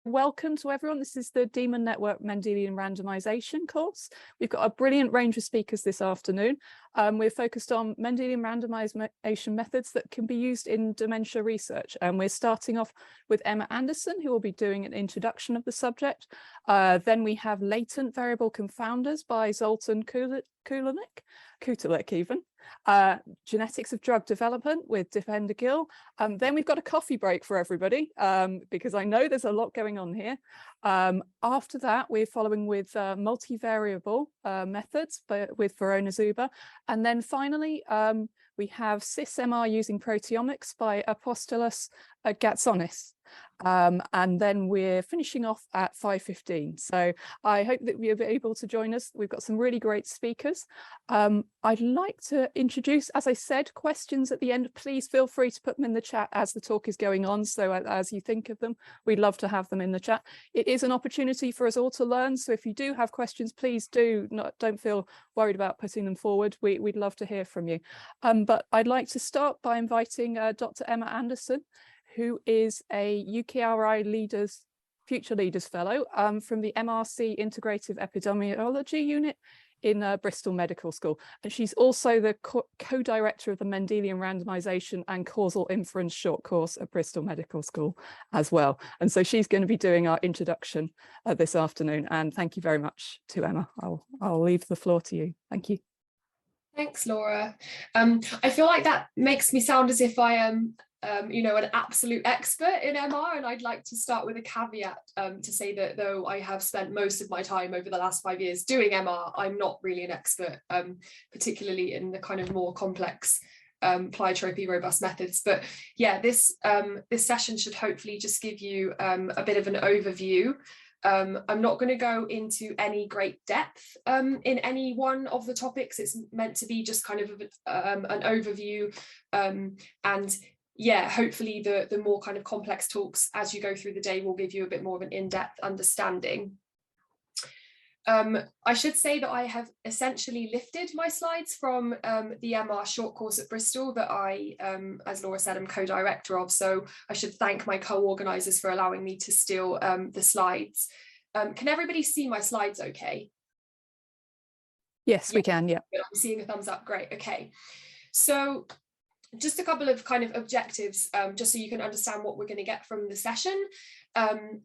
Welcome to everyone. This is the Demon Network Mendelian Randomisation course. We've got a brilliant range of speakers this afternoon. We're focused on Mendelian randomisation methods that can be used in dementia research. And we're starting off with Emma Anderson, who will be doing an introduction of the subject. Then we have Latent Variable Confounders by Zoltan Kutalik even. Genetics of drug development with Dipender Gill. Then we've got a coffee break for everybody because I know there's a lot going on here. After that, we're following with multivariable methods with Verena, Zuber. And then finally, we have cis-MR using proteomics by Apostolos Gkatzionis. And then we're finishing off at 5:15. So I hope that you'll be able to join us. We've got some really great speakers. I'd like to introduce, as I said, questions at the end. Please feel free to put them in the chat as the talk is going on. So as you think of them, we'd love to have them in the chat. It is an opportunity for us all to learn. So if you do have questions, please don't feel worried about putting them forward. We'd love to hear from you. But I'd like to start by inviting Dr. Emma Anderson, who is a UKRI Future Leaders Fellow from the MRC Integrative Epidemiology Unit in Bristol Medical School. And she's also the co-director of the Mendelian Randomisation and Causal Inference short course at Bristol Medical School as well. And so she's going to be doing our introduction this afternoon. And thank you very much to Emma. I'll leave the floor to you. Thank you. Thanks, Laura. I feel like that makes me sound as if I am an absolute expert in MR, and I'd like to start with a caveat to say that though I have spent most of my time over the last 5 years doing MR, I'm not really an expert, particularly in the kind of more complex pleiotropy robust methods. But yeah, this session should hopefully just give you a bit of an overview. I'm not going to go into any great depth in any one of the topics. It's meant to be just kind of an overview, and yeah, hopefully the more kind of complex talks as you go through the day will give you a bit more of an in-depth understanding. I should say that I have essentially lifted my slides from the MR short course at Bristol that I, as Laura said, I'm co-director of. So I should thank my co-organisers for allowing me to steal the slides. Can everybody see my slides okay? Yes, yeah, we can, yeah. I'm seeing a thumbs up, great, okay. So just a couple of kind of objectives, just so you can understand what we're going to get from the session.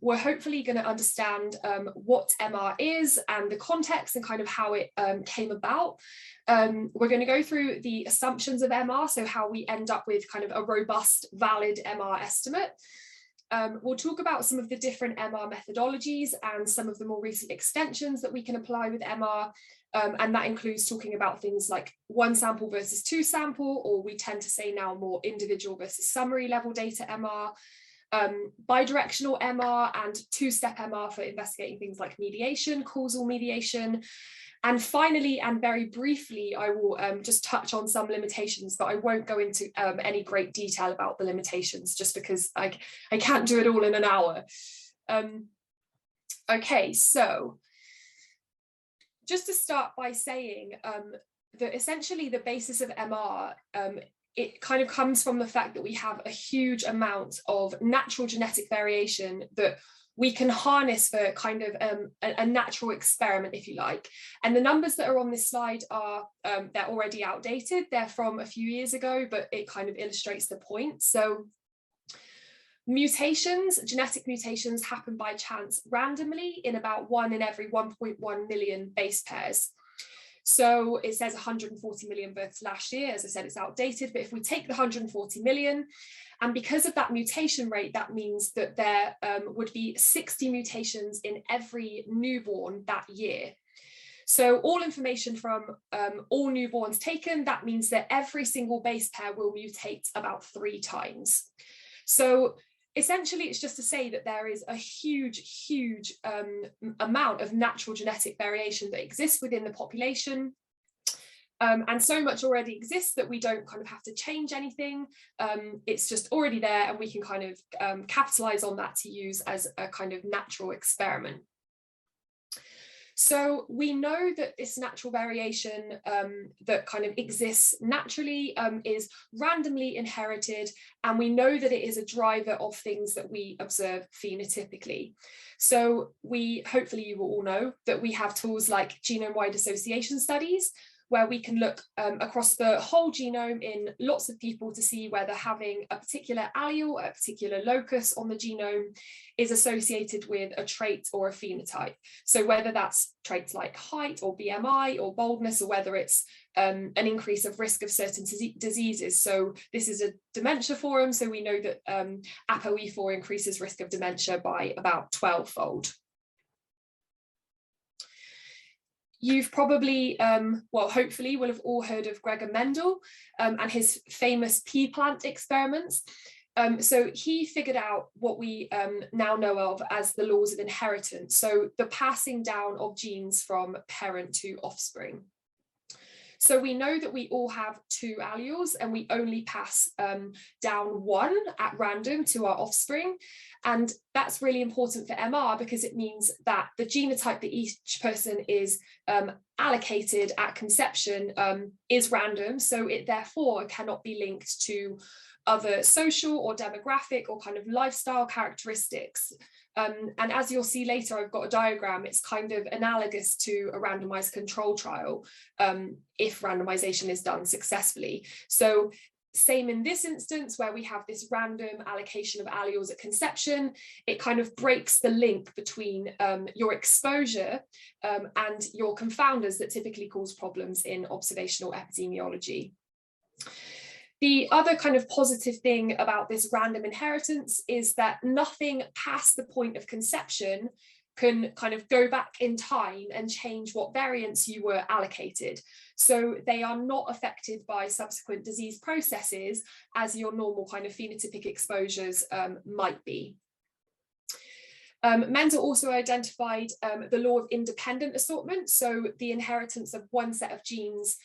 We're hopefully going to understand what MR is and the context and kind of how it came about. We're going to go through the assumptions of MR, so how we end up with kind of a robust, valid MR estimate. We'll talk about some of the different MR methodologies and some of the more recent extensions that we can apply with MR. And that includes talking about things like one sample versus two sample, or we tend to say now more individual versus summary level data MR, bidirectional MR and two-step MR for investigating things like mediation, causal mediation. And finally, and very briefly, I will just touch on some limitations, but I won't go into any great detail about the limitations just because I can't do it all in an hour. Okay, so just to start by saying that essentially the basis of MR, it kind of comes from the fact that we have a huge amount of natural genetic variation that we can harness for kind of a natural experiment, if you like. And the numbers that are on this slide are, they're already outdated. They're from a few years ago, but it kind of illustrates the point. So mutations, genetic mutations happen by chance randomly in about 1 in every 1.1 million base pairs. So it says 140 million births last year. As I said, it's outdated, but if we take the 140 million, and because of that mutation rate, that means that there would be 60 mutations in every newborn that year. So all information from all newborns taken, that means that every single base pair will mutate about 3 times. So essentially, it's just to say that there is a huge amount of natural genetic variation that exists within the population. And so much already exists that we don't kind of have to change anything. It's just already there, and we can kind of capitalize on that to use as a kind of natural experiment. So we know that this natural variation that kind of exists naturally is randomly inherited, and we know that it is a driver of things that we observe phenotypically. So hopefully you will all know that we have tools like genome-wide association studies, where we can look across the whole genome in lots of people to see whether having a particular allele, a particular locus on the genome is associated with a trait or a phenotype. So whether that's traits like height or BMI or boldness, or whether it's an increase of risk of certain diseases. So this is a dementia forum, so we know that ApoE4 increases risk of dementia by about 12-fold. You've probably, well, hopefully will have all heard of Gregor Mendel and his famous pea plant experiments. So he figured out what we now know of as the laws of inheritance. So the passing down of genes from parent to offspring. So we know that we all have 2 alleles, and we only pass down 1 at random to our offspring. And that's really important for MR, because it means that the genotype that each person is allocated at conception is random. So it therefore cannot be linked to other social or demographic or kind of lifestyle characteristics. And as you'll see later, I've got a diagram. It's kind of analogous to a randomized control trial if randomization is done successfully. So same in this instance, where we have this random allocation of alleles at conception, it kind of breaks the link between your exposure and your confounders that typically cause problems in observational epidemiology. The other kind of positive thing about this random inheritance is that nothing past the point of conception can kind of go back in time and change what variants you were allocated. So they are not affected by subsequent disease processes as your normal kind of phenotypic exposures might be. Mendel also identified the law of independent assortment. So the inheritance of one set of genes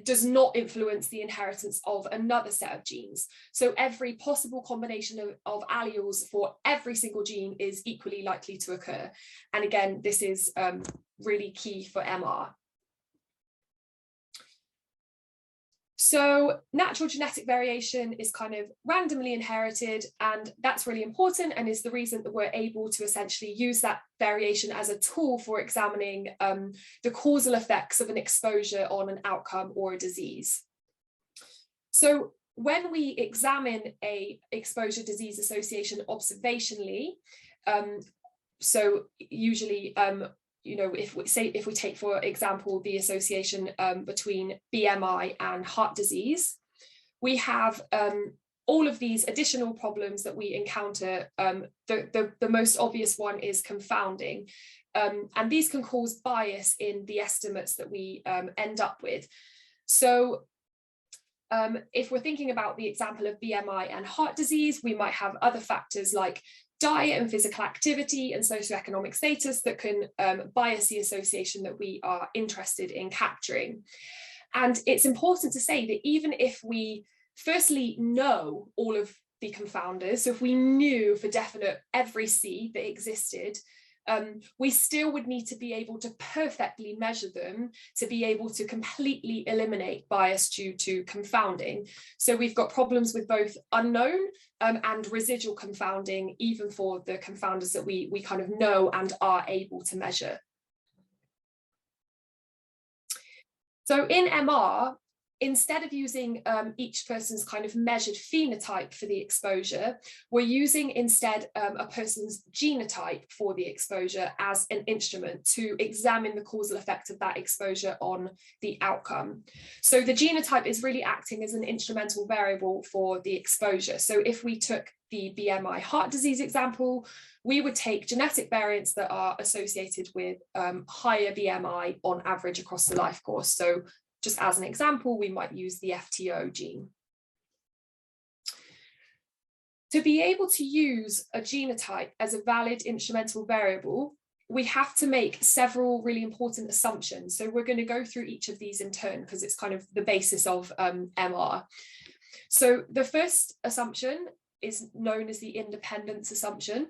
does not influence the inheritance of another set of genes. So every possible combination of alleles for every single gene is equally likely to occur. And again, this is really key for MR. So natural genetic variation is kind of randomly inherited, and that's really important, and is the reason that we're able to essentially use that variation as a tool for examining the causal effects of an exposure on an outcome or a disease. So when we examine a exposure disease association observationally, so usually you know, if we take, for example, the association between BMI and heart disease, we have all of these additional problems that we encounter. The most obvious one is confounding, and these can cause bias in the estimates that we end up with. So if we're thinking about the example of BMI and heart disease, we might have other factors like diet and physical activity and socioeconomic status that can bias the association that we are interested in capturing. And it's important to say that even if we firstly know all of the confounders, so if we knew for definite every C that existed, we still would need to be able to perfectly measure them to be able to completely eliminate bias due to confounding. So we've got problems with both unknown and residual confounding, even for the confounders that we kind of know and are able to measure. So in MR, instead of using each person's kind of measured phenotype for the exposure, we're using instead a person's genotype for the exposure as an instrument to examine the causal effect of that exposure on the outcome. So the genotype is really acting as an instrumental variable for the exposure. So if we took the BMI heart disease example, we would take genetic variants that are associated with higher BMI on average across the life course. So just as an example, we might use the FTO gene. To be able to use a genotype as a valid instrumental variable, we have to make several really important assumptions. So we're going to go through each of these in turn because it's kind of the basis of MR. So the first assumption is known as the independence assumption.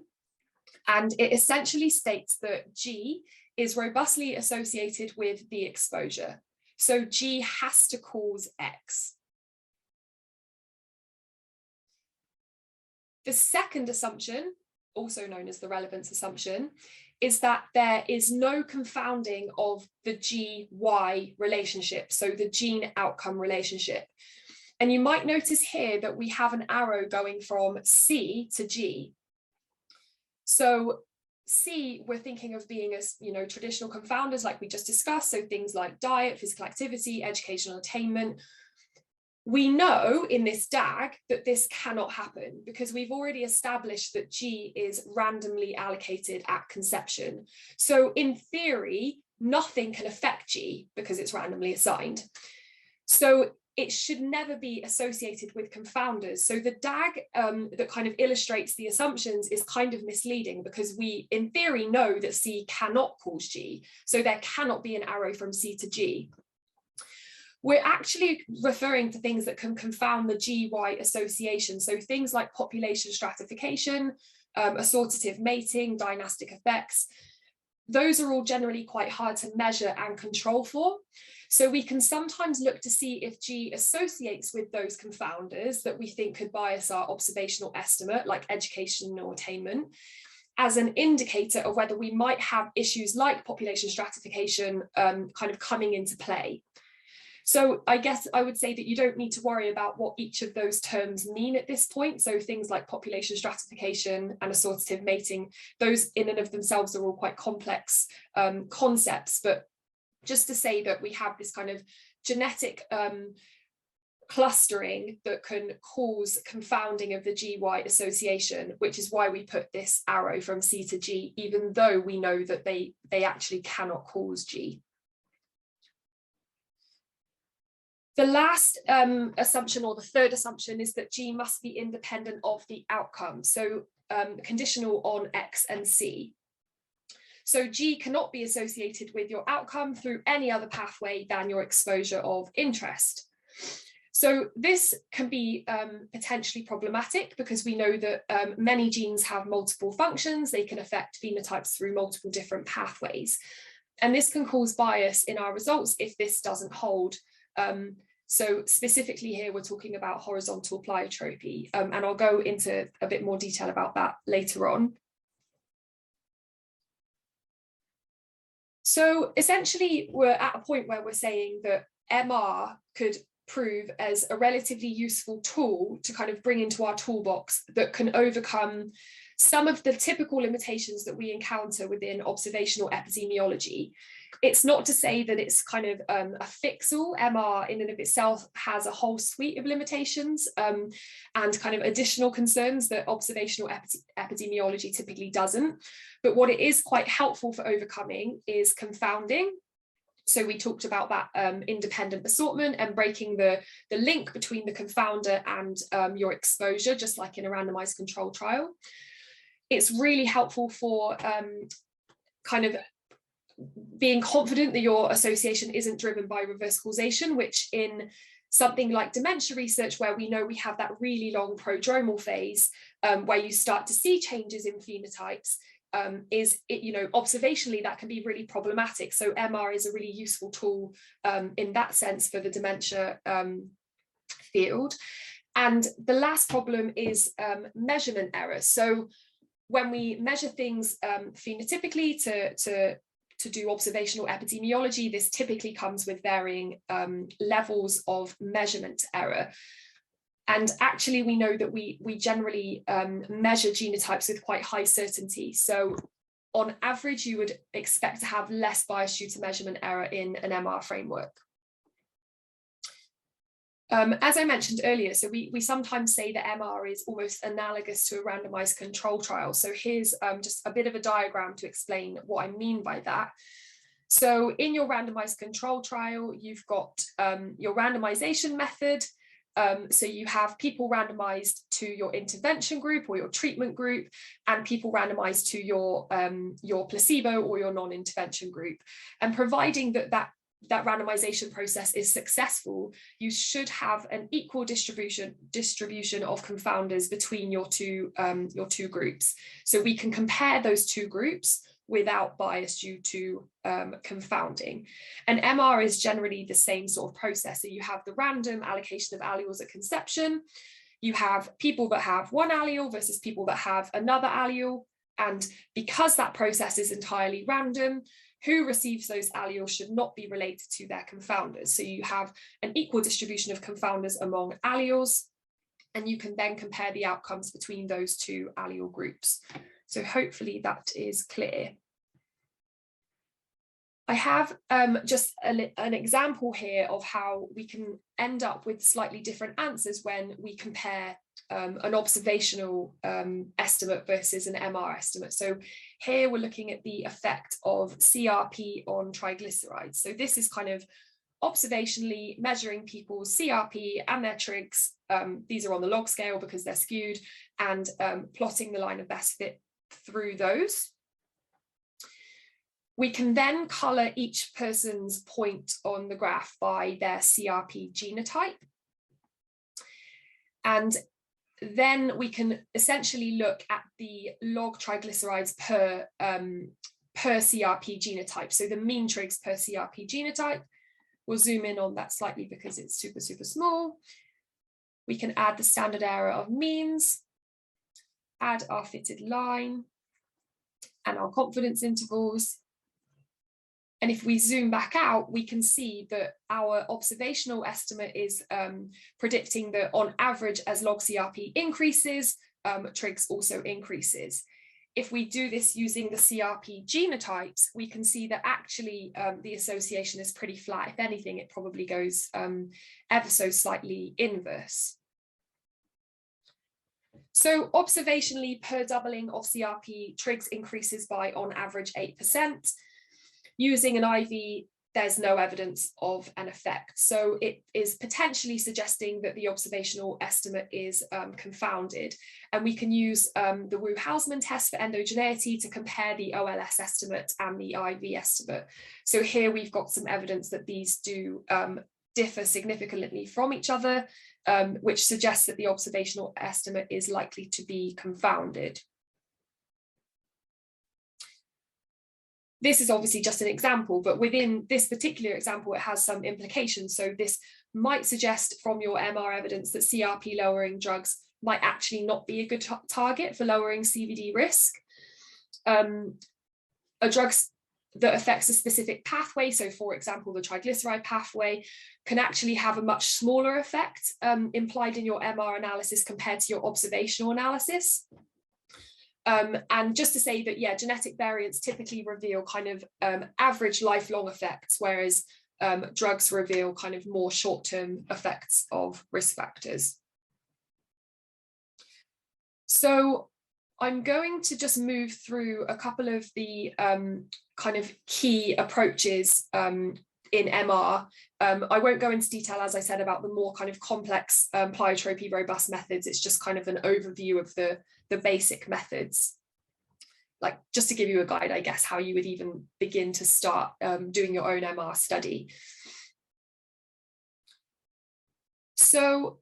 And it essentially states that G is robustly associated with the exposure. So G has to cause X. The second assumption, also known as the relevance assumption, is that there is no confounding of the G-Y relationship, so the gene outcome relationship. And you might notice here that we have an arrow going from C to G. So C, we're thinking of being as, traditional confounders like we just discussed, so things like diet, physical activity, educational attainment. We know in this DAG that this cannot happen because we've already established that G is randomly allocated at conception. So in theory, nothing can affect G because it's randomly assigned. So it should never be associated with confounders. So the DAG that kind of illustrates the assumptions is kind of misleading because we, in theory, know that C cannot cause G. So there cannot be an arrow from C to G. We're actually referring to things that can confound the G-Y association. So things like population stratification, assortative mating, dynastic effects. Those are all generally quite hard to measure and control for. So we can sometimes look to see if G associates with those confounders that we think could bias our observational estimate, like educational attainment, as an indicator of whether we might have issues like population stratification kind of coming into play. So I guess I would say that you don't need to worry about what each of those terms mean at this point. So things like population stratification and assortative mating, those in and of themselves are all quite complex concepts. But just to say that we have this kind of genetic clustering that can cause confounding of the G-Y association, which is why we put this arrow from C to G, even though we know that they actually cannot cause G. The last assumption, or the third assumption, is that G must be independent of the outcome, so conditional on X and C. So G cannot be associated with your outcome through any other pathway than your exposure of interest. So this can be potentially problematic because we know that many genes have multiple functions. They can affect phenotypes through multiple different pathways. And this can cause bias in our results if this doesn't hold. So specifically here, we're talking about horizontal pleiotropy, and I'll go into a bit more detail about that later on. So essentially, we're at a point where we're saying that MR could prove as a relatively useful tool to kind of bring into our toolbox that can overcome some of the typical limitations that we encounter within observational epidemiology. It's not to say that it's kind of a fix-all. MR in and of itself has a whole suite of limitations and kind of additional concerns that observational epidemiology typically doesn't. But what it is quite helpful for overcoming is confounding. So we talked about that independent assortment and breaking the link between the confounder and your exposure, just like in a randomized control trial. It's really helpful for kind of being confident that your association isn't driven by reverse causation, which in something like dementia research, where we know we have that really long prodromal phase where you start to see changes in phenotypes, observationally that can be really problematic. So MR is a really useful tool in that sense for the dementia field. And the last problem is measurement error. So when we measure things phenotypically to do observational epidemiology, this typically comes with varying levels of measurement error. And actually, we know that we generally measure genotypes with quite high certainty. So on average, you would expect to have less bias due to measurement error in an MR framework. As I mentioned earlier, so we sometimes say that MR is almost analogous to a randomized control trial. So here's just a bit of a diagram to explain what I mean by that. So in your randomized control trial, you've got your randomization method. So you have people randomized to your intervention group or your treatment group, and people randomized to your placebo or your non-intervention group. And providing that that randomization process is successful, you should have an equal distribution of confounders between your two groups. So we can compare those two groups without bias due to confounding. And MR is generally the same sort of process. So you have the random allocation of alleles at conception. You have people that have one allele versus people that have another allele. And because that process is entirely random, who receives those alleles should not be related to their confounders. So you have an equal distribution of confounders among alleles, and you can then compare the outcomes between those two allele groups. So hopefully that is clear. I have just an example here of how we can end up with slightly different answers when we compare an observational estimate versus an MR estimate. So here we're looking at the effect of CRP on triglycerides. So this is kind of observationally measuring people's CRP and their trigs. These are on the log scale because they're skewed, and plotting the line of best fit through those. We can then colour each person's point on the graph by their CRP genotype. And then we can essentially look at the log triglycerides per CRP genotype. So the mean trigs per CRP genotype. We'll zoom in on that slightly because it's super, super small. We can add the standard error of means, add our fitted line and our confidence intervals. And if we zoom back out, we can see that our observational estimate is predicting that on average, as log CRP increases, trigs also increases. If we do this using the CRP genotypes, we can see that actually the association is pretty flat. If anything, it probably goes ever so slightly inverse. So observationally, per doubling of CRP, trigs increases by on average 8%. Using an IV, there's no evidence of an effect. So it is potentially suggesting that the observational estimate is confounded. And we can use the Wu-Hausmann test for endogeneity to compare the OLS estimate and the IV estimate. So here we've got some evidence that these do differ significantly from each other, which suggests that the observational estimate is likely to be confounded. This is obviously just an example, but within this particular example, it has some implications. So this might suggest from your MR evidence that CRP lowering drugs might actually not be a good target for lowering CVD risk. A drug that affects a specific pathway, so for example, the triglyceride pathway, can actually have a much smaller effect implied in your MR analysis compared to your observational analysis. And just to say that, yeah, genetic variants typically reveal kind of average lifelong effects, whereas drugs reveal kind of more short-term effects of risk factors. So I'm going to just move through a couple of the kind of key approaches in MR. I won't go into detail, as I said, about the more kind of complex pleiotropy robust methods. It's just kind of an overview of the basic methods. Like, just to give you a guide, I guess, how you would even begin to start doing your own MR study. So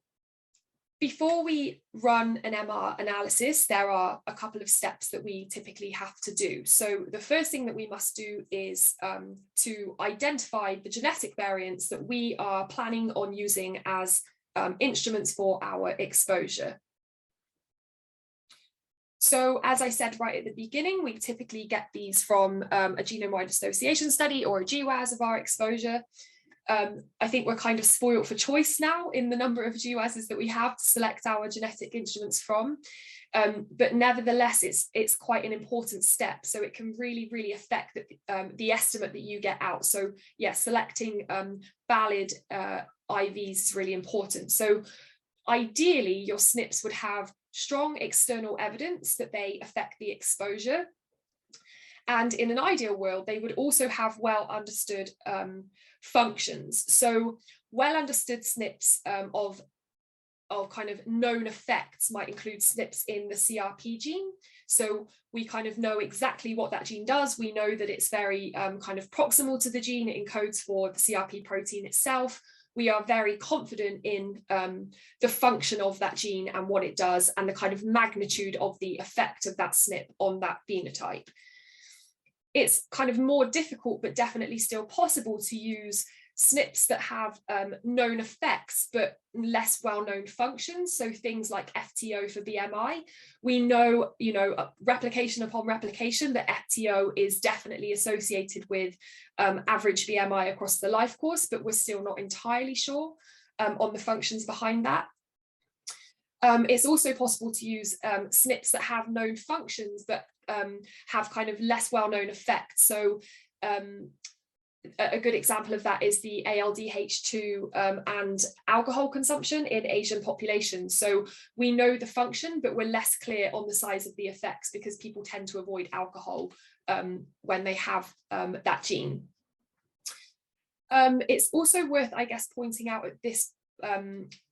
before we run an MR analysis, there are a couple of steps that we typically have to do. So the first thing that we must do is to identify the genetic variants that we are planning on using as instruments for our exposure. So as I said right at the beginning, we typically get these from a genome-wide association study or a GWAS of our exposure. I think we're kind of spoiled for choice now in the number of GWASs that we have to select our genetic instruments from. But nevertheless, it's quite an important step. So it can really, really affect the estimate that you get out. So yeah, selecting valid IVs is really important. So ideally, your SNPs would have strong external evidence that they affect the exposure. And in an ideal world, they would also have well understood functions. So well understood SNPs of kind of known effects might include SNPs in the CRP gene. So we kind of know exactly what that gene does. We know that it's very kind of proximal to the gene. It encodes for the CRP protein itself. We are very confident in the function of that gene and what it does and the kind of magnitude of the effect of that SNP on that phenotype. It's kind of more difficult, but definitely still possible to use SNPs that have known effects but less well-known functions. So things like FTO for BMI. We know, replication upon replication, that FTO is definitely associated with average BMI across the life course, but we're still not entirely sure on the functions behind that. It's also possible to use SNPs that have known functions but have kind of less well-known effects. So a good example of that is the ALDH2 and alcohol consumption in Asian populations. So we know the function, but we're less clear on the size of the effects because people tend to avoid alcohol when they have that gene. It's also worth, I guess, pointing out at this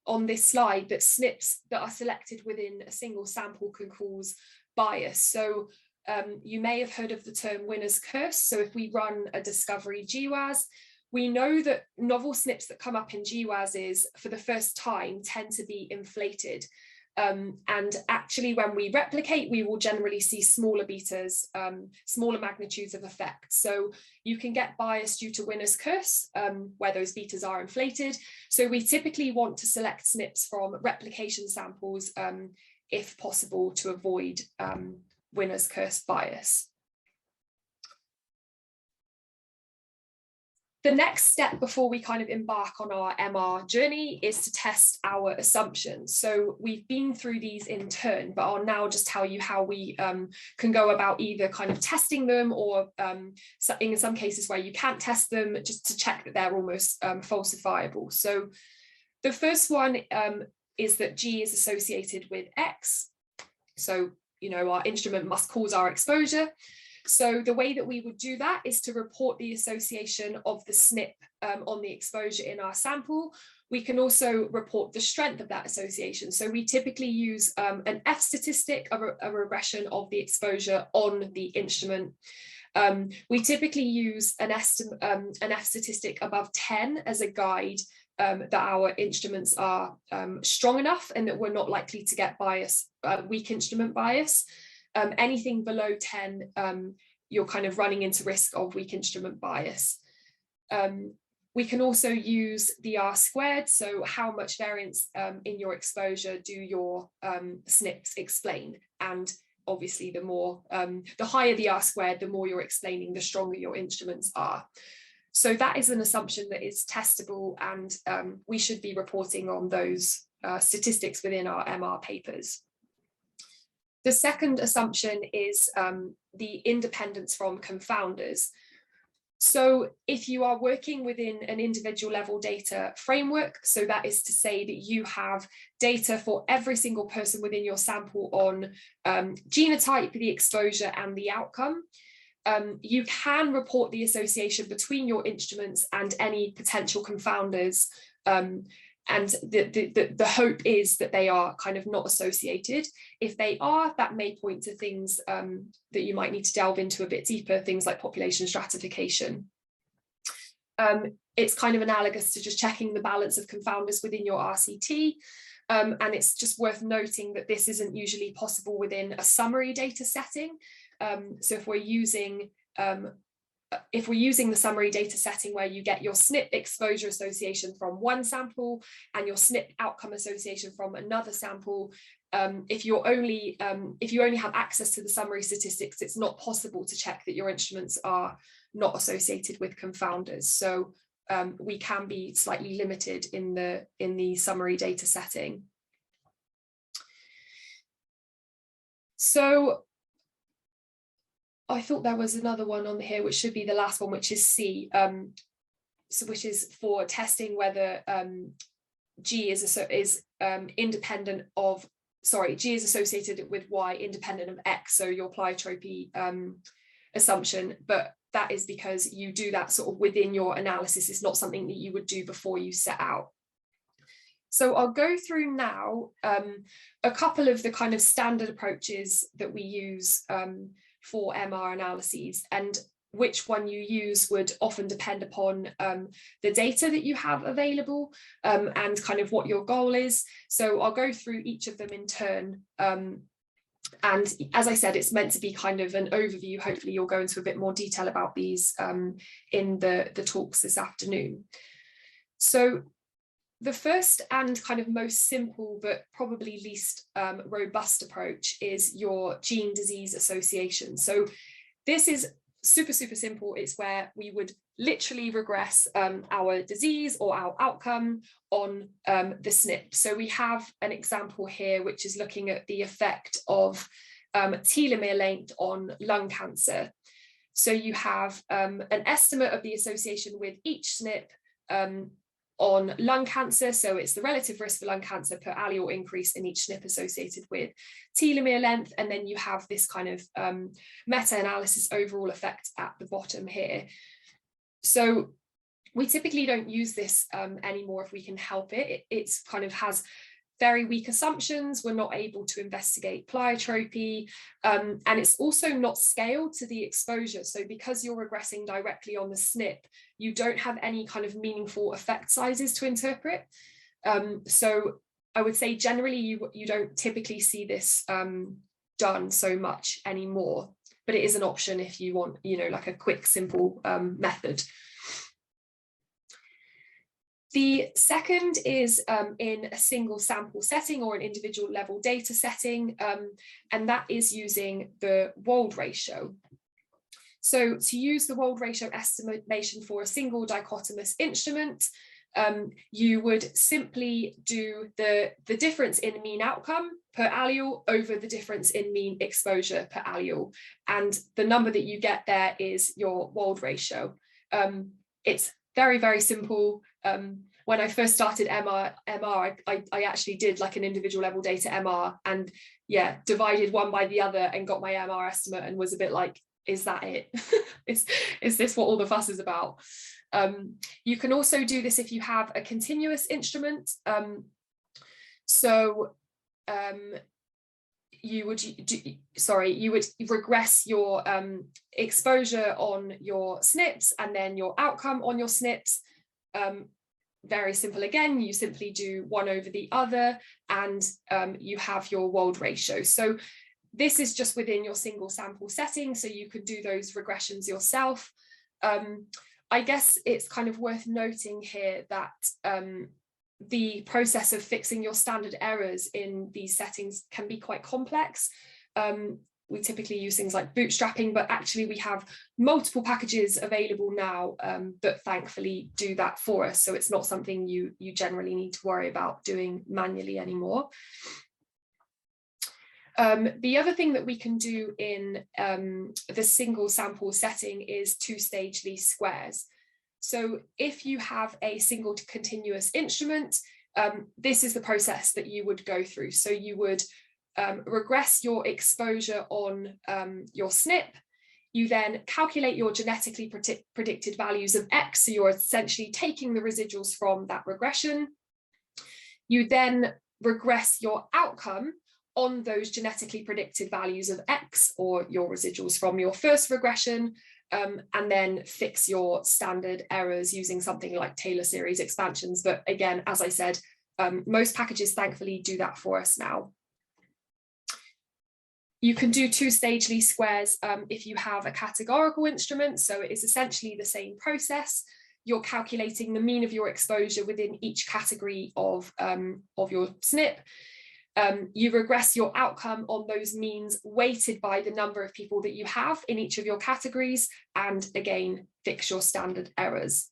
on this slide that SNPs that are selected within a single sample can cause bias. So you may have heard of the term winner's curse. So if we run a discovery GWAS, we know that novel SNPs that come up in GWASs for the first time tend to be inflated. And actually, when we replicate, we will generally see smaller betas, smaller magnitudes of effect. So you can get bias due to winner's curse, where those betas are inflated. So we typically want to select SNPs from replication samples, if possible, to avoid winner's curse bias. The next step before we kind of embark on our MR journey is to test our assumptions. So we've been through these in turn, but I'll now just tell you how we can go about either kind of testing them or in some cases where you can't test them, just to check that they're almost falsifiable. So the first one is that G is associated with X. So our instrument must cause our exposure. So the way that we would do that is to report the association of the SNP on the exposure in our sample. We can also report the strength of that association. So we typically use an F statistic, a regression of the exposure on the instrument. We typically use an F statistic above 10 as a guide that our instruments are strong enough and that we're not likely to get bias, weak instrument bias. Anything below 10, you're kind of running into risk of weak instrument bias. We can also use the R squared, so how much variance in your exposure do your SNPs explain? And obviously the higher the R squared, the more you're explaining, the stronger your instruments are. So that is an assumption that is testable, and we should be reporting on those statistics within our MR papers. The second assumption is the independence from confounders. So if you are working within an individual level data framework, so that is to say that you have data for every single person within your sample on genotype, the exposure, and the outcome, you can report the association between your instruments and any potential confounders. And the hope is that they are kind of not associated. If they are, that may point to things that you might need to delve into a bit deeper, things like population stratification. It's kind of analogous to just checking the balance of confounders within your RCT. And it's just worth noting that this isn't usually possible within a summary data setting. So if we're using the summary data setting where you get your SNP exposure association from one sample and your SNP outcome association from another sample, if you only have access to the summary statistics, it's not possible to check that your instruments are not associated with confounders. So we can be slightly limited in the summary data setting. So I thought there was another one on here, which should be the last one, which is C, which is for testing whether G is independent of, G is associated with Y independent of X, so your pleiotropy assumption, but that is because you do that sort of within your analysis. It's not something that you would do before you set out. So I'll go through now a couple of the kind of standard approaches that we use for MR analyses, and which one you use would often depend upon the data that you have available and kind of what your goal is. So I'll go through each of them in turn. And as I said, it's meant to be kind of an overview. Hopefully you'll go into a bit more detail about these in the talks this afternoon. So the first and kind of most simple, but probably least robust approach is your gene disease association. So this is super simple. It's where we would literally regress our disease or our outcome on the SNP. So we have an example here, which is looking at the effect of telomere length on lung cancer. So you have an estimate of the association with each SNP on lung cancer. So it's the relative risk for lung cancer per allele increase in each SNP associated with telomere length. And then you have this kind of meta-analysis overall effect at the bottom here. So we typically don't use this anymore if we can help it. It's kind of has very weak assumptions. We're not able to investigate pleiotropy, and it's also not scaled to the exposure. So because you're regressing directly on the SNP, you don't have any kind of meaningful effect sizes to interpret. So I would say generally you don't typically see this done so much anymore, but it is an option if you want, like a quick, simple method. The second is in a single sample setting or an individual level data setting, and that is using the Wold ratio. So to use the Wold ratio estimation for a single dichotomous instrument, you would simply do the difference in mean outcome per allele over the difference in mean exposure per allele. And the number that you get there is your Wold ratio. It's very simple. When I first started MR, I actually did like an individual level data MR and divided one by the other and got my MR estimate and was a bit like, is that it? is this what all the fuss is about? You can also do this if you have a continuous instrument. You would regress your exposure on your SNPs and then your outcome on your SNPs. Very simple again, you simply do one over the other and you have your Wold ratio. So this is just within your single sample setting, so you could do those regressions yourself. I guess it's kind of worth noting here that the process of fixing your standard errors in these settings can be quite complex. We typically use things like bootstrapping, but actually we have multiple packages available now that thankfully do that for us. So it's not something you generally need to worry about doing manually anymore. The other thing that we can do in the single sample setting is two-stage least squares. So if you have a single continuous instrument, this is the process that you would go through. So you would regress your exposure on your SNP. You then calculate your genetically predicted values of X. So you're essentially taking the residuals from that regression. You then regress your outcome on those genetically predicted values of X or your residuals from your first regression, and then fix your standard errors using something like Taylor series expansions. But again, as I said, most packages thankfully do that for us now. You can do two-stage least squares if you have a categorical instrument. So it is essentially the same process. You're calculating the mean of your exposure within each category of your SNP. You regress your outcome on those means weighted by the number of people that you have in each of your categories, and again, fix your standard errors.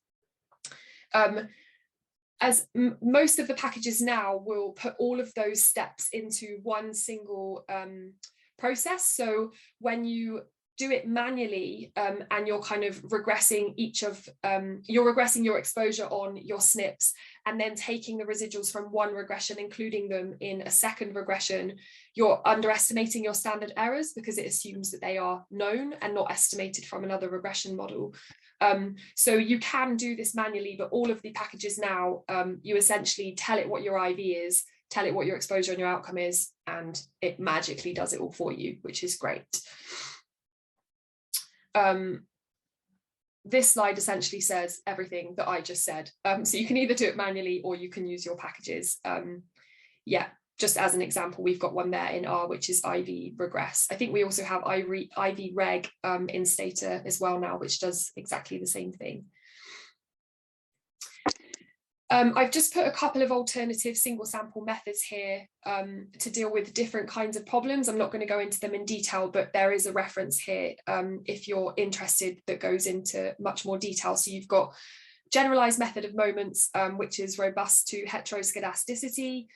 As most of the packages now will put all of those steps into one single process. So when you do it manually and you're kind of regressing you're regressing your exposure on your SNPs and then taking the residuals from one regression, including them in a second regression, you're underestimating your standard errors because it assumes that they are known and not estimated from another regression model. So you can do this manually, but all of the packages now, you essentially tell it what your IV is, tell it what your exposure and your outcome is, and it magically does it all for you, which is great. This slide essentially says everything that I just said. So you can either do it manually or you can use your packages. Yeah, just as an example, we've got one there in R, which is IV regress. I think we also have IV reg in Stata as well now, which does exactly the same thing. I've just put a couple of alternative single sample methods here to deal with different kinds of problems. I'm not going to go into them in detail, but there is a reference here if you're interested that goes into much more detail. So you've got generalized method of moments, which is robust to heteroscedasticity.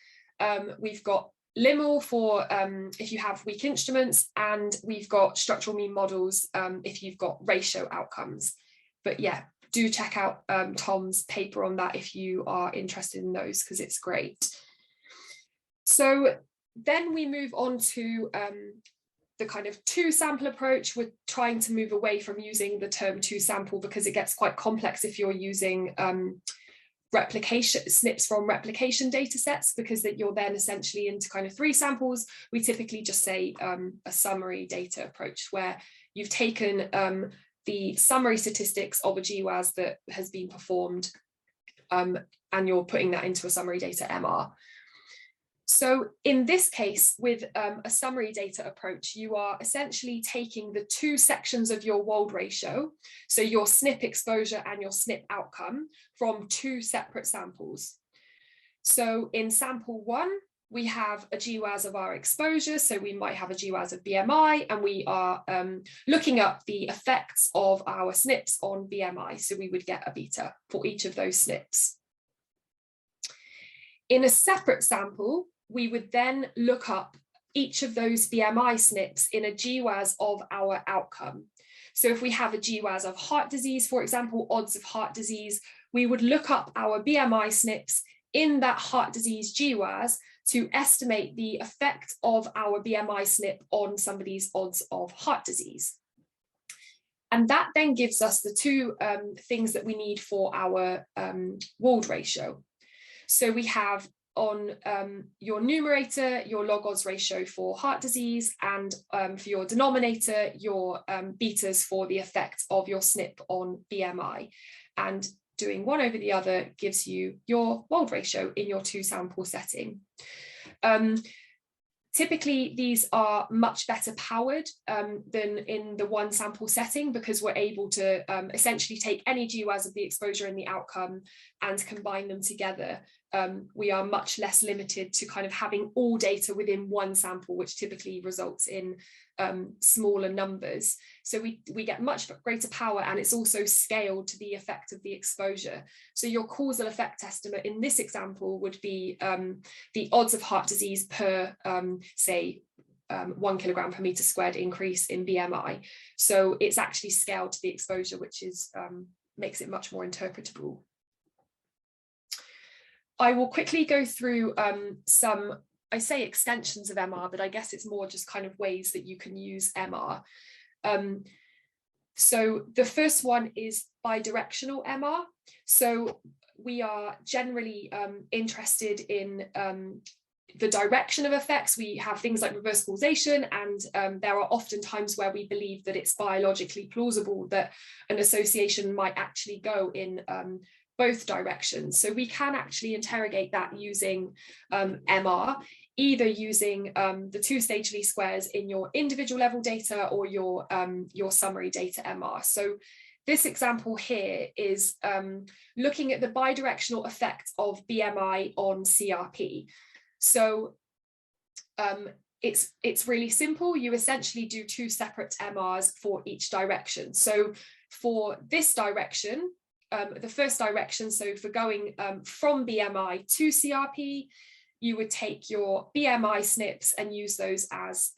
We've got limal for if you have weak instruments, and we've got structural mean models if you've got ratio outcomes. But yeah, do check out Tom's paper on that if you are interested in those, because it's great. So then we move on to the kind of two sample approach. We're trying to move away from using the term two sample because it gets quite complex if you're using replication SNPs from replication data sets, because that you're then essentially into kind of three samples. We typically just say a summary data approach, where you've taken the summary statistics of a GWAS that has been performed, and you're putting that into a summary data MR. So in this case, with a summary data approach, you are essentially taking the two sections of your Wold ratio, so your SNP exposure and your SNP outcome, from two separate samples. So in sample one, we have a GWAS of our exposure, so we might have a GWAS of BMI, and we are looking up the effects of our SNPs on BMI, so we would get a beta for each of those SNPs. In a separate sample, we would then look up each of those BMI SNPs in a GWAS of our outcome. So if we have a GWAS of heart disease, for example, odds of heart disease, we would look up our BMI SNPs in that heart disease GWAS to estimate the effect of our BMI SNP on somebody's odds of heart disease. And that then gives us the two things that we need for our Wold ratio. So we have on your numerator, your log odds ratio for heart disease, and for your denominator, your betas for the effect of your SNP on BMI. And doing one over the other gives you your Wold ratio in your two sample setting. Typically, these are much better powered than in the one sample setting, because we're able to essentially take any GWAS of the exposure and the outcome and combine them together. We are much less limited to kind of having all data within one sample, which typically results in smaller numbers. So we get much greater power, and it's also scaled to the effect of the exposure. So your causal effect estimate in this example would be the odds of heart disease per, say, 1 kilogram per meter squared increase in BMI. So it's actually scaled to the exposure, which is makes it much more interpretable. I will quickly go through some, I say extensions of MR, but I guess it's more just kind of ways that you can use MR. So the first one is bidirectional MR. So we are generally interested in the direction of effects. We have things like reverse causation, and there are often times where we believe that it's biologically plausible that an association might actually go in both directions. So we can actually interrogate that using MR, either using the two-stage least squares in your individual level data or your summary data MR. So this example here is looking at the bidirectional effect of BMI on CRP. So it's really simple. You essentially do two separate MRs for each direction. So for this direction, the first direction, so for going from BMI to CRP, you would take your BMI SNPs and use those as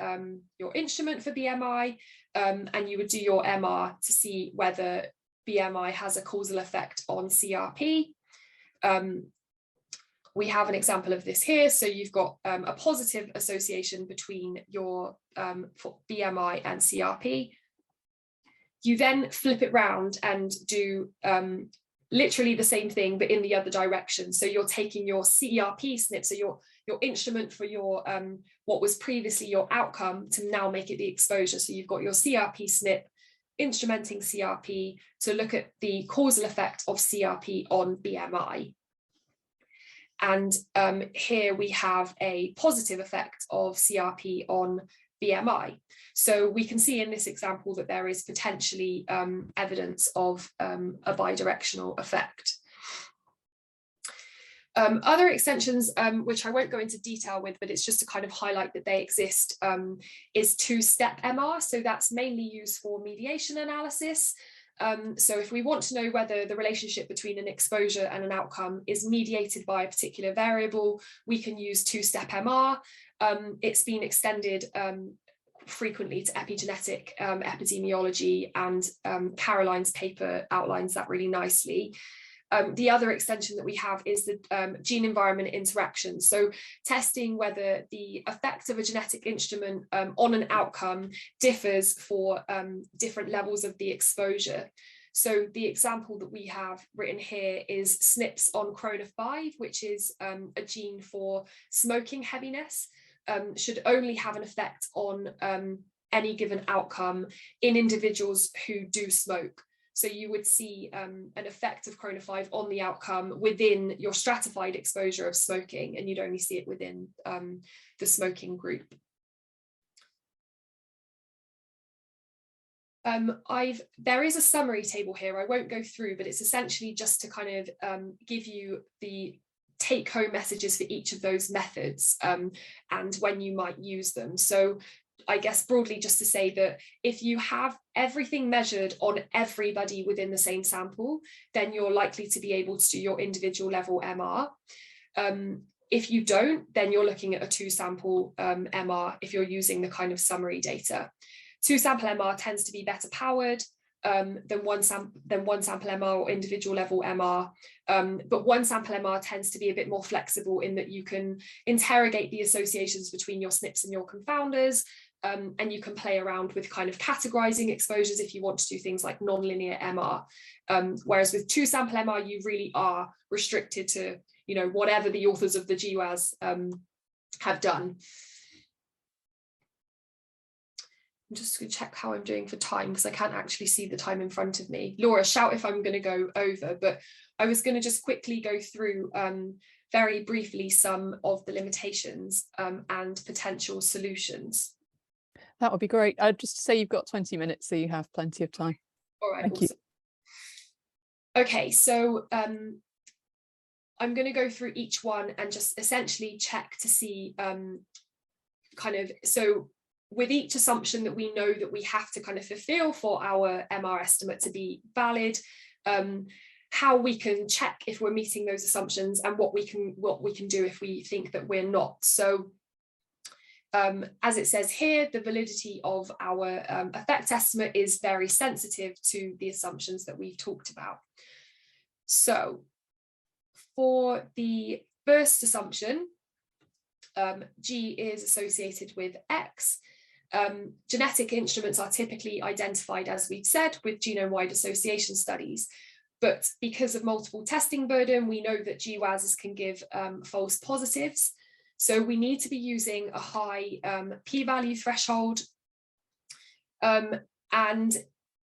your instrument for BMI, and you would do your MR to see whether BMI has a causal effect on CRP. We have an example of this here. So you've got a positive association between your BMI and CRP. You then flip it round and do literally the same thing, but in the other direction. So you're taking your CERP SNP, so your instrument for your what was previously your outcome, to now make it the exposure. So you've got your CRP SNP instrumenting CRP to look at the causal effect of CRP on BMI. And here we have a positive effect of CRP on BMI. So we can see in this example that there is potentially evidence of a bidirectional effect. Other extensions, which I won't go into detail with, but it's just to kind of highlight that they exist, is two-step MR. So that's mainly used for mediation analysis. So if we want to know whether the relationship between an exposure and an outcome is mediated by a particular variable, we can use two-step MR. It's been extended frequently to epigenetic epidemiology, and Caroline's paper outlines that really nicely. The other extension that we have is the gene-environment interaction. So testing whether the effect of a genetic instrument on an outcome differs for different levels of the exposure. So the example that we have written here is SNPs on CRONA5, which is a gene for smoking heaviness, should only have an effect on any given outcome in individuals who do smoke. So you would see an effect of CRONA5 on the outcome within your stratified exposure of smoking, and you'd only see it within the smoking group. There is a summary table here. I won't go through, but it's essentially just to kind of give you the take-home messages for each of those methods and when you might use them. So I guess broadly just to say that if you have everything measured on everybody within the same sample, then you're likely to be able to do your individual level MR. If you don't, then you're looking at a two-sample MR if you're using the kind of summary data. Two-sample MR tends to be better powered than one sample MR or individual level MR, but one sample MR tends to be a bit more flexible in that you can interrogate the associations between your SNPs and your confounders, and you can play around with kind of categorizing exposures if you want to do things like nonlinear MR. Whereas with two-sample MR, you really are restricted to, you know, whatever the authors of the GWAS have done. I'm just going to check how I'm doing for time because I can't actually see the time in front of me. Laura, shout if I'm going to go over, but I was going to just quickly go through very briefly some of the limitations and potential solutions. That would be great. Just to say you've got 20 minutes, so you have plenty of time. All right, Thank awesome. You. Okay, so I'm going to go through each one and just essentially check to see so with each assumption that we know that we have to kind of fulfill for our MR estimate to be valid, how we can check if we're meeting those assumptions and what we can do if we think that we're not. So as it says here, the validity of our effect estimate is very sensitive to the assumptions that we've talked about. So for the first assumption, G is associated with X. Genetic instruments are typically identified, as we've said, with genome-wide association studies. But because of multiple testing burden, we know that GWASs can give false positives. So we need to be using a high p-value threshold. And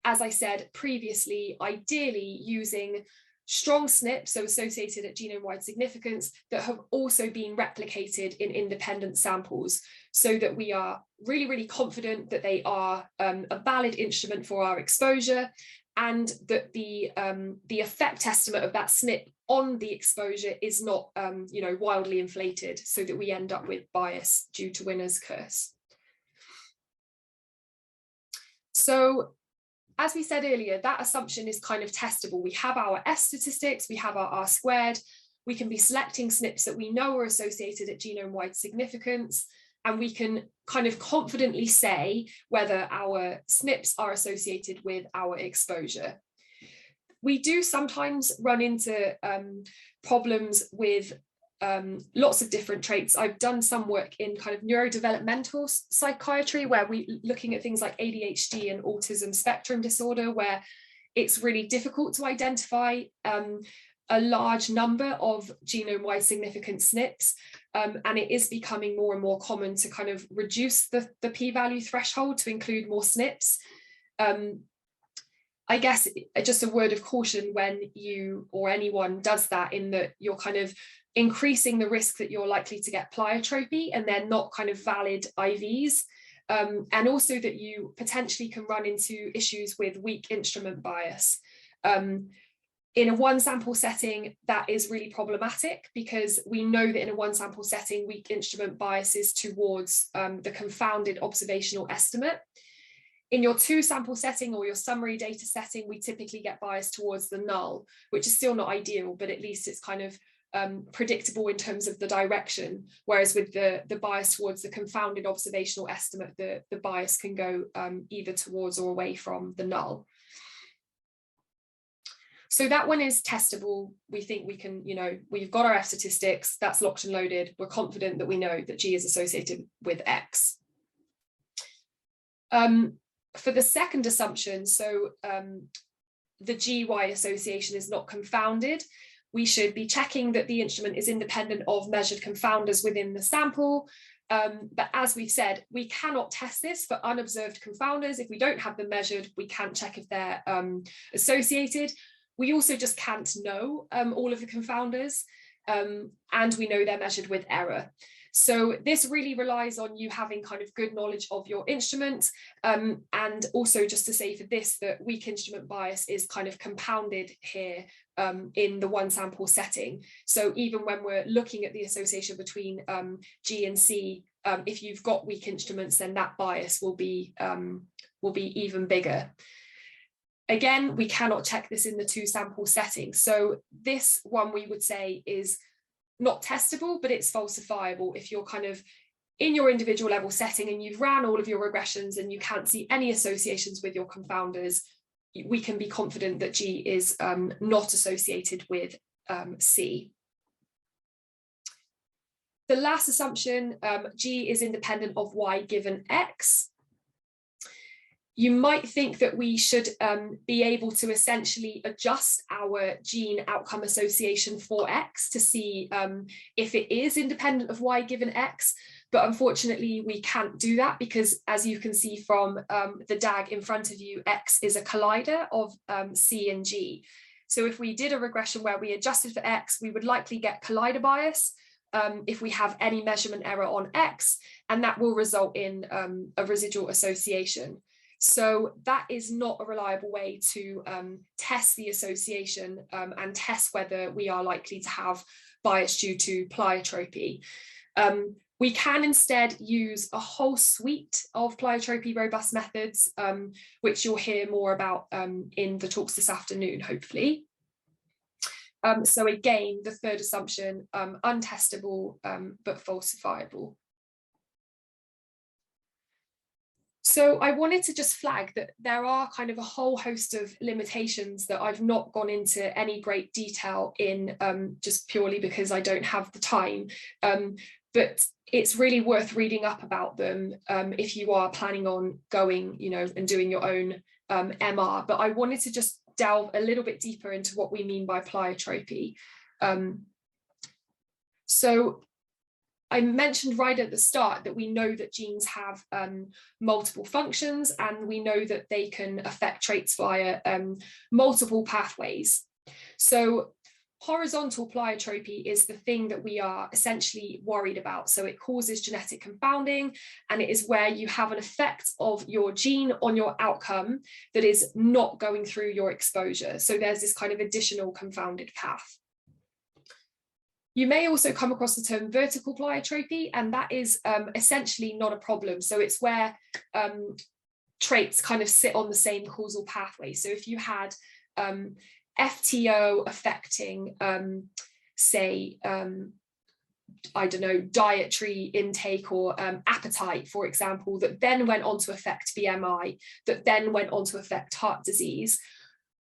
as I said previously, ideally using strong SNPs, so associated at genome-wide significance, that have also been replicated in independent samples, so that we are really, really confident that they are a valid instrument for our exposure, and that the effect estimate of that SNP on the exposure is not wildly inflated, so that we end up with bias due to winner's curse. So as we said earlier, that assumption is kind of testable. We have our S statistics, we have our R squared, we can be selecting SNPs that we know are associated at genome-wide significance, and we can kind of confidently say whether our SNPs are associated with our exposure. We do sometimes run into problems with lots of different traits. I've done some work in kind of neurodevelopmental psychiatry, where we looking at things like ADHD and autism spectrum disorder, where it's really difficult to identify a large number of genome-wide significant SNPs, and it is becoming more and more common to kind of reduce the p-value threshold to include more SNPs. I guess just a word of caution when you or anyone does that, in that you're kind of increasing the risk that you're likely to get pleiotropy and they're not kind of valid IVs. And also that you potentially can run into issues with weak instrument bias. In a one sample setting, that is really problematic, because we know that in a one sample setting, weak instrument bias is towards the confounded observational estimate. In your two sample setting or your summary data setting, we typically get bias towards the null, which is still not ideal, but at least it's kind of predictable in terms of the direction. Whereas with the bias towards the confounded observational estimate, the bias can go either towards or away from the null. So that one is testable. We think we can, we've got our F statistics, that's locked and loaded. We're confident that we know that G is associated with X. For the second assumption, so the GY association is not confounded, we should be checking that the instrument is independent of measured confounders within the sample. But as we've said, we cannot test this for unobserved confounders. If we don't have them measured, we can't check if they're associated. We also just can't know all of the confounders, and we know they're measured with error. So this really relies on you having kind of good knowledge of your instrument, and also just to say for this that weak instrument bias is kind of compounded here in the one sample setting. So even when we're looking at the association between G and C, if you've got weak instruments, then that bias will be even bigger. Again, we cannot check this in the two sample setting. So this one we would say is not testable, but it's falsifiable. If you're kind of in your individual level setting and you've ran all of your regressions and you can't see any associations with your confounders, we can be confident that G is not associated with C. The last assumption, G is independent of Y given X. You might think that we should be able to essentially adjust our gene outcome association for X to see if it is independent of Y given X, but unfortunately we can't do that, because as you can see from the DAG in front of you, X is a collider of C and G. So if we did a regression where we adjusted for X, we would likely get collider bias if we have any measurement error on X, and that will result in a residual association. So that is not a reliable way to test the association and test whether we are likely to have bias due to pleiotropy. We can instead use a whole suite of pleiotropy robust methods, which you'll hear more about in the talks this afternoon, hopefully. So again, the third assumption, untestable but falsifiable. So I wanted to just flag that there are kind of a whole host of limitations that I've not gone into any great detail in, just purely because I don't have the time. But it's really worth reading up about them if you are planning on going, and doing your own MR. But I wanted to just delve a little bit deeper into what we mean by pleiotropy. So I mentioned right at the start that we know that genes have multiple functions, and we know that they can affect traits via multiple pathways. So horizontal pleiotropy is the thing that we are essentially worried about. So it causes genetic confounding, and it is where you have an effect of your gene on your outcome that is not going through your exposure. So there's this kind of additional confounded path. You may also come across the term vertical pleiotropy, and that is essentially not a problem. So it's where traits kind of sit on the same causal pathway. So if you had FTO affecting, say, I don't know, dietary intake or appetite, for example, that then went on to affect BMI, that then went on to affect heart disease,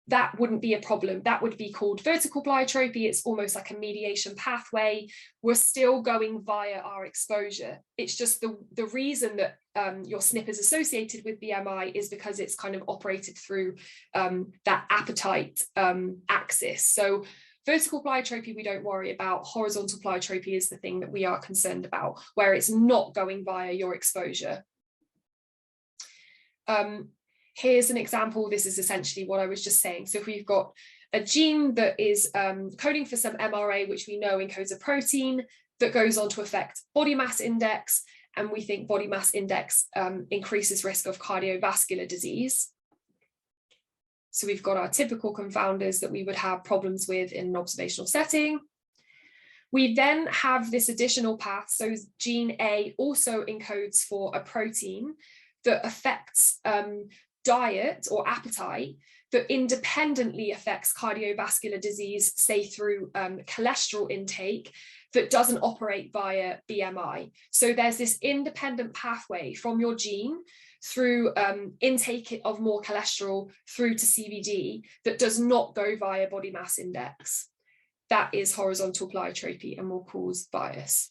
that wouldn't be a problem. That would be called vertical pleiotropy. It's almost like a mediation pathway. We're still going via our exposure. It's just the reason that your SNP is associated with BMI is because it's kind of operated through that appetite axis. So vertical pleiotropy we don't worry about. Horizontal pleiotropy is the thing that we are concerned about, where it's not going via your exposure. Here's an example. This is essentially what I was just saying. So if we've got a gene that is coding for some MRA, which we know encodes a protein that goes on to affect body mass index, and we think body mass index increases risk of cardiovascular disease. So we've got our typical confounders that we would have problems with in an observational setting. We then have this additional path. So gene A also encodes for a protein that affects diet or appetite, that independently affects cardiovascular disease, say through cholesterol intake, that doesn't operate via BMI. So there's this independent pathway from your gene through intake of more cholesterol through to CVD that does not go via body mass index. That is horizontal pleiotropy and will cause bias.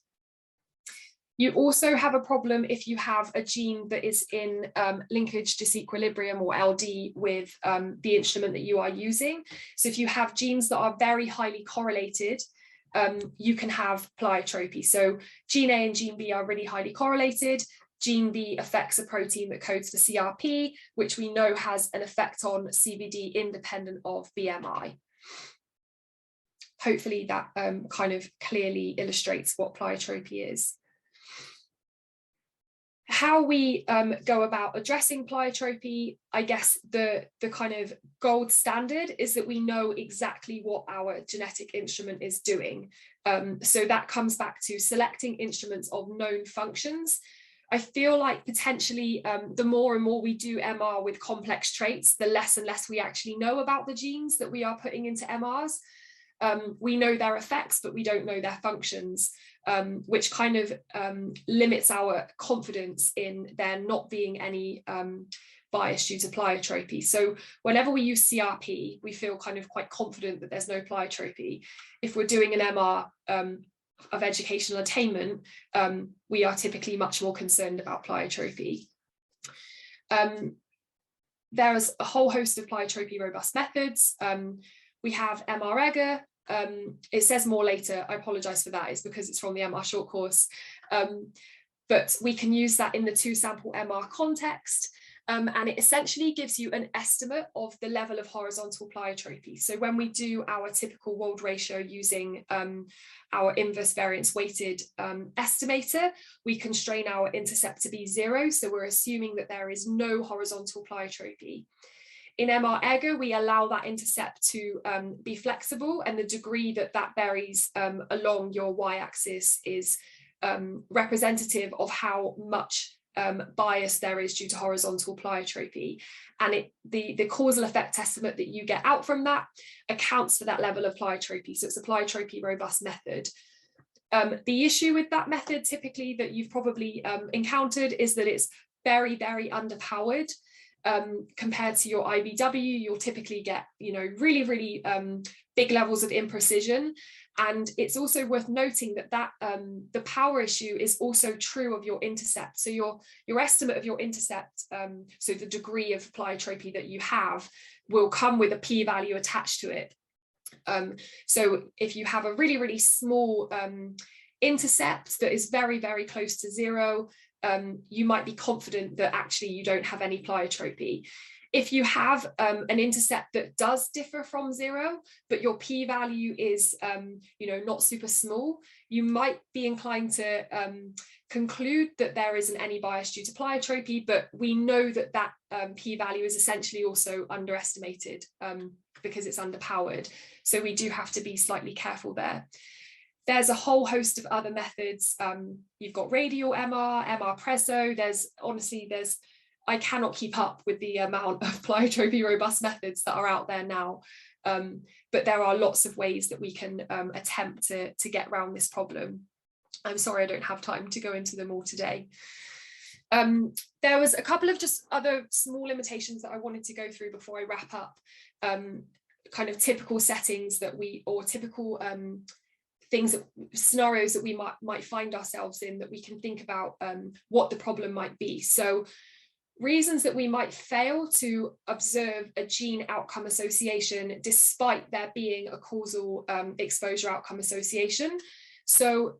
You also have a problem if you have a gene that is in linkage disequilibrium or LD with the instrument that you are using. So if you have genes that are very highly correlated, you can have pleiotropy. So gene A and gene B are really highly correlated. Gene B affects a protein that codes for CRP, which we know has an effect on CVD independent of BMI. Hopefully that kind of clearly illustrates what pleiotropy is. How we go about addressing pleiotropy, I guess the kind of gold standard is that we know exactly what our genetic instrument is doing. So that comes back to selecting instruments of known functions. I feel like potentially the more and more we do MR with complex traits, the less and less we actually know about the genes that we are putting into MRs. We know their effects, but we don't know their functions, which kind of limits our confidence in there not being any bias due to pleiotropy. So whenever we use CRP, we feel kind of quite confident that there's no pleiotropy. If we're doing an MR of educational attainment, we are typically much more concerned about pleiotropy. There's a whole host of pleiotropy robust methods. We have MR-EGR. It says more later, I apologize for that, it's because it's from the MR short course. But we can use that in the 2-sample MR context. And it essentially gives you an estimate of the level of horizontal pleiotropy. So when we do our typical Wald ratio using our inverse variance weighted estimator, we constrain our intercept to be 0. So we're assuming that there is no horizontal pleiotropy. In MR-EGR, we allow that intercept to be flexible, and the degree that that varies along your y-axis is representative of how much bias there is due to horizontal pleiotropy. And the causal effect estimate that you get out from that accounts for that level of pleiotropy. So it's a pleiotropy robust method. The issue with that method typically that you've probably encountered is that it's very, very underpowered. Compared to your IBW, you'll typically get, really, really big levels of imprecision. And it's also worth noting that the power issue is also true of your intercept. So your estimate of your intercept, so the degree of pleiotropy that you have, will come with a p-value attached to it. So if you have a really, really small intercept that is very, very close to 0, you might be confident that actually you don't have any pleiotropy. If you have an intercept that does differ from 0, but your p-value is not super small, you might be inclined to conclude that there isn't any bias due to pleiotropy, but we know that that p-value is essentially also underestimated because it's underpowered. So we do have to be slightly careful there. There's a whole host of other methods. You've got radial MR, MR-Presso. I cannot keep up with the amount of pleiotropy robust methods that are out there now. But there are lots of ways that we can attempt to get around this problem. I'm sorry, I don't have time to go into them all today. There was a couple of just other small limitations that I wanted to go through before I wrap up, kind of typical settings that or typical scenarios that we might find ourselves in, that we can think about what the problem might be. So reasons that we might fail to observe a gene outcome association despite there being a causal exposure outcome association. So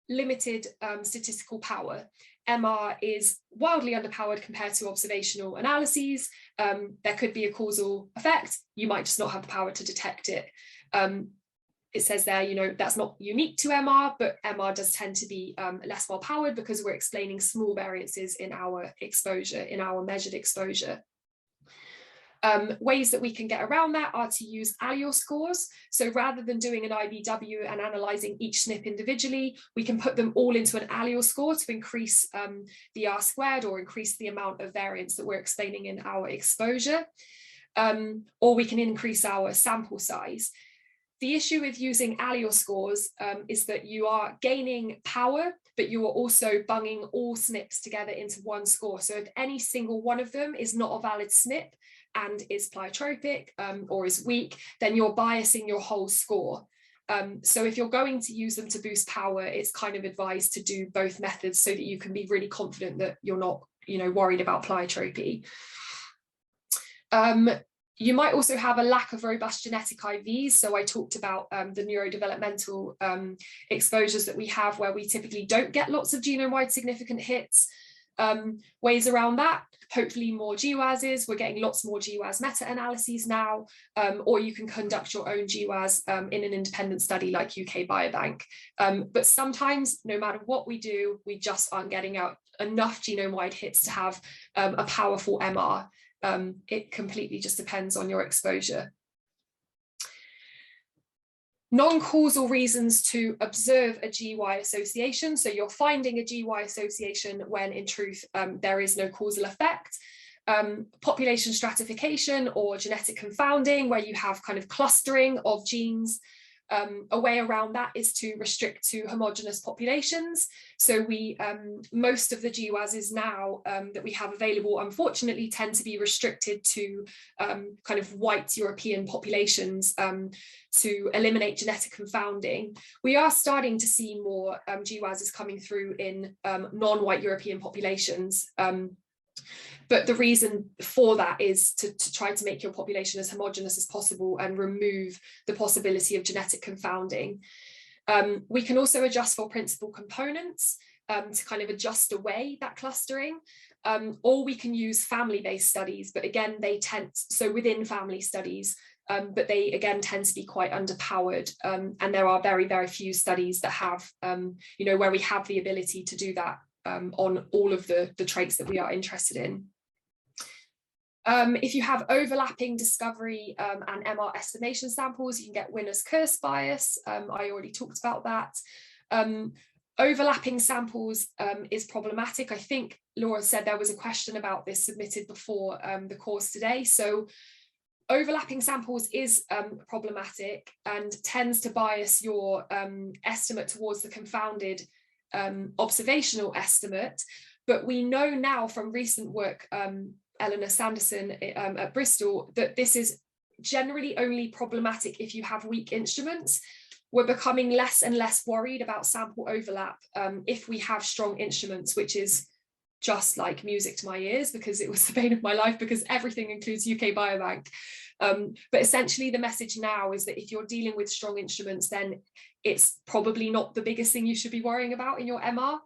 limited statistical power. MR is wildly underpowered compared to observational analyses. There could be a causal effect. You might just not have the power to detect it. It says there, you know, that's not unique to MR, but MR does tend to be less well powered because we're explaining small variances in our exposure, in our measured exposure. Ways that we can get around that are to use allele scores. So rather than doing an IBW and analysing each SNP individually, we can put them all into an allele score to increase the R squared, or increase the amount of variance that we're explaining in our exposure. Or we can increase our sample size. The issue with using allele scores is that you are gaining power, but you are also bunging all SNPs together into one score. So if any single one of them is not a valid SNP and is pleiotropic or is weak, then you're biasing your whole score. So if you're going to use them to boost power, it's kind of advised to do both methods so that you can be really confident that you're not, you know, worried about pleiotropy. You might also have a lack of robust genetic IVs. So I talked about the neurodevelopmental exposures that we have, where we typically don't get lots of genome-wide significant hits. Ways around that, hopefully more GWASs. We're getting lots more GWAS meta-analyses now, or you can conduct your own GWAS in an independent study like UK Biobank. But sometimes, no matter what we do, we just aren't getting out enough genome-wide hits to have a powerful MR. It completely just depends on your exposure. Non-causal reasons to observe a GY association. So you're finding a GY association when in truth there is no causal effect. Population stratification or genetic confounding, where you have kind of clustering of genes. A way around that is to restrict to homogeneous populations. So we, most of the GWASs now that we have available, unfortunately, tend to be restricted to kind of white European populations to eliminate genetic confounding. We are starting to see more GWASs coming through in non-white European populations. But the reason for that is to try to make your population as homogeneous as possible and remove the possibility of genetic confounding. We can also adjust for principal components to kind of adjust away that clustering, or we can use family-based studies, but again, they tend, so within family studies, but they again tend to be quite underpowered. And there are very, very few studies that have, you know, where we have the ability to do that on all of the traits that we are interested in. If you have overlapping discovery and MR estimation samples, you can get winner's curse bias. I already talked about that. Overlapping samples is problematic. I think Laura said there was a question about this submitted before the course today. So overlapping samples is problematic and tends to bias your estimate towards the confounded observational estimate. But we know now from recent work, Eleanor Sanderson at Bristol, that this is generally only problematic if you have weak instruments. We're becoming less and less worried about sample overlap if we have strong instruments, which is just like music to my ears, because it was the bane of my life, because everything includes UK Biobank. But essentially the message now is that if you're dealing with strong instruments, then it's probably not the biggest thing you should be worrying about in your MR.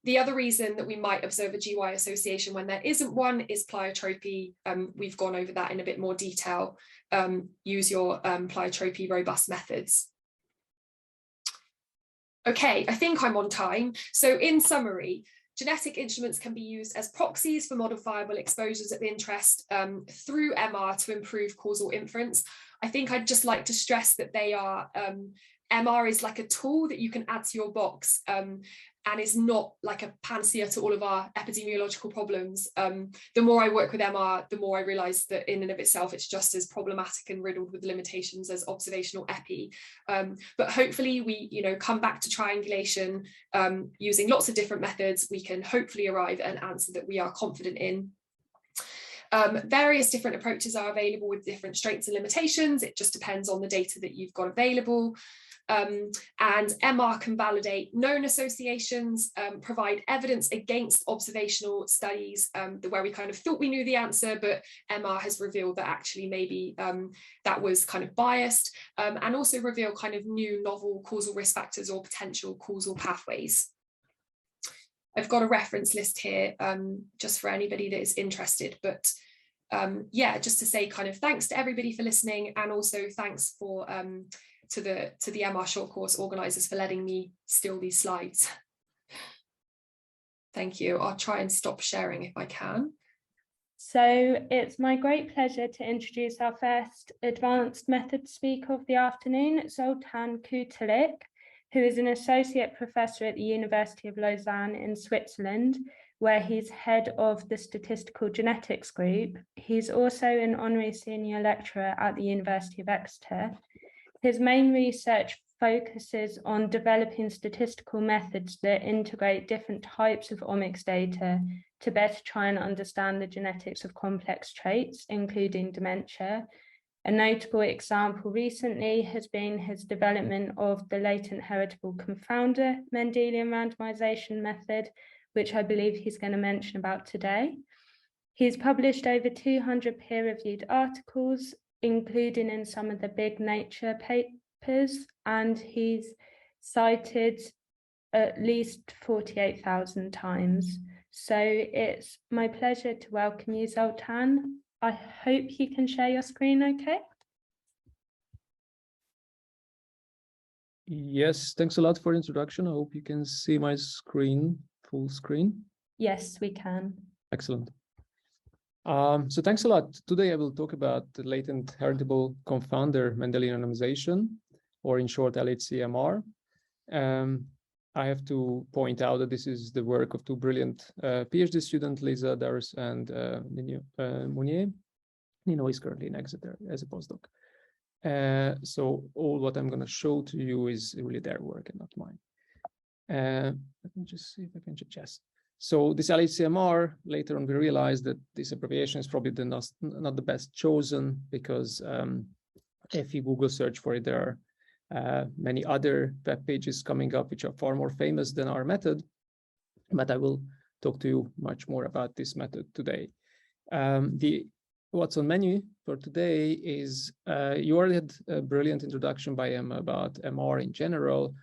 The other reason that we might observe a GY association when there isn't one is pleiotropy. We've gone over that in a bit more detail. Use your pleiotropy robust methods. Okay, I think I'm on time. So in summary, genetic instruments can be used as proxies for modifiable exposures of interest through MR to improve causal inference. I think I'd just like to stress that they are MR is like a tool that you can add to your box, and is not like a panacea to all of our epidemiological problems. The more I work with MR, the more I realize that in and of itself, it's just as problematic and riddled with limitations as observational epi. But hopefully we, come back to triangulation using lots of different methods. We can hopefully arrive at an answer that we are confident in. Various different approaches are available with different strengths and limitations. It just depends on the data that you've got available. And MR can validate known associations, provide evidence against observational studies where we kind of thought we knew the answer, but MR has revealed that actually maybe that was kind of biased, and also reveal kind of new novel causal risk factors or potential causal pathways. I've got a reference list here just for anybody that is interested, but yeah, just to say kind of thanks to everybody for listening, and also thanks for to the MR short course organisers for letting me steal these slides. Thank you. I'll try and stop sharing if I can. So it's my great pleasure to introduce our first advanced method speaker of the afternoon, Zoltan Kutalik, who is an associate professor at the University of Lausanne in Switzerland, where he's head of the statistical genetics group. He's also an honorary senior lecturer at the University of Exeter. His main research focuses on developing statistical methods that integrate different types of omics data to better try and understand the genetics of complex traits, including dementia. A notable example recently has been his development of the latent heritable confounder Mendelian randomisation method, which I believe he's going to mention about today. He's published over 200 peer-reviewed articles, including in some of the big Nature papers, and he's cited at least 48,000 times. So it's my pleasure to welcome you, Zoltan. I hope you can share your screen okay. Yes, thanks a lot for the introduction. I hope you can see my screen, full screen. Yes, we can. Excellent. So thanks a lot. Today I will talk about the latent heritable confounder Mendelian randomization, or in short LHC-MR. I have to point out that this is the work of two brilliant PhD students, Lisa Dars and Mounier. Nino is currently in Exeter as a postdoc. So all what I'm going to show to you is really their work and not mine. Let me just see if I can just. So this LHC-MR, later on we realized that this abbreviation is probably not the best chosen, because if you Google search for it, there are many other web pages coming up which are far more famous than our method. But I will talk to you much more about this method today. What's on menu for today is you already had a brilliant introduction by Emma about MR in general.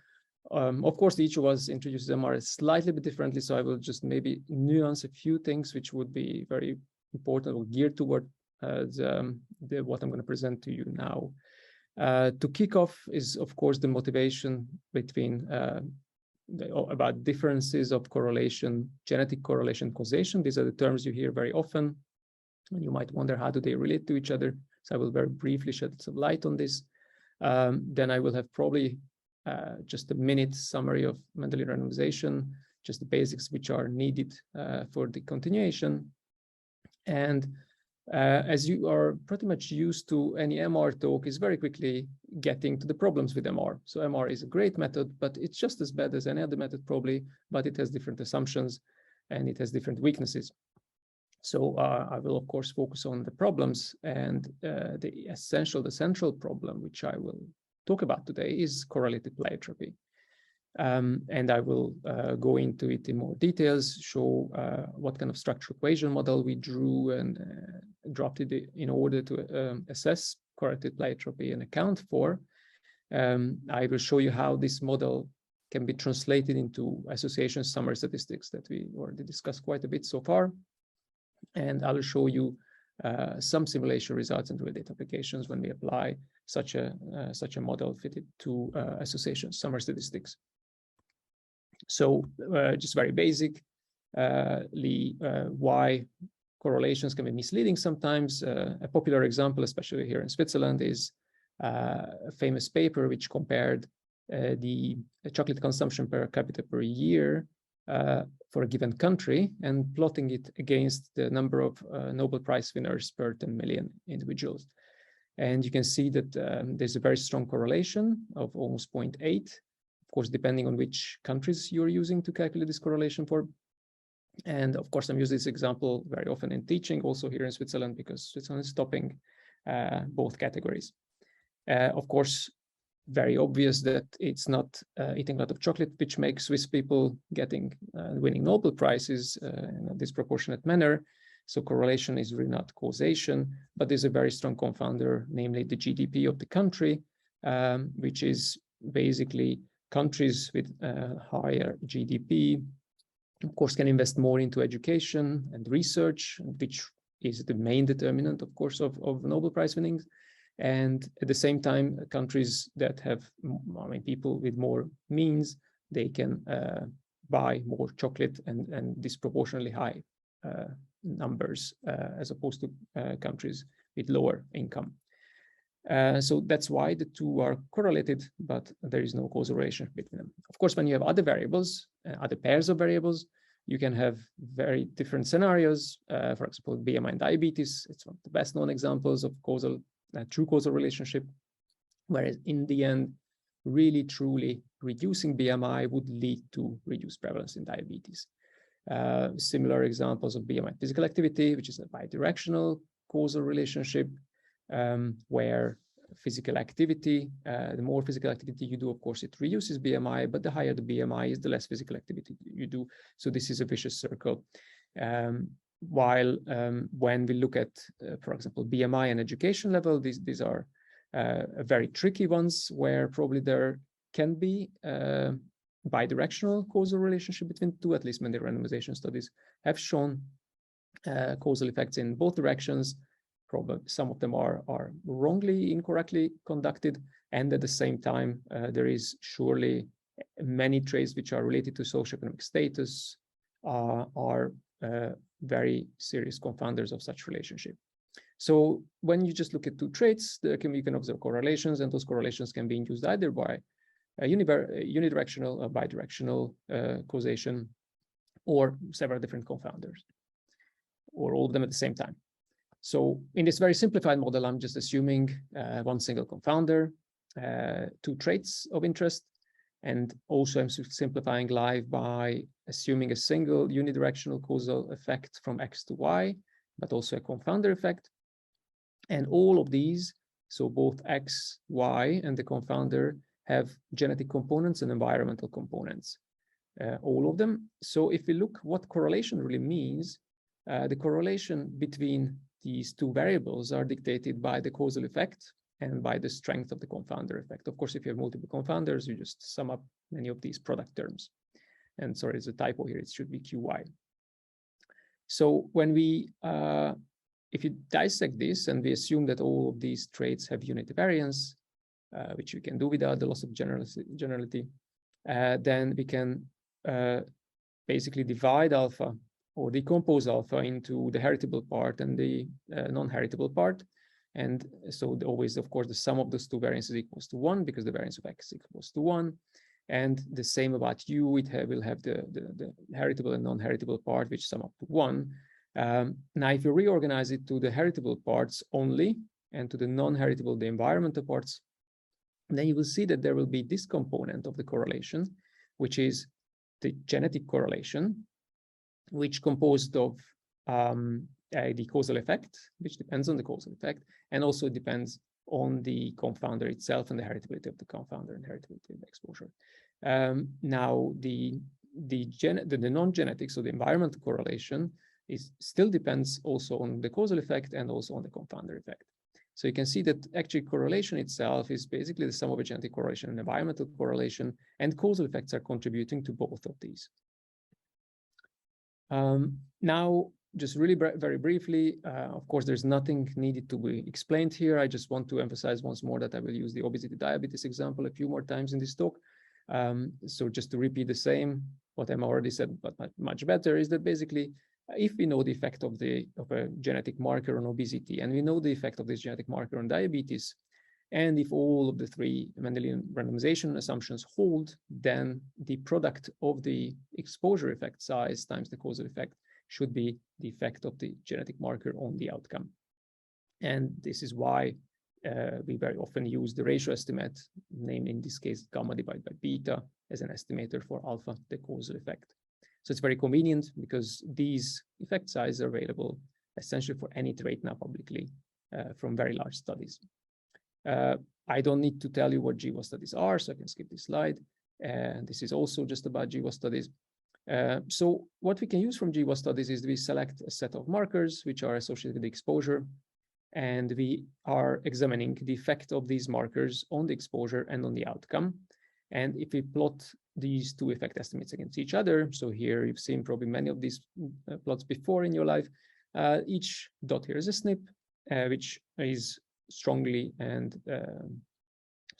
Of course, each of us introduces MR slightly bit differently, so I will just maybe nuance a few things which would be very important or geared toward what I'm going to present to you now. To kick off is, of course, the motivation between about differences of correlation, genetic correlation, causation. These are the terms you hear very often, and you might wonder how do they relate to each other. So I will very briefly shed some light on this. Then I will have probably just a minute summary of Mendelian randomization, just the basics which are needed for the continuation. And as you are pretty much used to, any MR talk is very quickly getting to the problems with MR. So MR is a great method, but it's just as bad as any other method probably, but it has different assumptions and it has different weaknesses. So I will, of course, focus on the problems, and the central problem, which I will talk about today, is correlated pleiotropy. And I will go into it in more details, show what kind of structural equation model we drew and drafted it in order to assess correlated pleiotropy and account for. I will show you how this model can be translated into association summary statistics that we already discussed quite a bit so far. And I will show you some simulation results and real data applications when we apply such a model fitted to association summary statistics. So just very basic, why correlations can be misleading sometimes. A popular example, especially here in Switzerland, is a famous paper which compared the chocolate consumption per capita per year for a given country and plotting it against the number of Nobel Prize winners per 10 million individuals. And you can see that there's a very strong correlation of almost 0.8, of course, depending on which countries you're using to calculate this correlation for. And of course, I'm using this example very often in teaching, also here in Switzerland, because Switzerland is topping both categories. Of course, very obvious that it's not eating a lot of chocolate which makes Swiss people winning Nobel Prizes in a disproportionate manner. So correlation is really not causation, but there's a very strong confounder, namely the GDP of the country, which is basically countries with higher GDP, of course, can invest more into education and research, which is the main determinant, of course, of Nobel Prize winnings. And at the same time, countries that have, people with more means, they can buy more chocolate and disproportionately high numbers as opposed to countries with lower income. So that's why the two are correlated, but there is no causal relationship between them. Of course, when you have other variables, other pairs of variables, you can have very different scenarios. For example, BMI and diabetes, it's one of the best known examples of true causal relationship, whereas in the end, really truly reducing BMI would lead to reduced prevalence in diabetes. Similar examples of BMI physical activity, which is a bidirectional causal relationship, where physical activity, the more physical activity you do, of course, it reduces BMI, but the higher the BMI is, the less physical activity you do. So this is a vicious circle. While when we look at, for example, BMI and education level, these are very tricky ones where probably there can be bidirectional causal relationship between two. At least Mendelian randomization studies have shown causal effects in both directions. Probably some of them are wrongly, incorrectly conducted. And at the same time, there is surely many traits which are related to socioeconomic status are very serious confounders of such relationship. So when you just look at two traits, you can observe correlations, and those correlations can be induced either by a unidirectional or bidirectional causation, or several different confounders, or all of them at the same time. So in this very simplified model, I'm just assuming one single confounder, two traits of interest, and also I'm simplifying live by assuming a single unidirectional causal effect from X to Y, but also a confounder effect. And all of these, so both X, Y, and the confounder have genetic components and environmental components, all of them. So if we look what correlation really means, the correlation between these two variables are dictated by the causal effect and by the strength of the confounder effect. Of course, if you have multiple confounders, you just sum up many of these product terms. And sorry, there's a typo here, it should be QY. So when we, if you dissect this and we assume that all of these traits have unity variance, which we can do without the loss of generality, then we can basically divide alpha or decompose alpha into the heritable part and the non-heritable part. And so always, of course, the sum of those two variances equals to 1 because the variance of X equals to 1. And the same about U, will have the heritable and non-heritable part, which sum up to 1. Now, if you reorganize it to the heritable parts only and to the non-heritable, the environmental parts, then you will see that there will be this component of the correlation, which is the genetic correlation, which composed of the causal effect, which depends on the causal effect, and also depends on the confounder itself and the heritability of the confounder and heritability of the exposure. Now, the non-genetic, so the environmental correlation, still depends also on the causal effect and also on the confounder effect. So you can see that actually correlation itself is basically the sum of a genetic correlation and environmental correlation, and causal effects are contributing to both of these. Now, just really very briefly, of course, there's nothing needed to be explained here. I just want to emphasize once more that I will use the obesity diabetes example a few more times in this talk. So just to repeat the same, what Emma already said, but much better, is that basically, if we know the effect of a genetic marker on obesity, and we know the effect of this genetic marker on diabetes, And if all of the three Mendelian randomization assumptions hold, then the product of the exposure effect size times the causal effect should be the effect of the genetic marker on the outcome. And this is why we very often use the ratio estimate, namely in this case, gamma divided by beta, as an estimator for alpha, the causal effect. So it's very convenient because these effect sizes are available essentially for any trait now publicly from very large studies. I don't need to tell you what GWAS studies are, so I can skip this slide. And this is also just about GWAS studies. So what we can use from GWAS studies is we select a set of markers which are associated with the exposure, and we are examining the effect of these markers on the exposure and on the outcome. And if we plot these two effect estimates against each other, so here you've seen probably many of these plots before in your life, each dot here is a SNP, which is strongly, and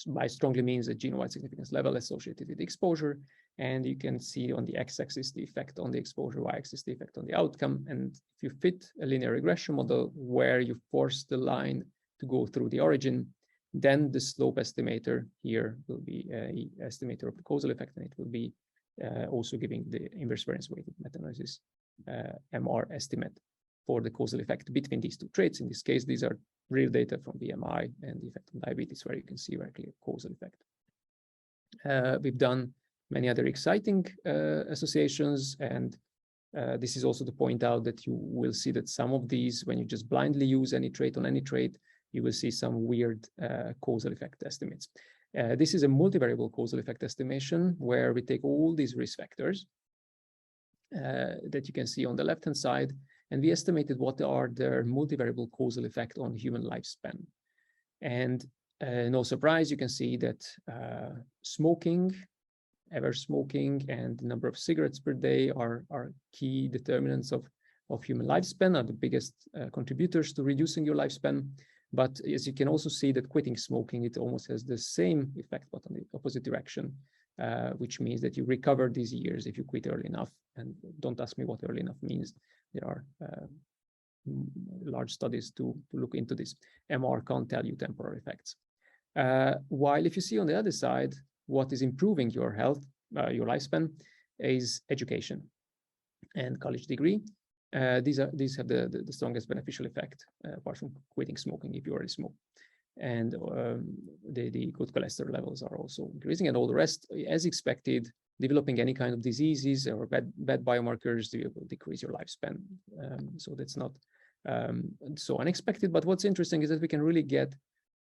by strongly means a genome-wide significance level associated with the exposure. And you can see on the x-axis the effect on the exposure, y-axis the effect on the outcome. And if you fit a linear regression model where you force the line to go through the origin, then the slope estimator here will be an estimator of the causal effect, and it will be also giving the inverse variance weighted meta-analysis MR estimate for the causal effect between these two traits. In this case, these are real data from BMI and the effect on diabetes, where you can see very clear causal effect. We've done many other exciting associations, and this is also to point out that you will see that some of these, when you just blindly use any trait on any trait, you will see some weird causal effect estimates. This is a multivariable causal effect estimation where we take all these risk factors that you can see on the left-hand side, and we estimated what are their multivariable causal effect on human lifespan. And no surprise, you can see that smoking, ever smoking, and the number of cigarettes per day are key determinants of human lifespan, are the biggest contributors to reducing your lifespan. But as you can also see that quitting smoking, it almost has the same effect, but on the opposite direction, which means that you recover these years if you quit early enough. And don't ask me what early enough means. There are large studies to look into this. MR can't tell you temporary effects. While if you see on the other side, what is improving your health, your lifespan, is education and college degree. These have the strongest beneficial effect, apart from quitting smoking if you already smoke. And the good cholesterol levels are also increasing, and all the rest, as expected, developing any kind of diseases or bad biomarkers will decrease your lifespan. So that's not so unexpected. But what's interesting is that we can really get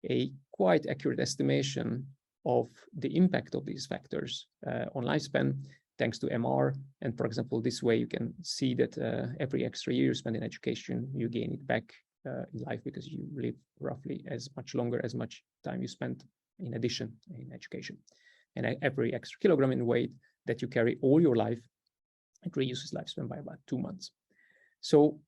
a quite accurate estimation of the impact of these factors on lifespan, thanks to MR. And for example, this way you can see that every extra year you spend in education, you gain it back in life because you live roughly as much longer, as much time you spent in addition in education. And every extra kilogram in weight that you carry all your life, it reduces lifespan by about 2 months. So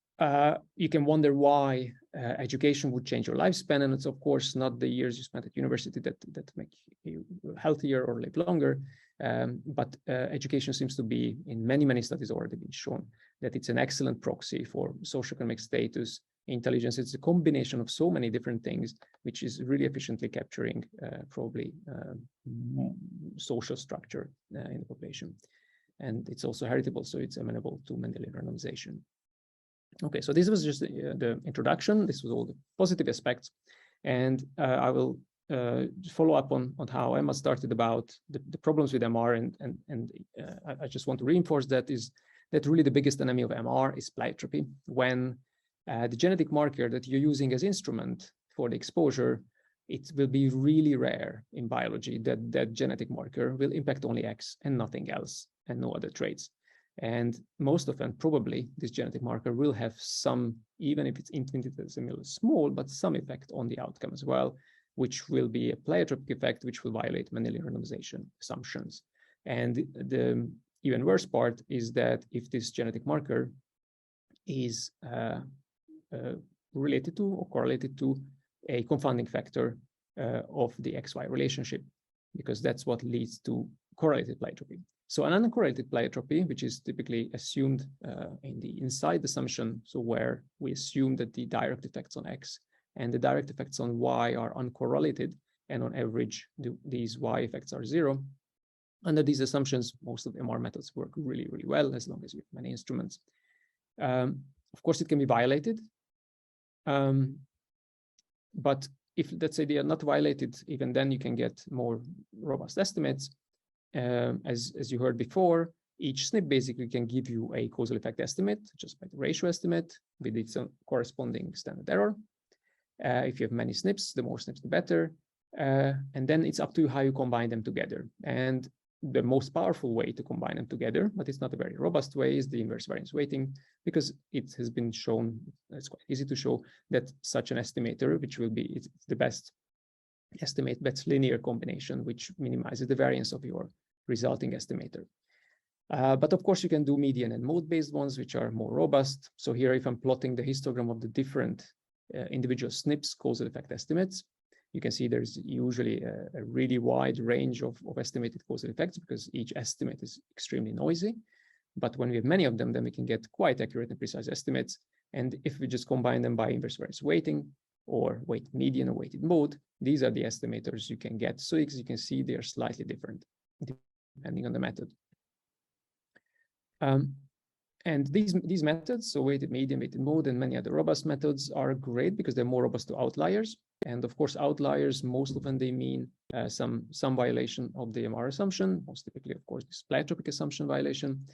you can wonder why education would change your lifespan, and it's of course not the years you spent at university that make you healthier or live longer, but education seems to be, in many studies already been shown, that it's an excellent proxy for socioeconomic status, intelligence. It's a combination of so many different things, which is really efficiently capturing probably social structure in the population. And it's also heritable, so it's amenable to Mendelian randomization. Okay, so this was just the introduction. This was all the positive aspects. And I will follow up on how Emma started about the problems with MR. And I just want to reinforce that really the biggest enemy of MR is pleiotropy. When the genetic marker that you're using as instrument for the exposure, it will be really rare in biology that genetic marker will impact only X and nothing else and no other traits. And most often, probably, this genetic marker will have some, even if it's infinitesimally small, but some effect on the outcome as well, which will be a pleiotropic effect, which will violate Mendelian randomization assumptions. And the even worse part is that if this genetic marker is related to or correlated to a confounding factor of the XY relationship, because that's what leads to correlated pleiotropy. So an uncorrelated pleiotropy, which is typically assumed in the inside assumption, so where we assume that the direct effects on X and the direct effects on Y are uncorrelated, and on average, these Y effects are 0. Under these assumptions, most of the MR methods work really, really well, as long as you have many instruments. Of course, it can be violated. But if, let's say, they are not violated, even then you can get more robust estimates. As you heard before, each SNP basically can give you a causal effect estimate, just by the ratio estimate, with its corresponding standard error. If you have many SNPs, the more SNPs, the better. And then it's up to you how you combine them together. And the most powerful way to combine them together, but it's not a very robust way, is the inverse variance weighting, because it has been shown, it's quite easy to show, that such an estimator, which will be it's the best estimate, best linear combination, which minimizes the variance of your resulting estimator. But of course, you can do median and mode-based ones, which are more robust. So here, if I'm plotting the histogram of the different individual SNPs causal effect estimates, you can see there's usually a really wide range of estimated causal effects, because each estimate is extremely noisy. But when we have many of them, then we can get quite accurate and precise estimates. And if we just combine them by inverse variance weighting, or weighted median or weighted mode, these are the estimators you can get. So as you can see, they are slightly different depending on the method. And these methods, so weighted median, weighted mode, and many other robust methods, are great because they're more robust to outliers. And of course, outliers, most often they mean some violation of the MR assumption, most typically, of course, this pleiotropic assumption violation.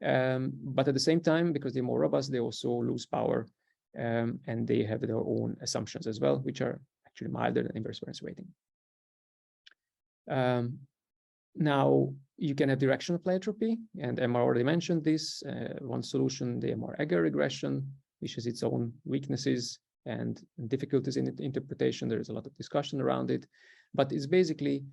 But at the same time, because they're more robust, they also lose power, and they have their own assumptions as well, which are actually milder than inverse variance weighting. Now, you can have directional pleiotropy, and Emma already mentioned this. One solution, the MR-Egger regression, which has its own weaknesses and difficulties in interpretation. There is a lot of discussion around it, but it's basically,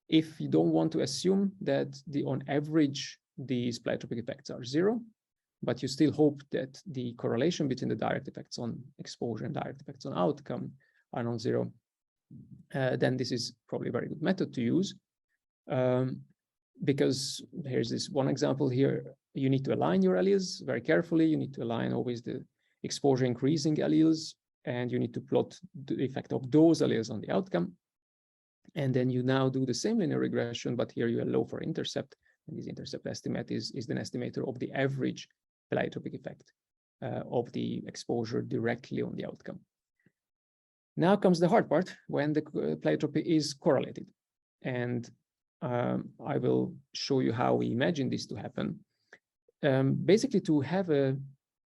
if you don't want to assume that on average, these pleiotropic effects are 0, but you still hope that the correlation between the direct effects on exposure and direct effects on outcome are non-zero, then this is probably a very good method to use. Because here's this one example here. You need to align your alleles very carefully. You need to align always the exposure increasing alleles, and you need to plot the effect of those alleles on the outcome. And then you now do the same linear regression, but here you allow for intercept. And this intercept estimate is an estimator of the average pleiotropic effect of the exposure directly on the outcome. Now comes the hard part, when the pleiotropy is correlated. And I will show you how we imagine this to happen. Basically, to have a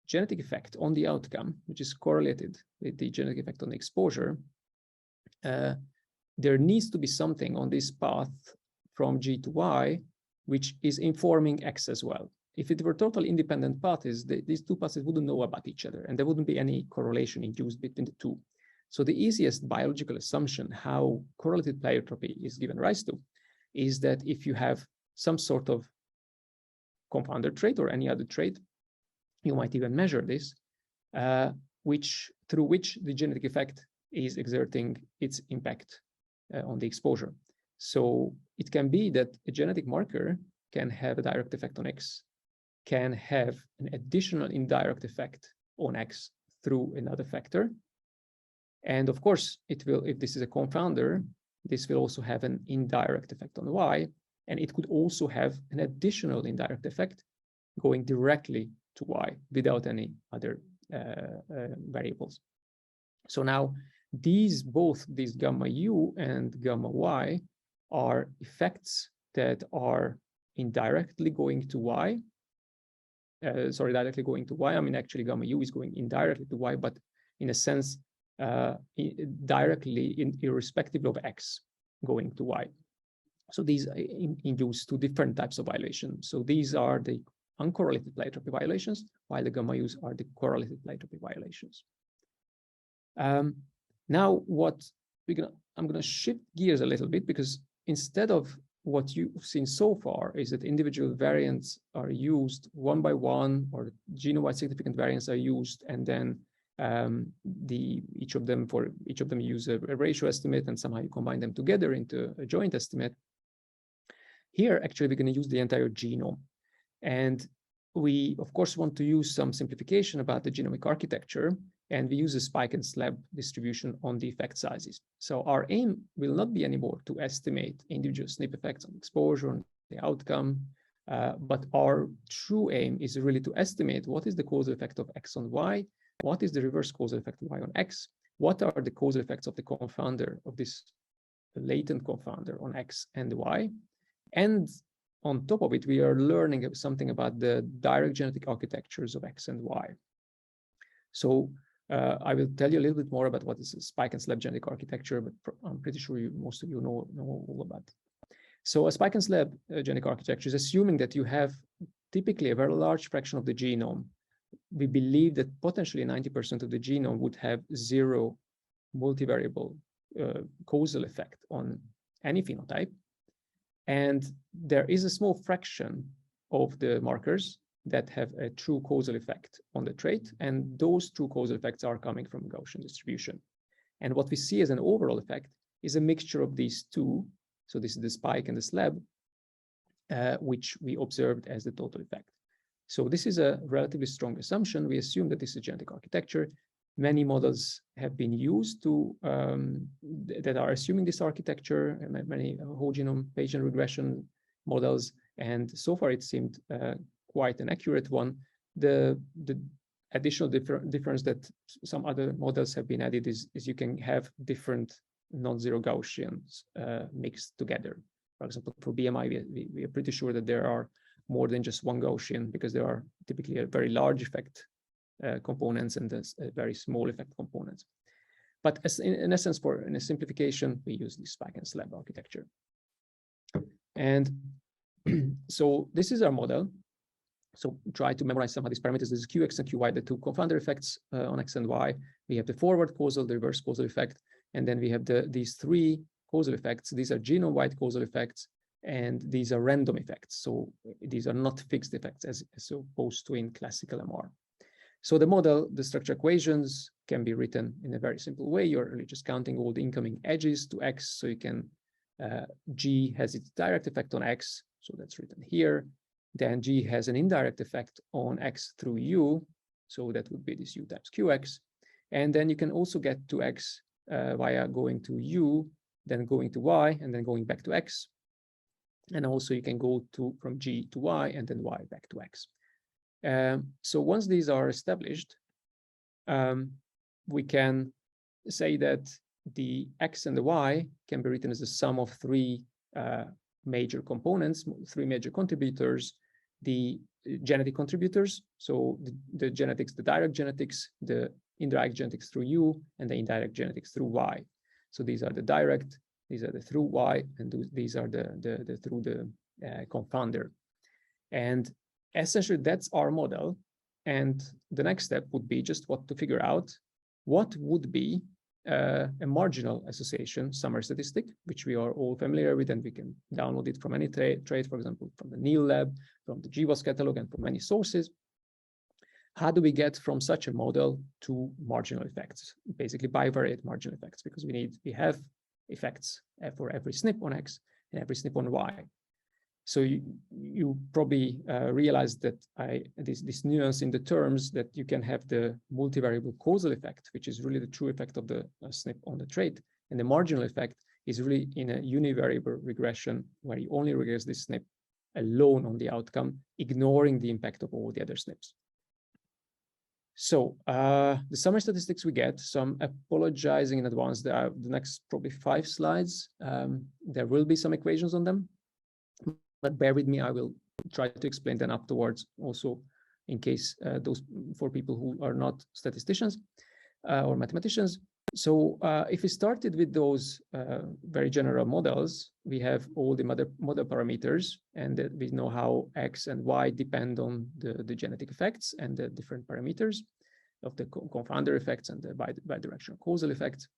genetic effect on the outcome, which is correlated with the genetic effect on the exposure, there needs to be something on this path from G to Y, which is informing X as well. If it were totally independent paths, these two paths wouldn't know about each other, and there wouldn't be any correlation induced between the two. So the easiest biological assumption how correlated pleiotropy is given rise to is that if you have some sort of confounder trait or any other trait, you might even measure this, through which the genetic effect is exerting its impact on the exposure. So it can be that a genetic marker can have a direct effect on X, can have an additional indirect effect on X through another factor. And of course, it will, if this is a confounder, this will also have an indirect effect on Y, and it could also have an additional indirect effect going directly to Y without any other variables. So now both these gamma U and gamma Y are effects that are indirectly going to Y. Directly going to Y. I mean, actually, gamma U is going indirectly to Y, but in a sense, directly irrespective of X going to Y. So these induce two different types of violations. So these are the uncorrelated pleiotropy violations, while the gamma U's are the correlated pleiotropy violations. Now, I'm gonna shift gears a little bit, because instead of what you've seen so far is that individual variants are used one by one, or genome-wide significant variants are used, and then each of them use a ratio estimate, and somehow you combine them together into a joint estimate. Here, actually, we're going to use the entire genome. And we, of course, want to use some simplification about the genomic architecture, and we use a spike and slab distribution on the effect sizes. So our aim will not be anymore to estimate individual SNP effects on exposure, on the outcome, but our true aim is really to estimate what is the causal effect of X on Y, what is the reverse causal effect of Y on X, what are the causal effects of the confounder, of this latent confounder on X and Y, and on top of it, we are learning something about the direct genetic architectures of X and Y. So I will tell you a little bit more about what is a spike and slab genetic architecture, but I'm pretty sure most of you know all about it. So a spike and slab genetic architecture is assuming that you have typically a very large fraction of the genome. We believe that potentially 90% of the genome would have zero multivariable causal effect on any phenotype. And there is a small fraction of the markers that have a true causal effect on the trait. And those true causal effects are coming from Gaussian distribution. And what we see as an overall effect is a mixture of these two. So this is the spike and the slab, which we observed as the total effect. So this is a relatively strong assumption. We assume that this is genetic architecture. Many models have been used to that are assuming this architecture, and many whole genome patient regression models, and so far it seemed quite an accurate one. The additional difference that some other models have been added is you can have different non-zero Gaussians mixed together. For example, for BMI, we are pretty sure that there are more than just one Gaussian, because there are typically a very large effect components and there's a very small effect components. But in essence, in a simplification, we use the spike and slab architecture. And so this is our model. So try to memorize some of these parameters. This is QX and QY, the two confounder effects on X and Y. We have the forward causal, the reverse causal effect, and then we have these three causal effects. These are genome-wide causal effects, and these are random effects. So these are not fixed effects as opposed to in classical MR. So the model, the structure equations can be written in a very simple way. You're really just counting all the incoming edges to X. So you can, G has its direct effect on X. So that's written here. Then G has an indirect effect on X through U. So that would be this U times QX. And then you can also get to X via going to U, then going to Y, and then going back to X. And also you can go from G to Y and then Y back to X. So once these are established, we can say that the X and the Y can be written as the sum of three major components, three major contributors, the genetic contributors, so the genetics, the direct genetics, the indirect genetics through U, and the indirect genetics through Y. So these are the direct, these are the through Y, and these are the through the confounder. And essentially, that's our model. And the next step would be just to figure out what would be a marginal association summary statistic, which we are all familiar with, and we can download it from any trait, for example, from the Neil lab, from the GWAS catalog, and from many sources. How do we get from such a model to marginal effects? Basically, bivariate marginal effects, because we have effects for every SNP on X and every SNP on Y. So you probably realize that this nuance in the terms that you can have the multivariable causal effect, which is really the true effect of the SNP on the trait, and the marginal effect is really in a univariable regression where you only regress this SNP alone on the outcome, ignoring the impact of all the other SNPs. So the summary statistics we get, so I'm apologizing in advance. There are the next probably 5 slides. There will be some equations on them, but bear with me, I will try to explain them afterwards also in case those for people who are not statisticians or mathematicians. So if we started with those very general models, we have all the model parameters, and we know how X and Y depend on the genetic effects and the different parameters of the confounder effects and the bidirectional causal effects.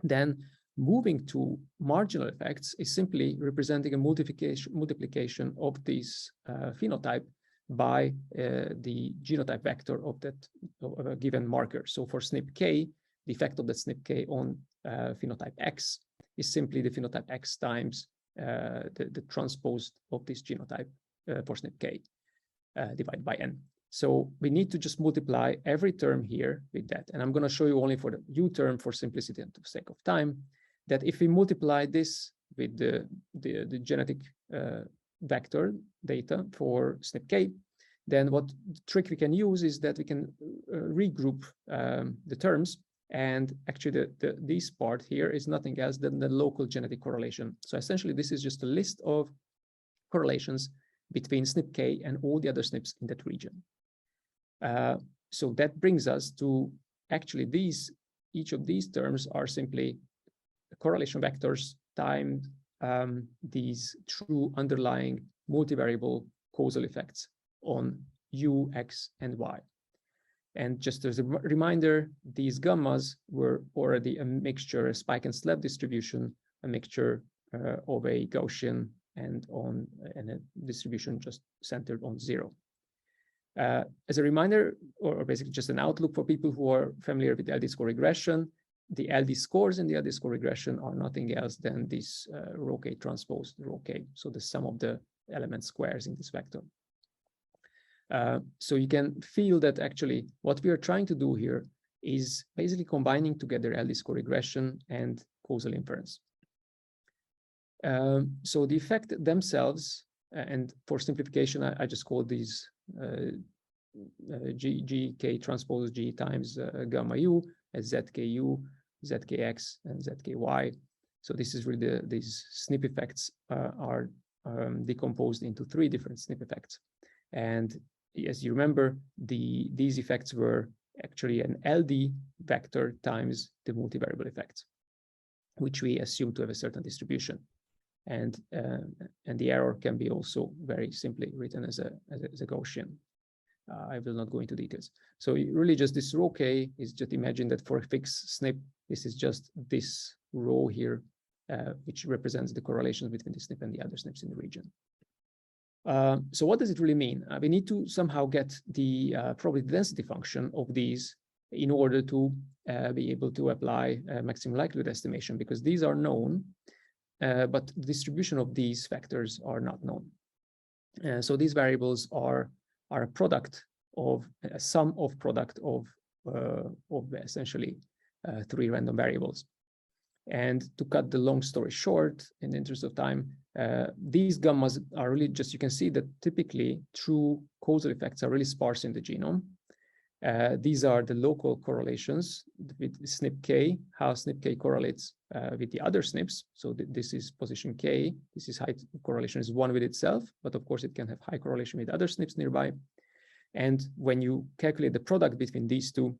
Then moving to marginal effects is simply representing a multiplication of this phenotype by the genotype vector of a given marker. So for SNP-K, the effect of the SNP-K on phenotype X is simply the phenotype X times the transpose of this genotype for SNP-K. divided by n. So we need to just multiply every term here with that. And I'm going to show you only for the U term for simplicity and for sake of time, that if we multiply this with the genetic vector data for SNP-K, then what trick we can use is that we can regroup the terms. And actually, this part here is nothing else than the local genetic correlation. So essentially, this is just a list of correlations between SNP-K and all the other SNPs in that region. So that brings us to actually each of these terms are simply correlation vectors times these true underlying multivariable causal effects on U, X, and Y. And just as a reminder, these gammas were already a mixture, a spike and slab distribution, a mixture of a Gaussian and a distribution just centered on 0. As a reminder, or basically just an outlook for people who are familiar with LD score regression, the LD scores in the LD score regression are nothing else than this rho k transpose rho k, so the sum of the element squares in this vector. So you can feel that actually what we are trying to do here is basically combining together LD score regression and causal inference. So the effect themselves, and for simplification, I just call these Gk transpose G times gamma U as ZKU, ZKX, and ZKY. So this is really these SNP effects are decomposed into 3 different SNP effects. And as you remember, these effects were actually an LD vector times the multivariable effects, which we assume to have a certain distribution. And the error can be also very simply written as a Gaussian. I will not go into details. So really just this rho k is just imagine that for a fixed SNP, this is just this row here, which represents the correlations between the SNP and the other SNPs in the region. So what does it really mean? We need to somehow get the probability density function of these in order to be able to apply maximum likelihood estimation, because these are known, but the distribution of these factors are not known. So these variables are a product of a sum of product of essentially 3 random variables. And to cut the long story short, in the interest of time, these gammas are really just, you can see that typically true causal effects are really sparse in the genome. These are the local correlations with SNP-K, how SNP-K correlates with the other SNPs. So this is position K, this is high correlation is 1 with itself, but of course it can have high correlation with other SNPs nearby. And when you calculate the product between these two,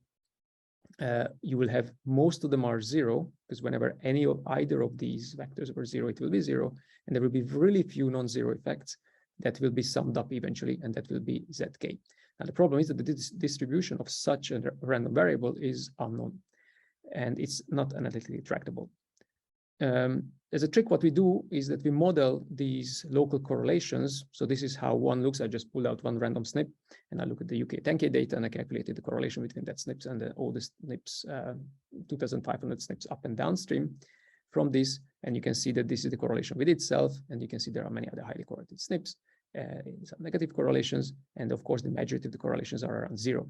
you will have most of them are 0, because whenever either of these vectors were 0, it will be 0, and there will be really few non-zero effects that will be summed up eventually, and that will be ZK. Now the problem is that the distribution of such a random variable is unknown, and it's not analytically tractable. As a trick, what we do is that we model these local correlations. So this is how one looks. I just pulled out one random SNP, and I look at the UK 10K data, and I calculated the correlation between that SNPs and all the SNPs, 2,500 SNPs up and downstream from this. And you can see that this is the correlation with itself, and you can see there are many other highly correlated SNPs, some negative correlations, and of course the majority of the correlations are around 0.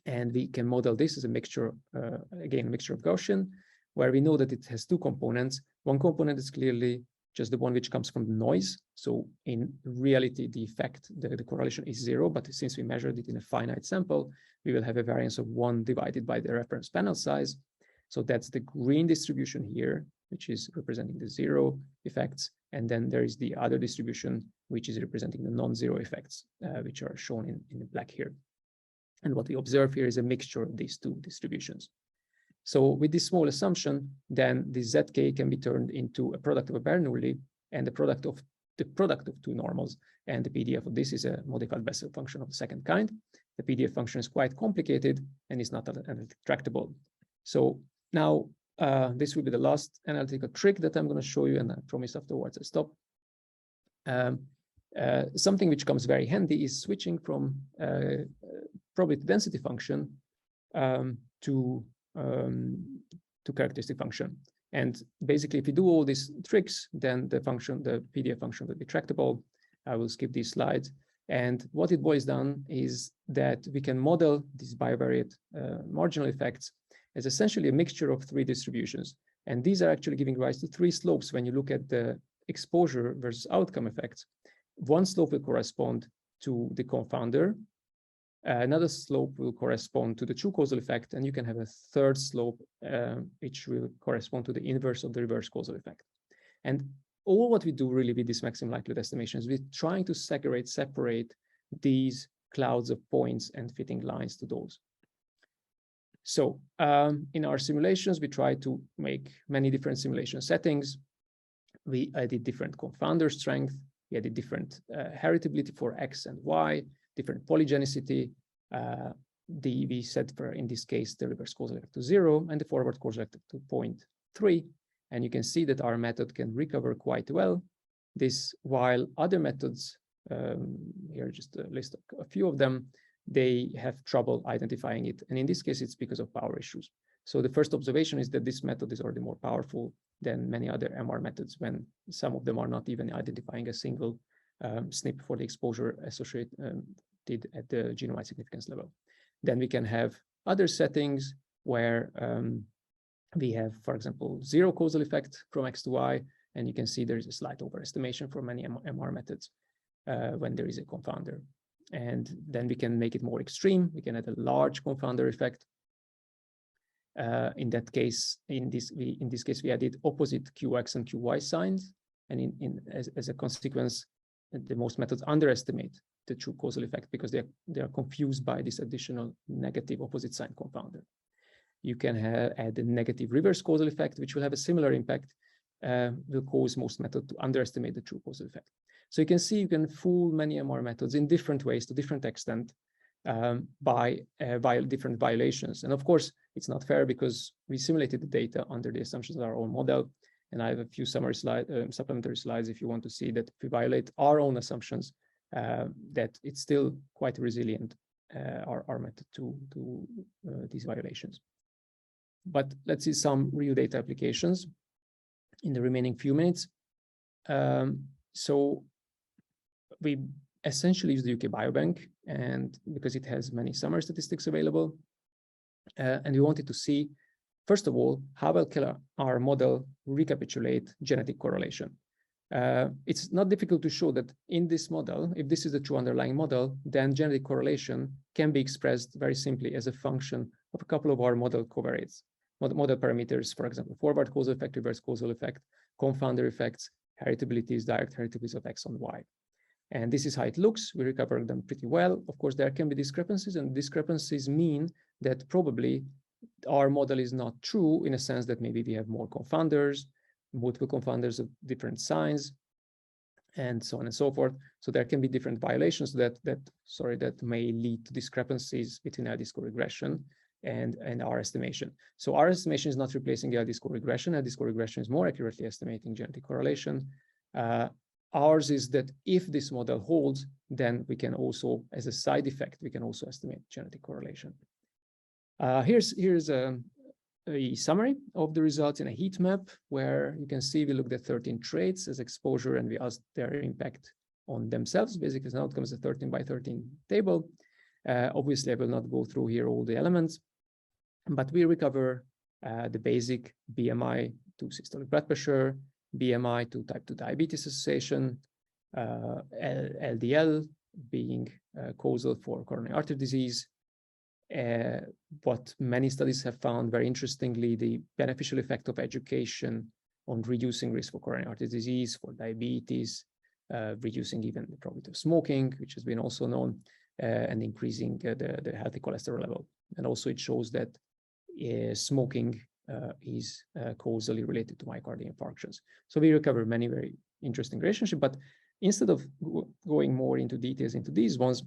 And we can model this as a mixture, again, a mixture of Gaussian, where we know that it has 2 components. One component is clearly just the one which comes from the noise. So in reality, the effect, the correlation is 0, but since we measured it in a finite sample, we will have a variance of 1 divided by the reference panel size. So that's the green distribution here, which is representing the 0 effects. And then there is the other distribution, which is representing the non-zero effects, which are shown in the black here. And what we observe here is a mixture of these 2 distributions. So with this small assumption, then the ZK can be turned into a product of a Bernoulli and the product of 2 normals. And the PDF of this is a modified Bessel function of the second kind. The PDF function is quite complicated and is not tractable. So now this will be the last analytical trick that I'm going to show you, and I promise afterwards I stop. Something which comes very handy is switching from probability density function to characteristic function. And basically, if you do all these tricks, then the function, the PDF function will be tractable. I will skip these slides. And what it boils down is that we can model these bivariate marginal effects as essentially a mixture of three distributions. And these are actually giving rise to three slopes when you look at the exposure versus outcome effects. One slope will correspond to the confounder. Another slope will correspond to the true causal effect, and you can have a third slope, which will correspond to the inverse of the reverse causal effect. And all what we do really with this maximum likelihood estimation is we're trying to separate these clouds of points and fitting lines to those. So in our simulations, we try to make many different simulation settings. We added different confounder strength. We added different heritability for X and Y, different polygenicity. We set for, in this case, the reverse causal effect to 0 and the forward causal effect to 0.3. And you can see that our method can recover quite well this, while other methods, here just a list of a few of them, they have trouble identifying it. And in this case, it's because of power issues. So the first observation is that this method is already more powerful than many other MR methods, when some of them are not even identifying a single SNP for the exposure associated at the genome-wide significance level. Then we can have other settings where we have, for example, zero causal effect from X to Y, and you can see there's a slight overestimation for many MR methods when there is a confounder. And then we can make it more extreme. We can add a large confounder effect. In that case, in this case, we added opposite QX and QY signs, and as a consequence, the most methods underestimate the true causal effect because they are confused by this additional negative opposite sign confounder. You can add a negative reverse causal effect, which will have a similar impact, will cause most methods to underestimate the true causal effect. So you can see you can fool many MR methods in different ways to different extent by different violations. And of course, it's not fair because we simulated the data under the assumptions of our own model. And I have a few supplementary slides if you want to see that if we violate our own assumptions, that it's still quite resilient, our method to these violations. But let's see some real data applications in the remaining few minutes. So we essentially use the UK Biobank, and because it has many summary statistics available, and we wanted to see, first of all, how well can our model recapitulate genetic correlation. It's not difficult to show that in this model, if this is the true underlying model, then genetic correlation can be expressed very simply as a function of a couple of our model covariates, model parameters, for example, forward causal effect, reverse causal effect, confounder effects, heritabilities, direct heritabilities of X on Y. And this is how it looks. We recover them pretty well. Of course, there can be discrepancies, and discrepancies mean that probably our model is not true in a sense that maybe we have more confounders, multiple confounders of different signs, and so on and so forth. So there can be different violations that may lead to discrepancies between LD-score regression and our estimation. So our estimation is not replacing the LD-score regression. LD-score regression is more accurately estimating genetic correlation. Ours is that if this model holds, then we can also, as a side effect, we can also estimate genetic correlation. Here's a summary of the results in a heat map, where you can see we looked at 13 traits as exposure, and we asked their impact on themselves. Basically, the outcome is a 13 by 13 table. Obviously, I will not go through here all the elements, but we recover the basic BMI to systolic blood pressure, BMI to type 2 diabetes association, LDL being causal for coronary artery disease. What many studies have found very interestingly, the beneficial effect of education on reducing risk for coronary artery disease, for diabetes, reducing even the probability of smoking, which has been also known, and increasing the healthy cholesterol level. And also it shows that smoking is causally related to myocardial infarctions. So we recover many very interesting relationships, but instead of going more into details into these ones,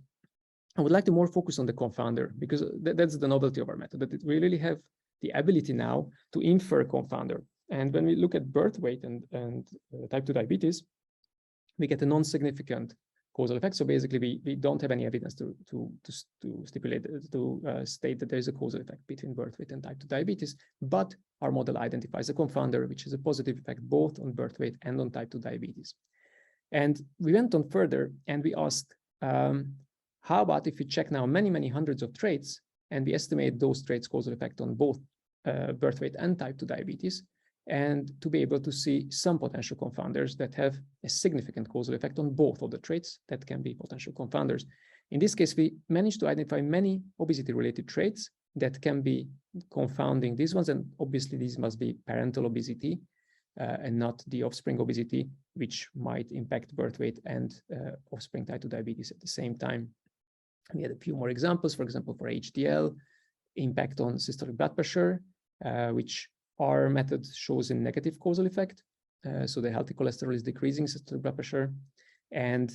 I would like to more focus on the confounder, because that's the novelty of our method, that we really have the ability now to infer confounder. And when we look at birth weight and type 2 diabetes, we get a non-significant causal effect. So basically, we don't have any evidence to state that there is a causal effect between birth weight and type 2 diabetes, but our model identifies a confounder, which is a positive effect both on birth weight and on type 2 diabetes. And we went on further, and we asked how about if we check now many hundreds of traits and we estimate those traits' causal effect on both birth weight and type 2 diabetes, and to be able to see some potential confounders that have a significant causal effect on both of the traits that can be potential confounders. In this case, we managed to identify many obesity-related traits that can be confounding these ones, and obviously these must be parental obesity and not the offspring obesity, which might impact birth weight and offspring type 2 diabetes at the same time. We had a few more examples, for example, for HDL, impact on systolic blood pressure, which our method shows a negative causal effect. So the healthy cholesterol is decreasing systolic blood pressure, and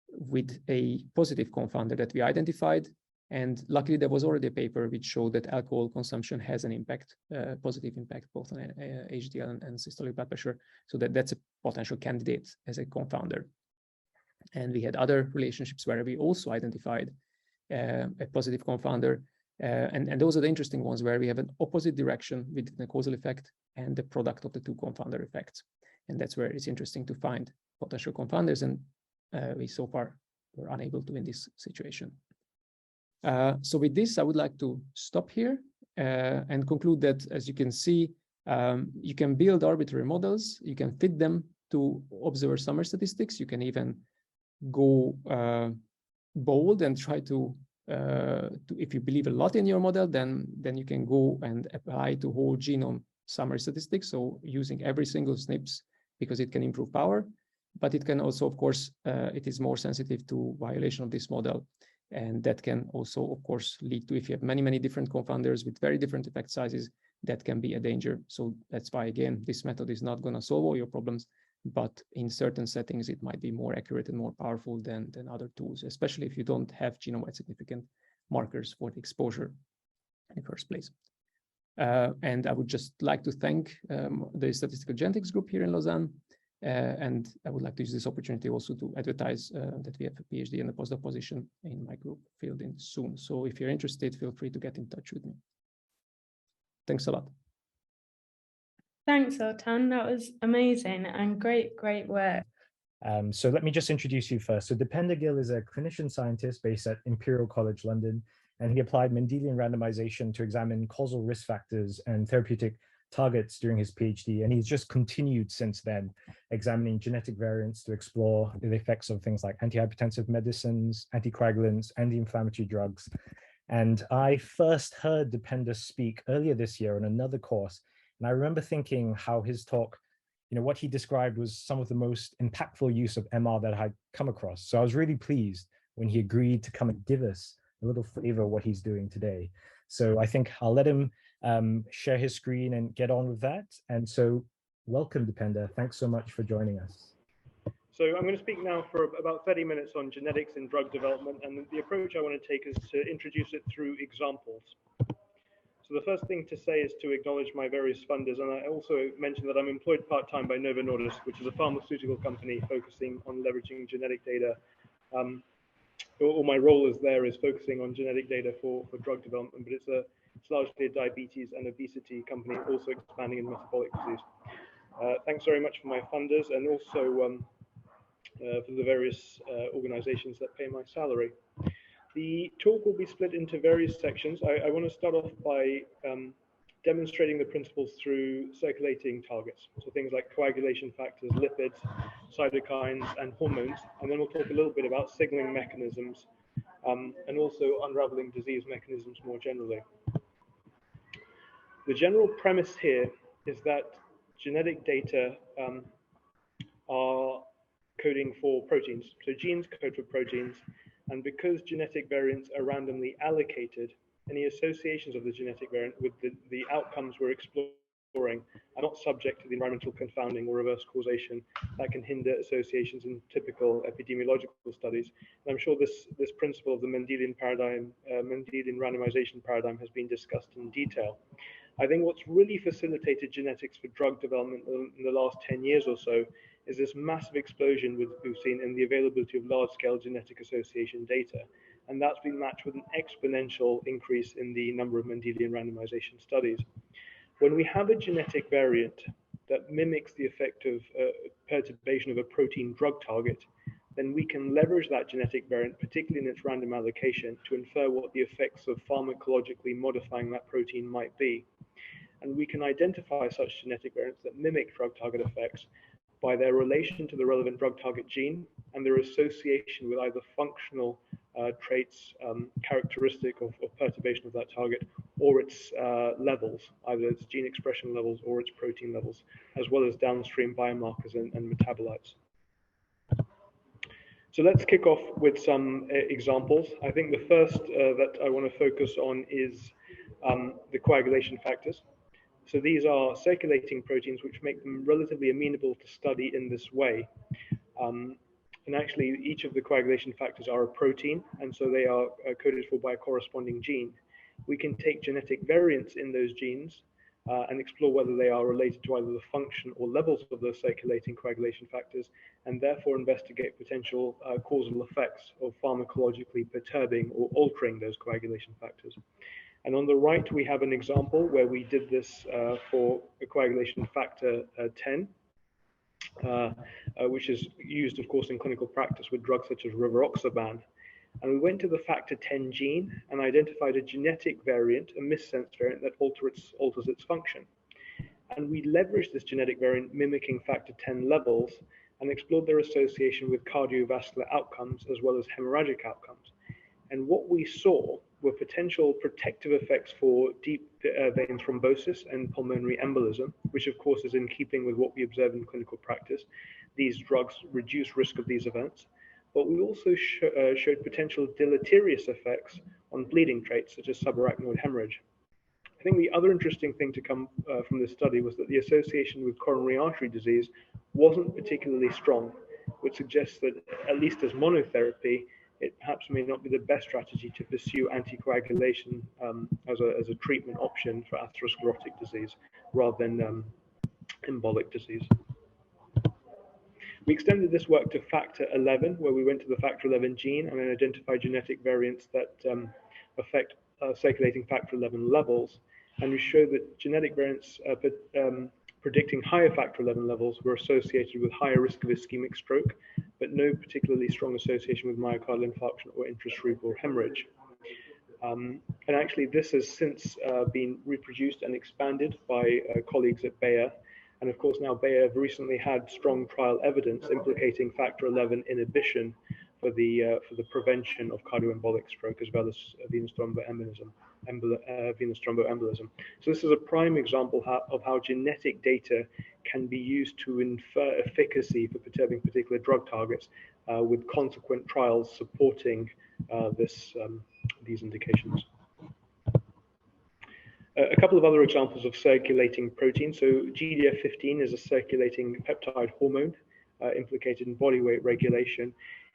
with a positive confounder that we identified. And luckily, there was already a paper which showed that alcohol consumption has an impact, positive impact, both on HDL and systolic blood pressure. So that's a potential candidate as a confounder. And we had other relationships where we also identified a positive confounder. And those are the interesting ones where we have an opposite direction with the causal effect and the product of the two confounder effects. And that's where it's interesting to find potential confounders. And we so far were unable to in this situation. So with this, I would like to stop here and conclude that, as you can see, you can build arbitrary models. You can fit them to observer summary statistics. You can even go bold and try to if you believe a lot in your model, then you can go and apply to whole genome summary statistics. So using every single SNPs, because it can improve power, but it can also, of course, it is more sensitive to violation of this model. And that can also, of course, lead to, if you have many different confounders with very different effect sizes, that can be a danger. So that's why, again, this method is not going to solve all your problems, but in certain settings, it might be more accurate and more powerful than other tools, especially if you don't have genome-wide significant markers for the exposure in the first place. And I would just like to thank the statistical genetics group here in Lausanne. And I would like to use this opportunity also to advertise that we have a PhD and a postdoc position in my group filled in soon. So if you're interested, feel free to get in touch with me. Thanks a lot. Thanks, Zoltan. That was amazing and great work. So let me just introduce you first. So Dipender Gill is a clinician scientist based at Imperial College London, and he applied Mendelian randomization to examine causal risk factors and therapeutic targets during his PhD. And he's just continued since then, examining genetic variants to explore the effects of things like antihypertensive medicines, anticoagulants, anti-inflammatory drugs. And I first heard Dipender speak earlier this year on another course. And I remember thinking how his talk, what he described was some of the most impactful use of MR that I'd come across. So I was really pleased when he agreed to come and give us a little flavor of what he's doing today. So I think I'll let him share his screen and get on with that. And so welcome, Dipender. Thanks so much for joining us. So I'm going to speak now for about 30 minutes on genetics in drug development. And the approach I want to take is to introduce it through examples. So the first thing to say is to acknowledge my various funders. And I also mentioned that I'm employed part-time by Novo Nordisk, which is a pharmaceutical company focusing on leveraging genetic data. All my role is focusing on genetic data for drug development, but it's largely a diabetes and obesity company, also expanding in metabolic disease. Thanks very much for my funders, and also for the various organizations that pay my salary. The talk will be split into various sections. I want to start off by demonstrating the principles through circulating targets. So things like coagulation factors, lipids, cytokines, and hormones. And then we'll talk a little bit about signaling mechanisms and also unraveling disease mechanisms more generally. The general premise here is that genetic data are coding for proteins. So genes code for proteins. And because genetic variants are randomly allocated, any associations of the genetic variant with the outcomes we're exploring are not subject to the environmental confounding or reverse causation that can hinder associations in typical epidemiological studies. And I'm sure this principle of the Mendelian paradigm, Mendelian randomization paradigm, has been discussed in detail. I think what's really facilitated genetics for drug development in the last 10 years or so is this massive explosion we've seen in the availability of large-scale genetic association data. And that's been matched with an exponential increase in the number of Mendelian randomization studies. When we have a genetic variant that mimics the effect of perturbation of a protein drug target, then we can leverage that genetic variant, particularly in its random allocation, to infer what the effects of pharmacologically modifying that protein might be. And we can identify such genetic variants that mimic drug target effects by their relation to the relevant drug target gene and their association with either functional traits characteristic of perturbation of that target, or its levels, either its gene expression levels or its protein levels, as well as downstream biomarkers and metabolites. So let's kick off with some examples. I think the first that I want to focus on is the coagulation factors. So these are circulating proteins which make them relatively amenable to study in this way. And actually, each of the coagulation factors are a protein, and so they are coded for by a corresponding gene. We can take genetic variants in those genes and explore whether they are related to either the function or levels of those circulating coagulation factors, and therefore investigate potential causal effects of pharmacologically perturbing or altering those coagulation factors. And on the right, we have an example where we did this for a coagulation factor 10, which is used, of course, in clinical practice with drugs such as rivaroxaban. And we went to the factor 10 gene and identified a genetic variant, a missense variant, that alters its function. And we leveraged this genetic variant mimicking factor 10 levels and explored their association with cardiovascular outcomes as well as hemorrhagic outcomes. And what we saw were potential protective effects for deep vein thrombosis and pulmonary embolism, which of course is in keeping with what we observe in clinical practice. These drugs reduce risk of these events, but we also showed potential deleterious effects on bleeding traits such as subarachnoid hemorrhage. I think the other interesting thing to come from this study was that the association with coronary artery disease wasn't particularly strong, which suggests that at least as monotherapy, it perhaps may not be the best strategy to pursue anticoagulation as a treatment option for atherosclerotic disease rather than embolic disease. We extended this work to factor 11, where we went to the factor 11 gene and identified genetic variants that affect circulating factor 11 levels. And we showed that genetic variants predicting higher factor 11 levels were associated with higher risk of ischemic stroke, but no particularly strong association with myocardial infarction or intracerebral hemorrhage. And actually, this has since been reproduced and expanded by colleagues at Bayer. And of course, now Bayer have recently had strong trial evidence implicating factor 11 inhibition for the prevention of cardioembolic stroke as well as venous thromboembolism. So this is a prime example of how genetic data can be used to infer efficacy for perturbing particular drug targets with consequent trials supporting these indications. A couple of other examples of circulating proteins. So GDF15 is a circulating peptide hormone implicated in body weight regulation.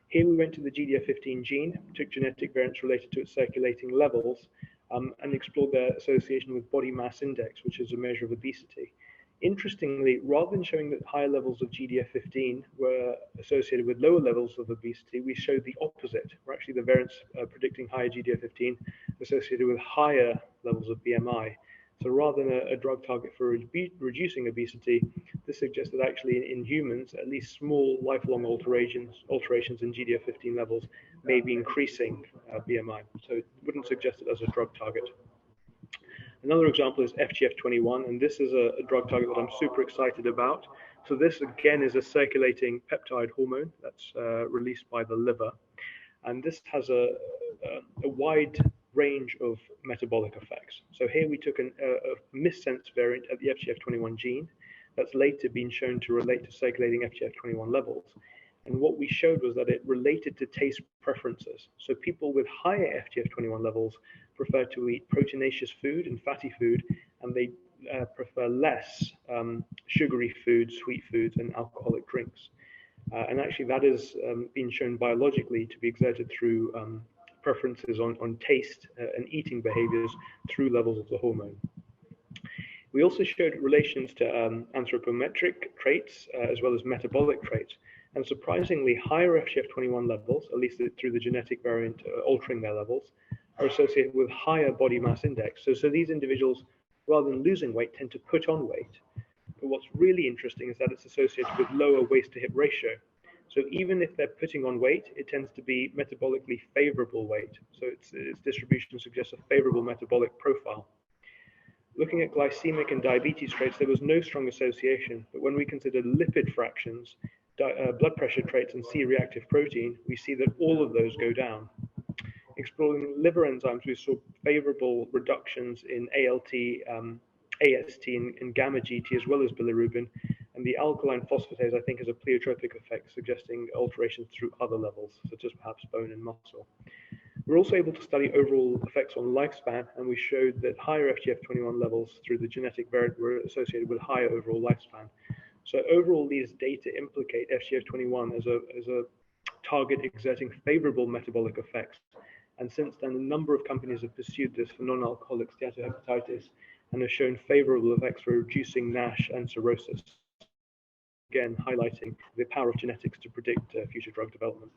Here we went to the GDF15 gene, took genetic variants related to its circulating levels, and explored their association with body mass index, which is a measure of obesity. Interestingly, rather than showing that higher levels of GDF15 were associated with lower levels of obesity, we showed the opposite, where actually the variants predicting higher GDF15 associated with higher levels of BMI. So rather than a drug target for reducing obesity, this suggests that actually in humans, at least small lifelong alterations in GDF15 levels may be increasing BMI. So it wouldn't suggest it as a drug target. Another example is FGF21, and this is a drug target that I'm super excited about. So this again is a circulating peptide hormone that's released by the liver. And this has a wide range of metabolic effects. So here we took a missense variant at the FGF21 gene that's later been shown to relate to circulating FGF21 levels. And what we showed was that it related to taste preferences. So people with higher FGF21 levels prefer to eat proteinaceous food and fatty food, and they prefer less sugary foods, sweet foods, and alcoholic drinks. And actually that has been shown biologically to be exerted through preferences on taste and eating behaviors through levels of the hormone. We also showed relations to anthropometric traits as well as metabolic traits. And surprisingly, higher FGF21 levels, at least through the genetic variant altering their levels, are associated with higher body mass index. So these individuals, rather than losing weight, tend to put on weight. But what's really interesting is that it's associated with lower waist to hip ratio. So even if they're putting on weight, it tends to be metabolically favorable weight. So its distribution suggests a favorable metabolic profile. Looking at glycemic and diabetes traits, there was no strong association, but when we consider lipid fractions, blood pressure traits, and C-reactive protein, we see that all of those go down. Exploring liver enzymes, we saw favorable reductions in ALT, AST, and gamma GT, as well as bilirubin, and the alkaline phosphatase, I think, has a pleiotropic effect, suggesting alterations through other levels, such as perhaps bone and muscle. We're also able to study overall effects on lifespan, and we showed that higher FGF21 levels through the genetic variant were associated with higher overall lifespan. So overall, these data implicate FGF21 as a target exerting favorable metabolic effects. And since then, a number of companies have pursued this for non-alcoholic steatohepatitis and have shown favorable effects for reducing NASH and cirrhosis, again highlighting the power of genetics to predict future drug development.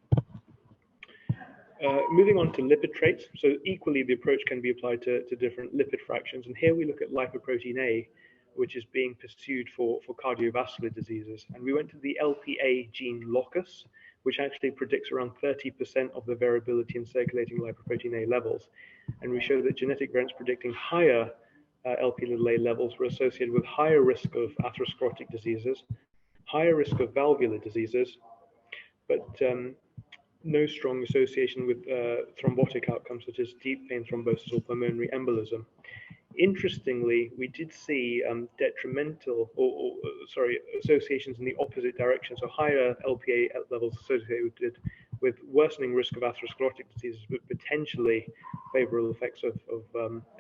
Moving on to lipid traits, so equally the approach can be applied to different lipid fractions, and here we look at lipoprotein A, which is being pursued for cardiovascular diseases. And we went to the LPA gene locus, which actually predicts around 30% of the variability in circulating lipoprotein A levels. And we show that genetic variants predicting higher Lp(a) levels were associated with higher risk of atherosclerotic diseases, higher risk of valvular diseases, but no strong association with thrombotic outcomes such as deep vein thrombosis or pulmonary embolism. Interestingly, we did see detrimental associations in the opposite direction. So higher LPA levels associated with worsening risk of atherosclerotic diseases, but potentially favorable effects of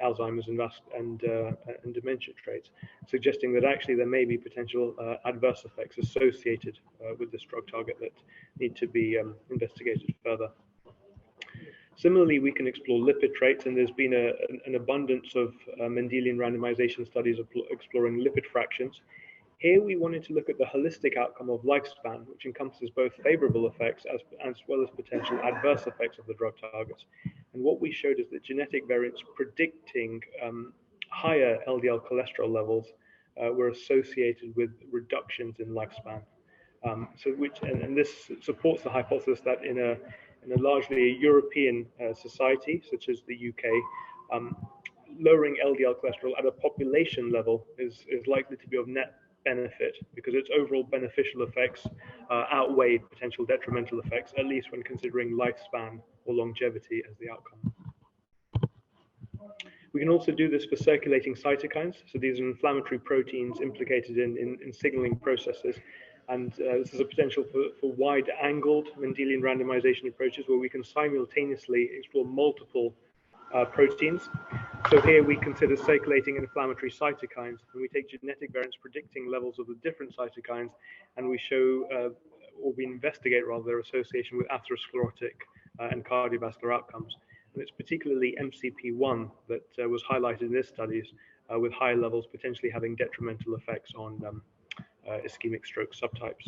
Alzheimer's and dementia traits, suggesting that actually there may be potential adverse effects associated with this drug target that need to be investigated further. Similarly, we can explore lipid traits, and there's been an abundance of Mendelian randomization studies exploring lipid fractions. Here we wanted to look at the holistic outcome of lifespan, which encompasses both favorable effects as well as potential adverse effects of the drug targets. And what we showed is that genetic variants predicting higher LDL cholesterol levels were associated with reductions in lifespan. And this supports the hypothesis that in a largely European society, such as the UK, lowering LDL cholesterol at a population level is likely to be of net benefit because its overall beneficial effects outweigh potential detrimental effects, at least when considering lifespan or longevity as the outcome. We can also do this for circulating cytokines. So these are inflammatory proteins implicated in signaling processes. And this is a potential for wide-angled Mendelian randomization approaches where we can simultaneously explore multiple proteins. So here we consider circulating inflammatory cytokines, and we take genetic variants predicting levels of the different cytokines, and we show, or we investigate rather, their association with atherosclerotic and cardiovascular outcomes. And it's particularly MCP1 that was highlighted in this studies with high levels potentially having detrimental effects on ischemic stroke subtypes.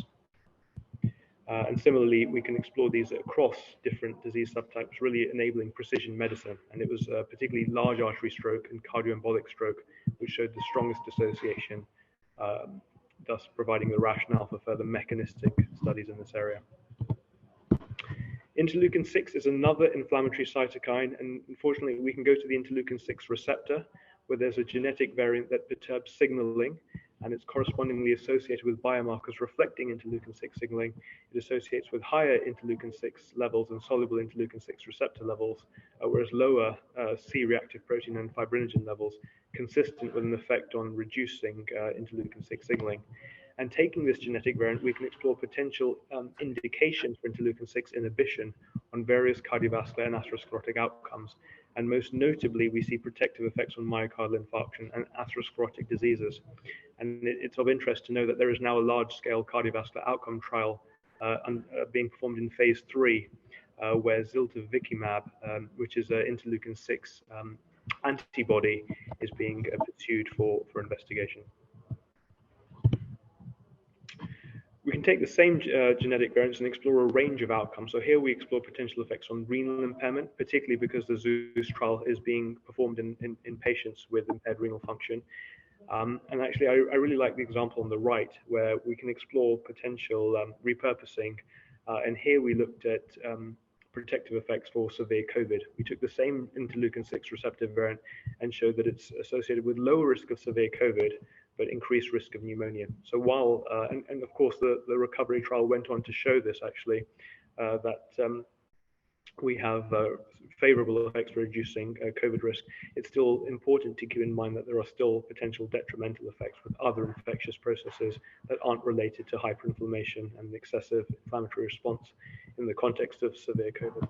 And similarly, we can explore these across different disease subtypes, really enabling precision medicine. And it was particularly large artery stroke and cardioembolic stroke, which showed the strongest association, thus providing the rationale for further mechanistic studies in this area. Interleukin-6 is another inflammatory cytokine, and unfortunately, we can go to the interleukin-6 receptor, where there's a genetic variant that perturbs signaling, and it's correspondingly associated with biomarkers reflecting interleukin-6 signaling. It associates with higher interleukin-6 levels and soluble interleukin-6 receptor levels, whereas lower C-reactive protein and fibrinogen levels, consistent with an effect on reducing interleukin-6 signaling. And taking this genetic variant, we can explore potential indications for interleukin-6 inhibition on various cardiovascular and atherosclerotic outcomes. And most notably, we see protective effects on myocardial infarction and atherosclerotic diseases. And it's of interest to know that there is now a large-scale cardiovascular outcome trial being performed in phase 3, where ziltivekimab, which is an interleukin-6 antibody, is being pursued for investigation. We can take the same genetic variants and explore a range of outcomes. So here we explore potential effects on renal impairment, particularly because the Zeus trial is being performed in patients with impaired renal function. And actually, I really like the example on the right, where we can explore potential repurposing And here we looked at protective effects for severe COVID. We took the same interleukin-6 receptor variant and showed that it's associated with lower risk of severe COVID, but increased risk of pneumonia. So while, and of course the recovery trial went on to show this actually, that we have favorable effects for reducing COVID risk, it's still important to keep in mind that there are still potential detrimental effects with other infectious processes that aren't related to hyperinflammation and excessive inflammatory response in the context of severe COVID.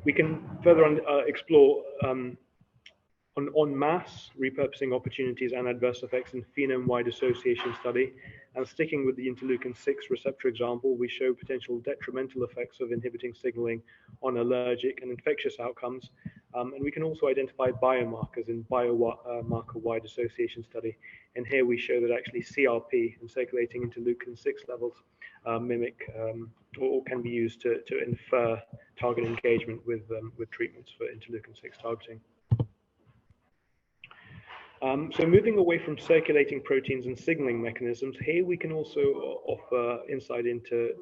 We can further explore on mass repurposing opportunities and adverse effects in phenome-wide association study. And sticking with the interleukin-6 receptor example, we show potential detrimental effects of inhibiting signaling on allergic and infectious outcomes. And we can also identify biomarkers in biomarker-wide association study. And here we show that actually CRP and circulating interleukin-6 levels mimic or can be used to infer target engagement with treatments for interleukin-6 targeting. So moving away from circulating proteins and signaling mechanisms, here we can also offer insight into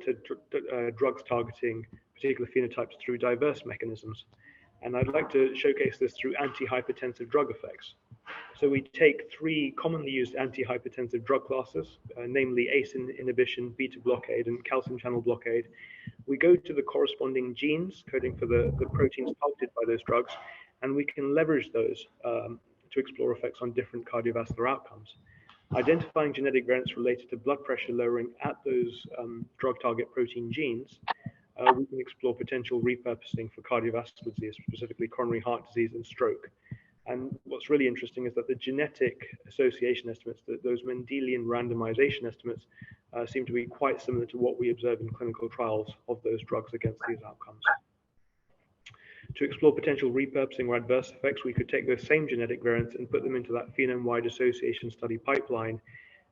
drugs targeting particular phenotypes through diverse mechanisms. And I'd like to showcase this through antihypertensive drug effects. So we take three commonly used antihypertensive drug classes, namely ACE inhibition, beta blockade, and calcium channel blockade. We go to the corresponding genes coding for the proteins targeted by those drugs, and we can leverage those to explore effects on different cardiovascular outcomes. Identifying genetic variants related to blood pressure lowering at those drug target protein genes, we can explore potential repurposing for cardiovascular disease, specifically coronary heart disease and stroke. And what's really interesting is that the genetic association estimates, those Mendelian randomization estimates, seem to be quite similar to what we observe in clinical trials of those drugs against these outcomes. To explore potential repurposing or adverse effects, we could take those same genetic variants and put them into that phenome-wide association study pipeline.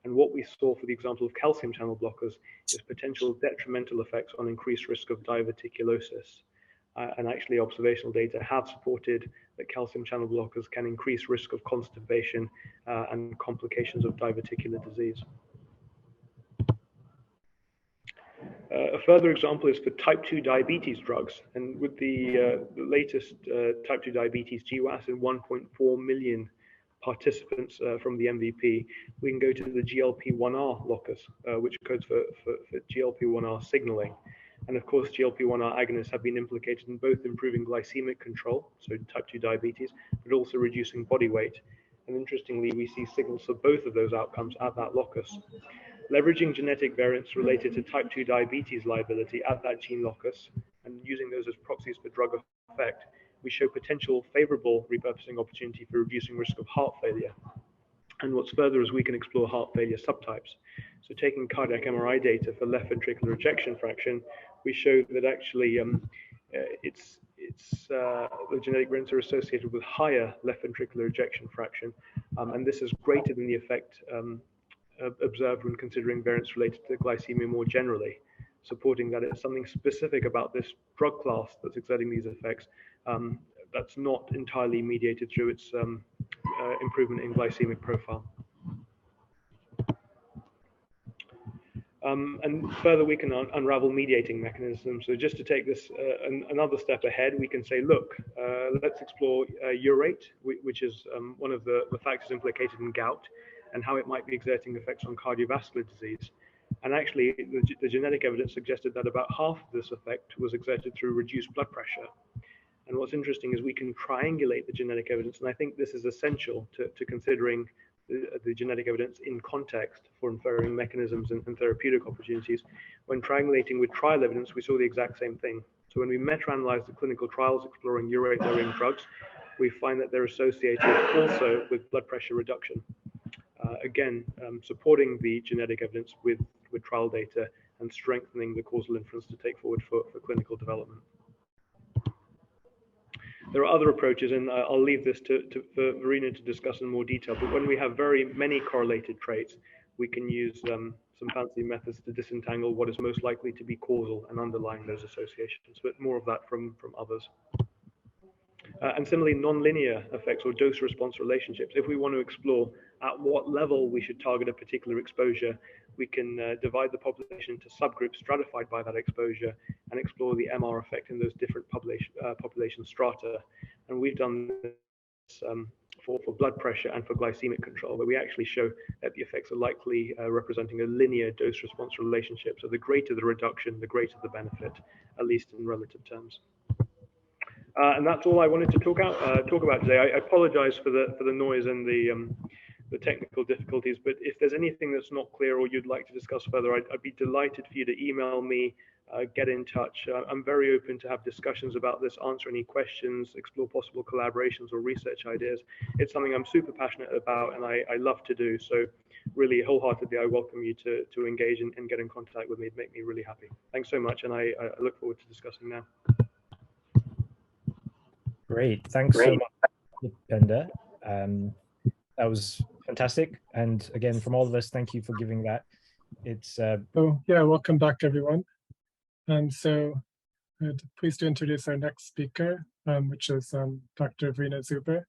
And what we saw for the example of calcium channel blockers is potential detrimental effects on increased risk of diverticulosis. And actually observational data have supported that calcium channel blockers can increase risk of constipation and complications of diverticular disease. A further example is for type 2 diabetes drugs. And with the latest type 2 diabetes GWAS in 1.4 million participants from the MVP, we can go to the GLP-1R locus, which codes for GLP-1R signaling. And of course, GLP-1R agonists have been implicated in both improving glycemic control, so type 2 diabetes, but also reducing body weight. And interestingly, we see signals for both of those outcomes at that locus. Leveraging genetic variants related to type 2 diabetes liability at that gene locus and using those as proxies for drug effect, we show potential favorable repurposing opportunity for reducing risk of heart failure. And what's further is we can explore heart failure subtypes. So taking cardiac MRI data for left ventricular ejection fraction, we show that actually the genetic variants are associated with higher left ventricular ejection fraction. And this is greater than the effect observed when considering variants related to glycemia more generally, supporting that it's something specific about this drug class that's exerting these effects that's not entirely mediated through its improvement in glycemic profile. And further, we can unravel mediating mechanisms. So just to take this another step ahead, we can say, look, let's explore urate, which is one of the factors implicated in gout, and how it might be exerting effects on cardiovascular disease. And actually, the genetic evidence suggested that about half of this effect was exerted through reduced blood pressure. And what's interesting is we can triangulate the genetic evidence, and I think this is essential to considering the genetic evidence in context for inferring mechanisms and therapeutic opportunities. When triangulating with trial evidence, we saw the exact same thing. So when we meta-analyzed the clinical trials exploring urate-lowering drugs, we find that they're associated also with blood pressure reduction. Again, supporting the genetic evidence with trial data and strengthening the causal inference to take forward for clinical development. There are other approaches, and I'll leave this for Verena to discuss in more detail, but when we have very many correlated traits, we can use some fancy methods to disentangle what is most likely to be causal and underlying those associations, but more of that from others. And similarly, nonlinear effects or dose-response relationships. If we want to explore at what level we should target a particular exposure, we can divide the population into subgroups stratified by that exposure and explore the MR effect in those different population strata. And we've done this for blood pressure and for glycemic control, where we actually show that the effects are likely representing a linear dose-response relationship. So the greater the reduction, the greater the benefit, at least in relative terms. And that's all I wanted to talk about today. I apologize for the noise and the technical difficulties, but if there's anything that's not clear or you'd like to discuss further, I'd be delighted for you to email me, get in touch. I'm very open to have discussions about this, answer any questions, explore possible collaborations or research ideas. It's something I'm super passionate about and I love to do. So really wholeheartedly, I welcome you to engage and get in contact with me. It'd make me really happy. Thanks so much. And I look forward to discussing now. Great, thanks so much, Dipender. That was fantastic. And again, from all of us, thank you for giving that. It's Oh yeah, welcome back everyone. And so pleased to introduce our next speaker, which is Dr. Verena Zuber.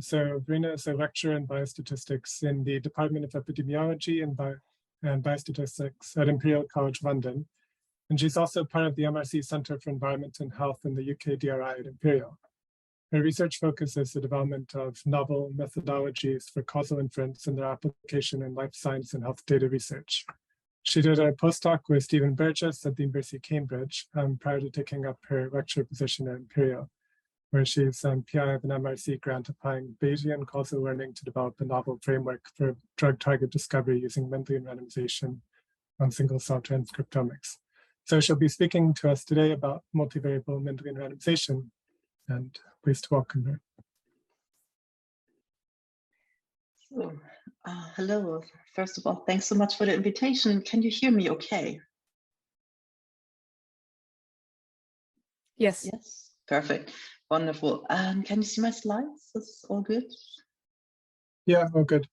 So Verena is a lecturer in biostatistics in the Department of Epidemiology and Biostatistics at Imperial College London. And she's also part of the MRC Centre for Environment and Health in the UK DRI at Imperial. Her research focuses the development of novel methodologies for causal inference and their application in life science and health data research. She did a postdoc with Stephen Burgess at the University of Cambridge prior to taking up her lecturer position at Imperial, where she's PI of an MRC grant applying Bayesian causal learning to develop a novel framework for drug target discovery using Mendelian randomization on single-cell transcriptomics. So she'll be speaking to us today about multivariable Mendelian randomization, and pleased to welcome her. So, hello. First of all, thanks so much for the invitation. Can you hear me okay? Yes. Yes, perfect. Wonderful. Can you see my slides? Is all good? Yeah, all good.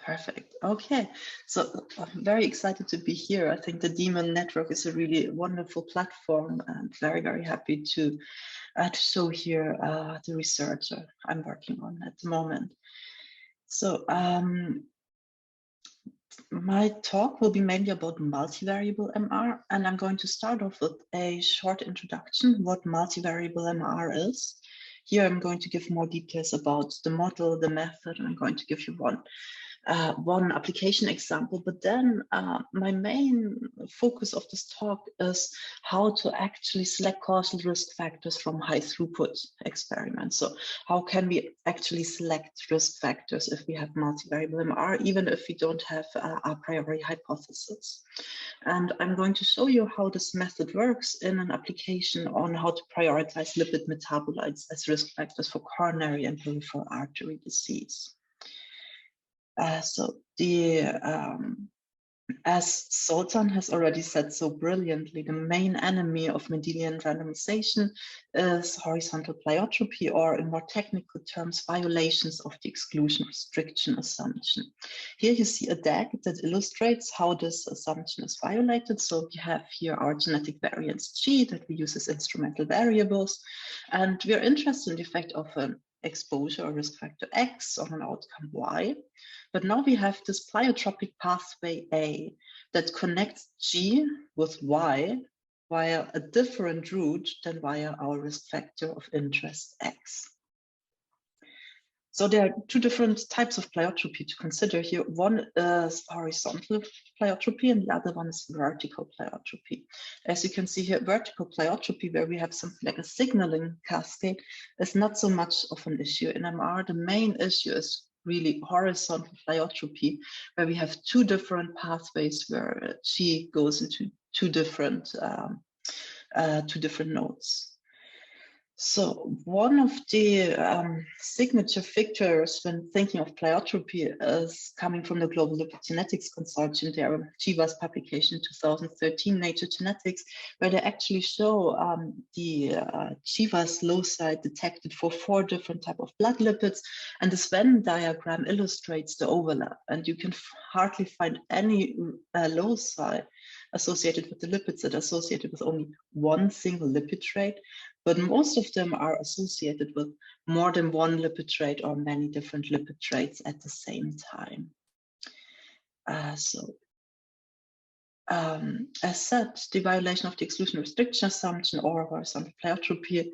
Perfect. Okay, so I'm very excited to be here. I think the Demon Network is a really wonderful platform and very, very happy to show here the research I'm working on at the moment. So my talk will be mainly about multivariable MR, and I'm going to start off with a short introduction, what multivariable MR is. Here I'm going to give more details about the model, the method, and I'm going to give you one application example, but then my main focus of this talk is how to actually select causal risk factors from high throughput experiments. So how can we actually select risk factors if we have multivariable MR, even if we don't have a priori hypothesis? And I'm going to show you how this method works in an application on how to prioritize lipid metabolites as risk factors for coronary and peripheral artery disease. As Zoltan has already said so brilliantly, the main enemy of Mendelian randomization is horizontal pleiotropy, or in more technical terms, violations of the exclusion restriction assumption. Here you see a DAG that illustrates how this assumption is violated. So we have here our genetic variance G that we use as instrumental variables, and we are interested in the effect of an exposure or risk factor X on an outcome Y. But now we have this pleiotropic pathway A that connects G with Y via a different route than via our risk factor of interest X. So there are two different types of pleiotropy to consider here. One is horizontal pleiotropy and the other one is vertical pleiotropy. As you can see here, vertical pleiotropy, where we have something like a signaling cascade, is not so much of an issue in MR. The main issue is really horizontal pleiotropy, where we have two different pathways where G goes into two different nodes. So one of the signature figures when thinking of pleiotropy is coming from the Global Lipid Genetics Consortium, their GWAS publication in 2013, Nature Genetics, where they actually show the GWAS loci detected for 4 different types of blood lipids, and this Venn diagram illustrates the overlap, and you can hardly find any loci associated with the lipids that are associated with only one single lipid trait, but most of them are associated with more than one lipid trait or many different lipid traits at the same time. As said, the violation of the exclusion restriction assumption or horizontal pleiotropy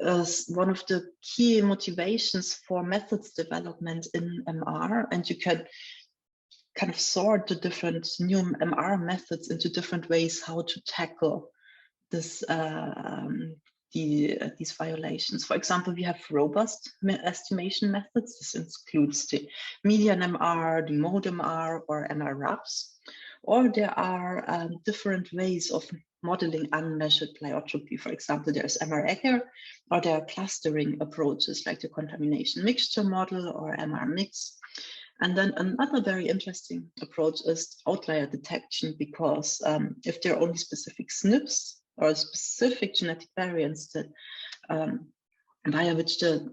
is one of the key motivations for methods development in MR, and you can kind of sort the different new MR methods into different ways how to tackle this these violations. For example, we have robust estimation methods. This includes the median MR, the mode MR, or MR RAPS. Or there are different ways of modeling unmeasured pleiotropy. For example, there's MR-Egger, or there are clustering approaches like the contamination mixture model or MR mix. And then another very interesting approach is outlier detection, because if there are only specific SNPs or specific genetic variants that via which the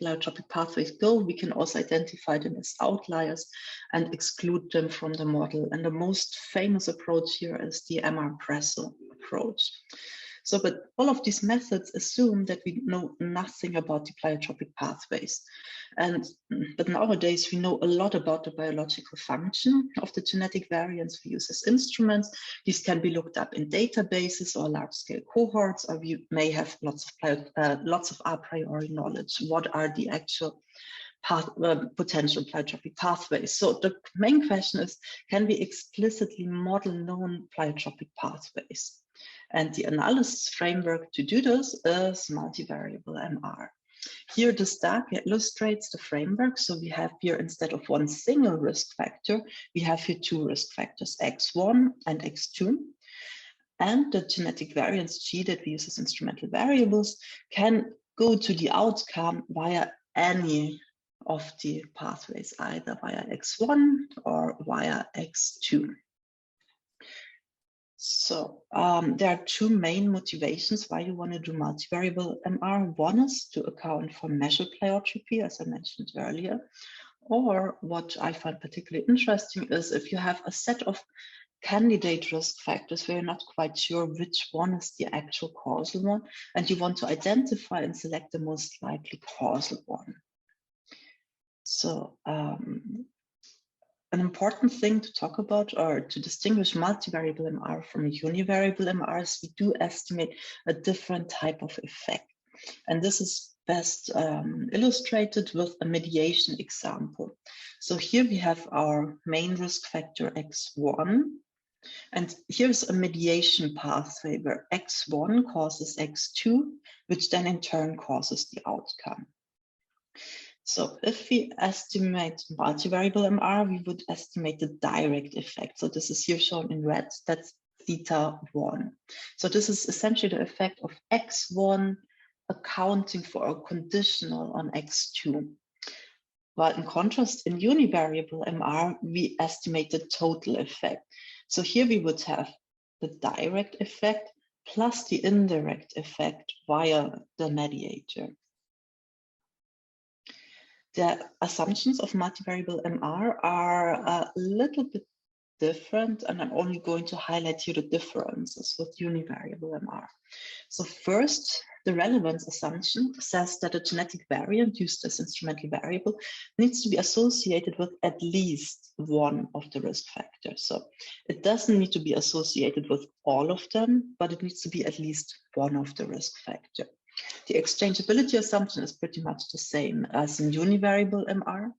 pleiotropic pathways go, we can also identify them as outliers and exclude them from the model. And the most famous approach here is the MR-Presso approach. So, but all of these methods assume that we know nothing about the pleiotropic pathways. But nowadays we know a lot about the biological function of the genetic variants we use as instruments. These can be looked up in databases or large-scale cohorts, or we may have lots of a priori knowledge. What are the actual potential pleiotropic pathways? So the main question is, can we explicitly model known pleiotropic pathways? And the analysis framework to do this is multivariable MR. Here the stack illustrates the framework. So we have here, instead of one single risk factor, we have here two risk factors, X1 and X2. And the genetic variance G that we use as instrumental variables can go to the outcome via any of the pathways, either via X1 or via X2. So there are two main motivations why you want to do multivariable MR. One is to account for measured pleiotropy, as I mentioned earlier. Or what I find particularly interesting is if you have a set of candidate risk factors where you're not quite sure which one is the actual causal one, and you want to identify and select the most likely causal one. So an important thing to talk about, or to distinguish multivariable MR from univariable MR, is we do estimate a different type of effect. And this is best illustrated with a mediation example. So here we have our main risk factor X1. And here's a mediation pathway where X1 causes X2, which then in turn causes the outcome. So if we estimate multivariable MR, we would estimate the direct effect. So this is here shown in red, that's theta 1. So this is essentially the effect of X1 accounting for a conditional on X2. While in contrast, in univariable MR, we estimate the total effect. So here we would have the direct effect plus the indirect effect via the mediator. The assumptions of multivariable MR are a little bit different, and I'm only going to highlight here the differences with univariable MR. So first, the relevance assumption says that a genetic variant used as instrumental variable needs to be associated with at least one of the risk factors. So it doesn't need to be associated with all of them, but it needs to be at least one of the risk factors. The exchangeability assumption is pretty much the same as in univariable MR.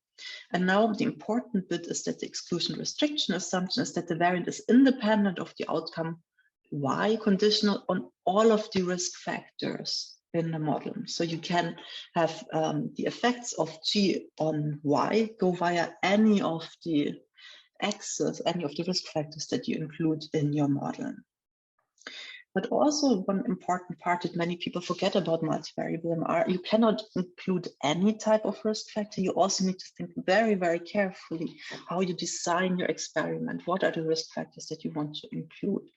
And now the important bit is that the exclusion restriction assumption is that the variant is independent of the outcome Y, conditional on all of the risk factors in the model. So you can have the effects of G on Y go via any of the X's, any of the risk factors that you include in your model. But also one important part that many people forget about multivariable MR, you cannot include any type of risk factor. You also need to think very, very carefully how you design your experiment. What are the risk factors that you want to include?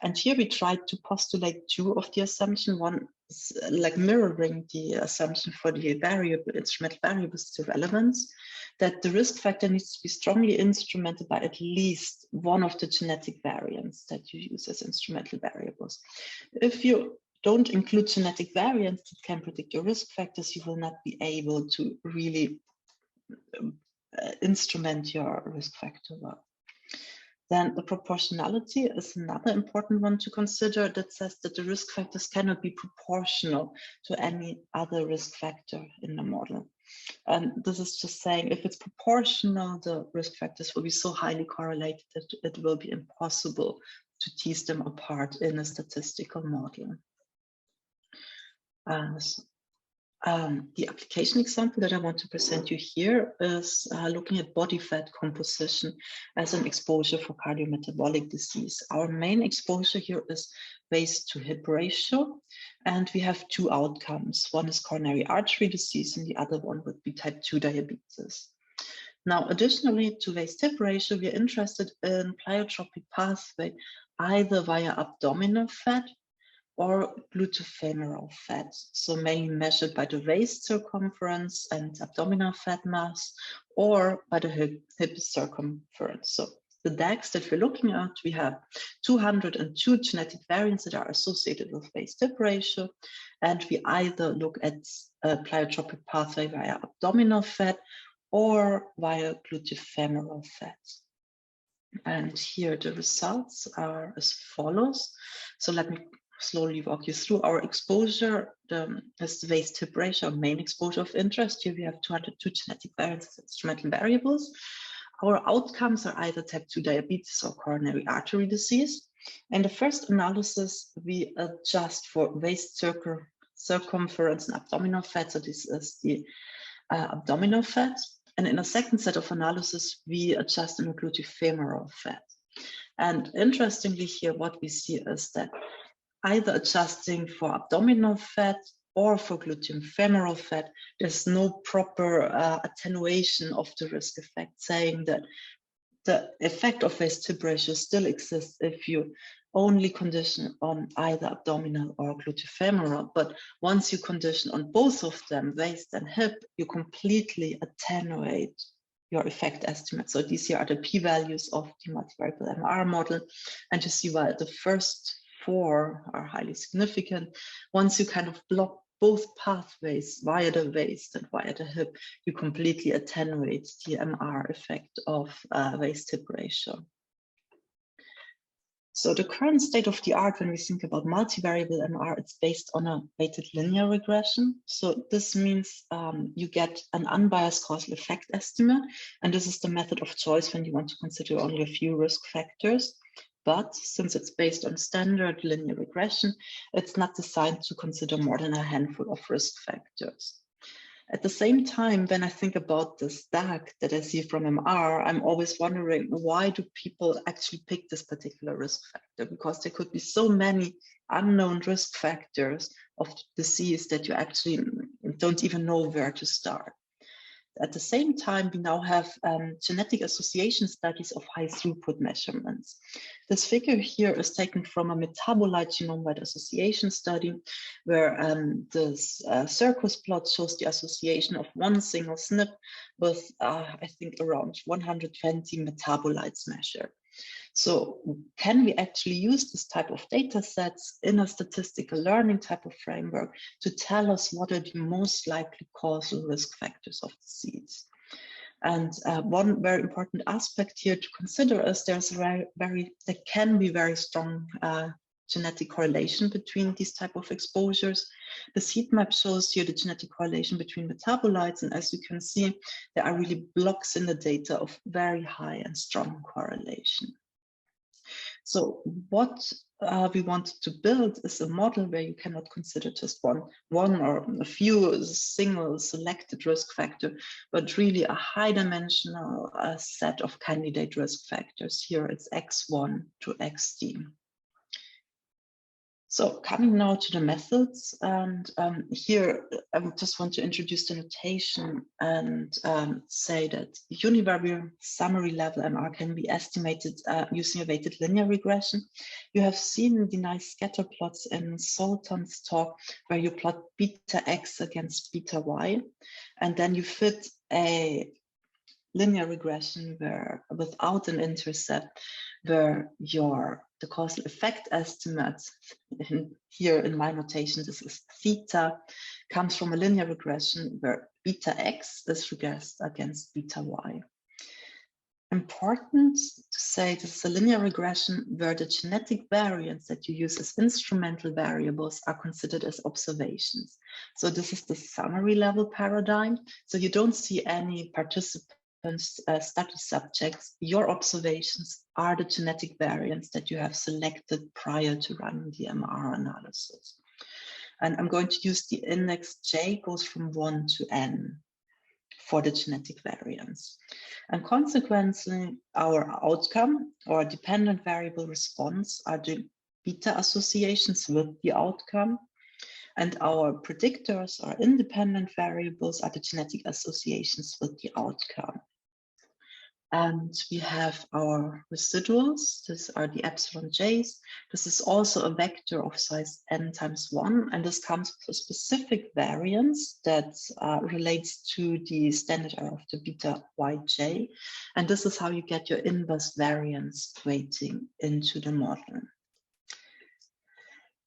And here we tried to postulate two of the assumptions. One is like mirroring the assumption for the variable, instrumental variables to relevance, that the risk factor needs to be strongly instrumented by at least one of the genetic variants that you use as instrumental variables. If you don't include genetic variants that can predict your risk factors, you will not be able to really instrument your risk factor well. Then the proportionality is another important one to consider, that says that the risk factors cannot be proportional to any other risk factor in the model. And this is just saying if it's proportional, the risk factors will be so highly correlated that it will be impossible to tease them apart in a statistical model. The application example that I want to present you here is looking at body fat composition as an exposure for cardiometabolic disease. Our main exposure here is waist to hip ratio, and we have two outcomes. One is coronary artery disease, and the other one would be type 2 diabetes. Now, additionally to waist hip ratio, we are interested in pleiotropic pathway, either via abdominal fat or glutofemoral fat, so mainly measured by the waist circumference and abdominal fat mass, or by the hip circumference. So the DAX that we're looking at, we have 202 genetic variants that are associated with waist hip ratio, and we either look at a pleiotropic pathway via abdominal fat or via glutofemoral fat. And here the results are as follows. So let me slowly walk you through our exposure. Is the waist hip ratio, our main exposure of interest. Here we have 202 genetic variants as instrumental variables. Our outcomes are either type 2 diabetes or coronary artery disease. In the first analysis, we adjust for waist circumference and abdominal fat. So this is the abdominal fat. And in a second set of analysis, we adjust in the glutofemoral fat. And interestingly here, what we see is that either adjusting for abdominal fat or for glutofemoral fat, there's no proper attenuation of the risk effect, saying that the effect of waist hip ratio still exists if you only condition on either abdominal or glutofemoral. But once you condition on both of them, waist and hip, you completely attenuate your effect estimate. So these here are the p-values of the multivariable MR model. And you see why the first 4 are highly significant. Once you kind of block both pathways via the waist and via the hip, you completely attenuate the MR effect of waist hip ratio. So the current state of the art when we think about multivariable MR, it's based on a weighted linear regression. So this means you get an unbiased causal effect estimate, and this is the method of choice when you want to consider only a few risk factors. But since it's based on standard linear regression, it's not designed to consider more than a handful of risk factors. At the same time, when I think about the stack that I see from MR, I'm always wondering, why do people actually pick this particular risk factor? Because there could be so many unknown risk factors of disease that you actually don't even know where to start. At the same time, we now have genetic association studies of high throughput measurements. This figure here is taken from a metabolite genome-wide association study, where this circus plot shows the association of one single SNP with, I think, around 120 metabolites measured. So can we actually use this type of data sets in a statistical learning type of framework to tell us what are the most likely causal risk factors of disease? And one very important aspect here to consider is there can be very strong genetic correlation between these type of exposures. The heat map shows here the genetic correlation between metabolites, and as you can see, there are really blocks in the data of very high and strong correlation. So what we want to build is a model where you cannot consider just one or a few single selected risk factor, but really a high dimensional set of candidate risk factors. Here it's X1 to XD. So coming now to the methods, and here I just want to introduce the notation and say that univariate summary level MR can be estimated using a weighted linear regression. You have seen the nice scatter plots in Zoltan's talk where you plot beta X against beta Y, and then you fit a linear regression where without an intercept, where your the causal effect estimate, here in my notation, this is theta, comes from a linear regression where beta x is regressed against beta y. Important to say this is a linear regression where the genetic variants that you use as instrumental variables are considered as observations. So this is the summary level paradigm. So you don't see any participants, study subjects. Your observations are the genetic variants that you have selected prior to running the MR analysis. And I'm going to use the index J goes from 1 to n for the genetic variants. And consequently, our outcome or dependent variable response are the beta associations with the outcome. And our predictors or independent variables are the genetic associations with the outcome. And we have our residuals. These are the epsilon j's. This is also a vector of size n times 1. And this comes with a specific variance that relates to the standard error of the beta yj. And this is how you get your inverse variance weighting into the model.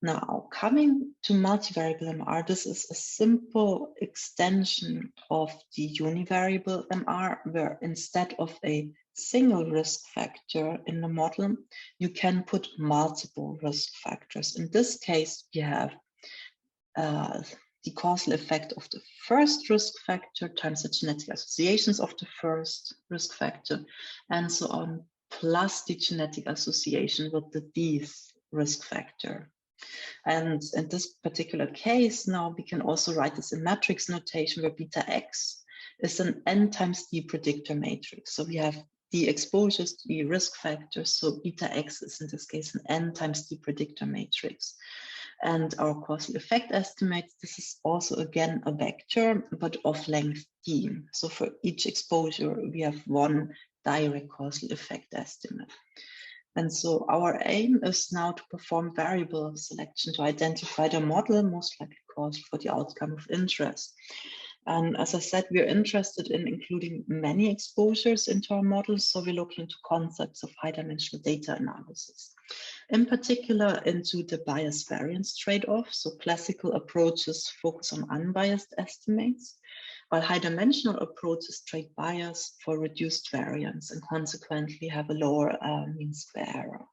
Now, coming to multivariable MR, this is a simple extension of the univariable MR, where instead of a single risk factor in the model, you can put multiple risk factors. In this case, we have the causal effect of the first risk factor times the genetic associations of the first risk factor, and so on, plus the genetic association with the these risk factor. And in this particular case, now we can also write this in matrix notation where beta x is an n times d predictor matrix. So we have the exposures to the risk factors. So beta x is in this case an n times d predictor matrix. And our causal effect estimates, this is also again a vector, but of length d. So for each exposure, we have one direct causal effect estimate. And so our aim is now to perform variable selection to identify the model most likely causal for the outcome of interest. And as I said, we're interested in including many exposures into our models. So we're looking into concepts of high-dimensional data analysis. In particular, into the bias variance trade-off. So classical approaches focus on unbiased estimates, while high-dimensional approaches trade bias for reduced variance and consequently have a lower mean square error.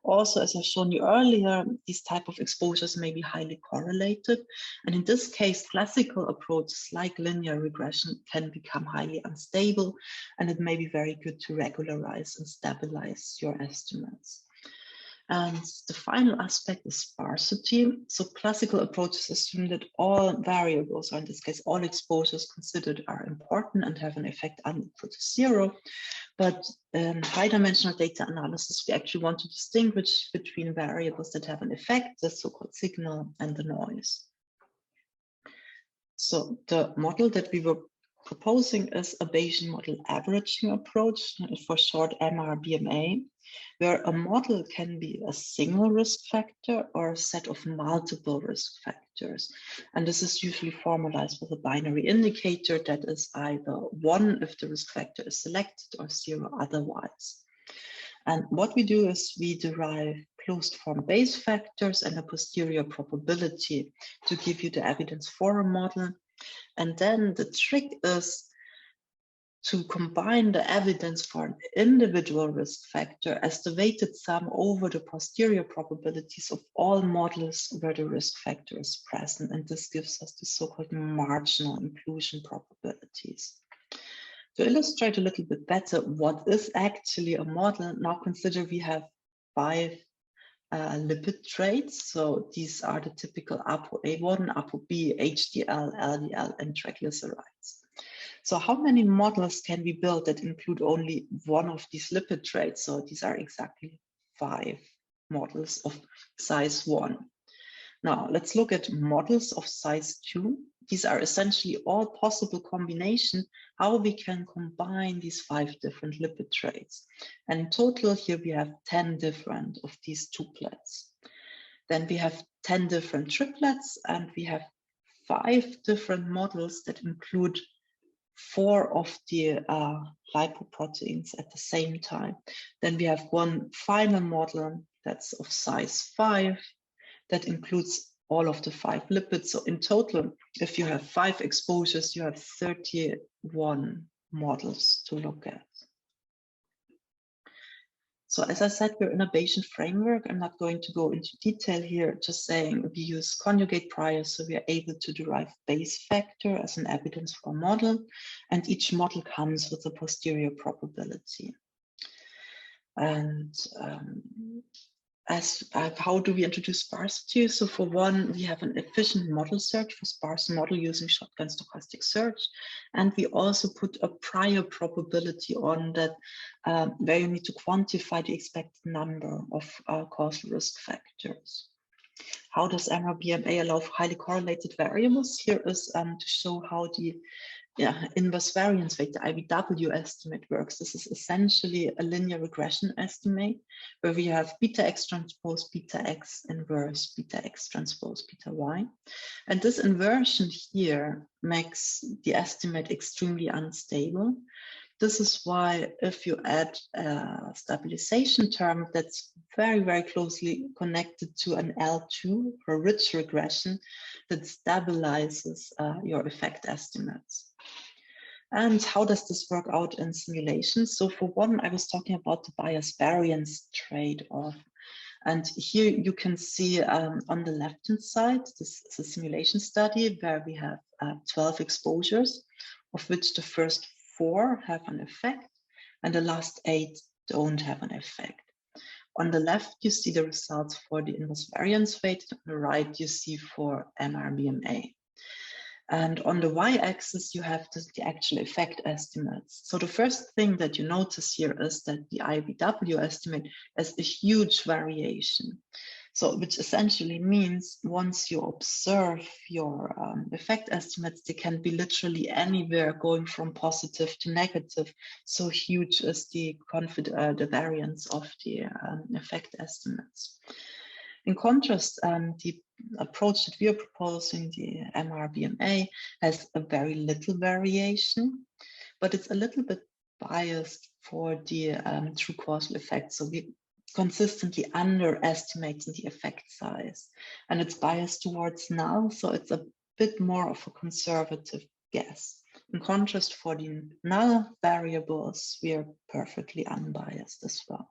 Also, as I've shown you earlier, these type of exposures may be highly correlated. And in this case, classical approaches like linear regression can become highly unstable, and it may be very good to regularize and stabilize your estimates. And the final aspect is sparsity. So classical approaches assume that all variables, or in this case, all exposures considered are important and have an effect unequal to 0. But in high-dimensional data analysis, we actually want to distinguish between variables that have an effect, the so-called signal, and the noise. So the model that we were proposing is a Bayesian model averaging approach, for short MR-BMA, where a model can be a single risk factor or a set of multiple risk factors. And this is usually formalized with a binary indicator that is either 1 if the risk factor is selected or 0 otherwise. And what we do is we derive closed form Bayes factors and a posterior probability to give you the evidence for a model. And then the trick is to combine the evidence for an individual risk factor as the weighted sum over the posterior probabilities of all models where the risk factor is present. And this gives us the so-called marginal inclusion probabilities. To illustrate a little bit better what is actually a model, now consider we have 5 lipid traits. So these are the typical ApoA1, ApoB, HDL, LDL, and triglycerides. So how many models can we build that include only one of these lipid traits? So these are exactly 5 models of size 1. Now let's look at models of size 2. These are essentially all possible combinations how we can combine these 5 different lipid traits. And in total here we have 10 different of these tuplets. Then we have 10 different triplets, and we have 5 different models that include 4 of the lipoproteins at the same time. Then we have one final model that's of size 5. That includes all of the 5 lipids. So in total, if you have 5 exposures, you have 31 models to look at. So as I said, we're in a Bayesian framework. I'm not going to go into detail here, just saying we use conjugate priors, so we are able to derive Bayes factor as an evidence for a model, and each model comes with a posterior probability. And how do we introduce sparsity? So for one, we have an efficient model search for sparse model using shotgun stochastic search. And we also put a prior probability on that where you need to quantify the expected number of causal risk factors. How does MR-BMA allow for highly correlated variables? Here is to show how the inverse variance rate, the IVW estimate works. This is essentially a linear regression estimate where we have beta X transpose, beta X inverse, beta X transpose, beta Y. And this inversion here makes the estimate extremely unstable. This is why if you add a stabilization term that's very, very closely connected to an L2 or ridge regression, that stabilizes your effect estimates. And how does this work out in simulations? So for one, I was talking about the bias variance trade-off. And here you can see on the left-hand side, this is a simulation study where we have 12 exposures, of which the first 4 have an effect and the last 8 don't have an effect. On the left, you see the results for the inverse variance rate. On the right, you see for MR-BMA. And on the y-axis, you have the actual effect estimates. So the first thing that you notice here is that the IVW estimate has a huge variation. So which essentially means once you observe your effect estimates, they can be literally anywhere going from positive to negative. So huge is the variance of the effect estimates. In contrast, the approach that we are proposing, the MR-BMA, has a very little variation, but it's a little bit biased for the true causal effect. So we consistently underestimating the effect size, and it's biased towards null, so it's a bit more of a conservative guess. In contrast, for the null variables, we are perfectly unbiased as well.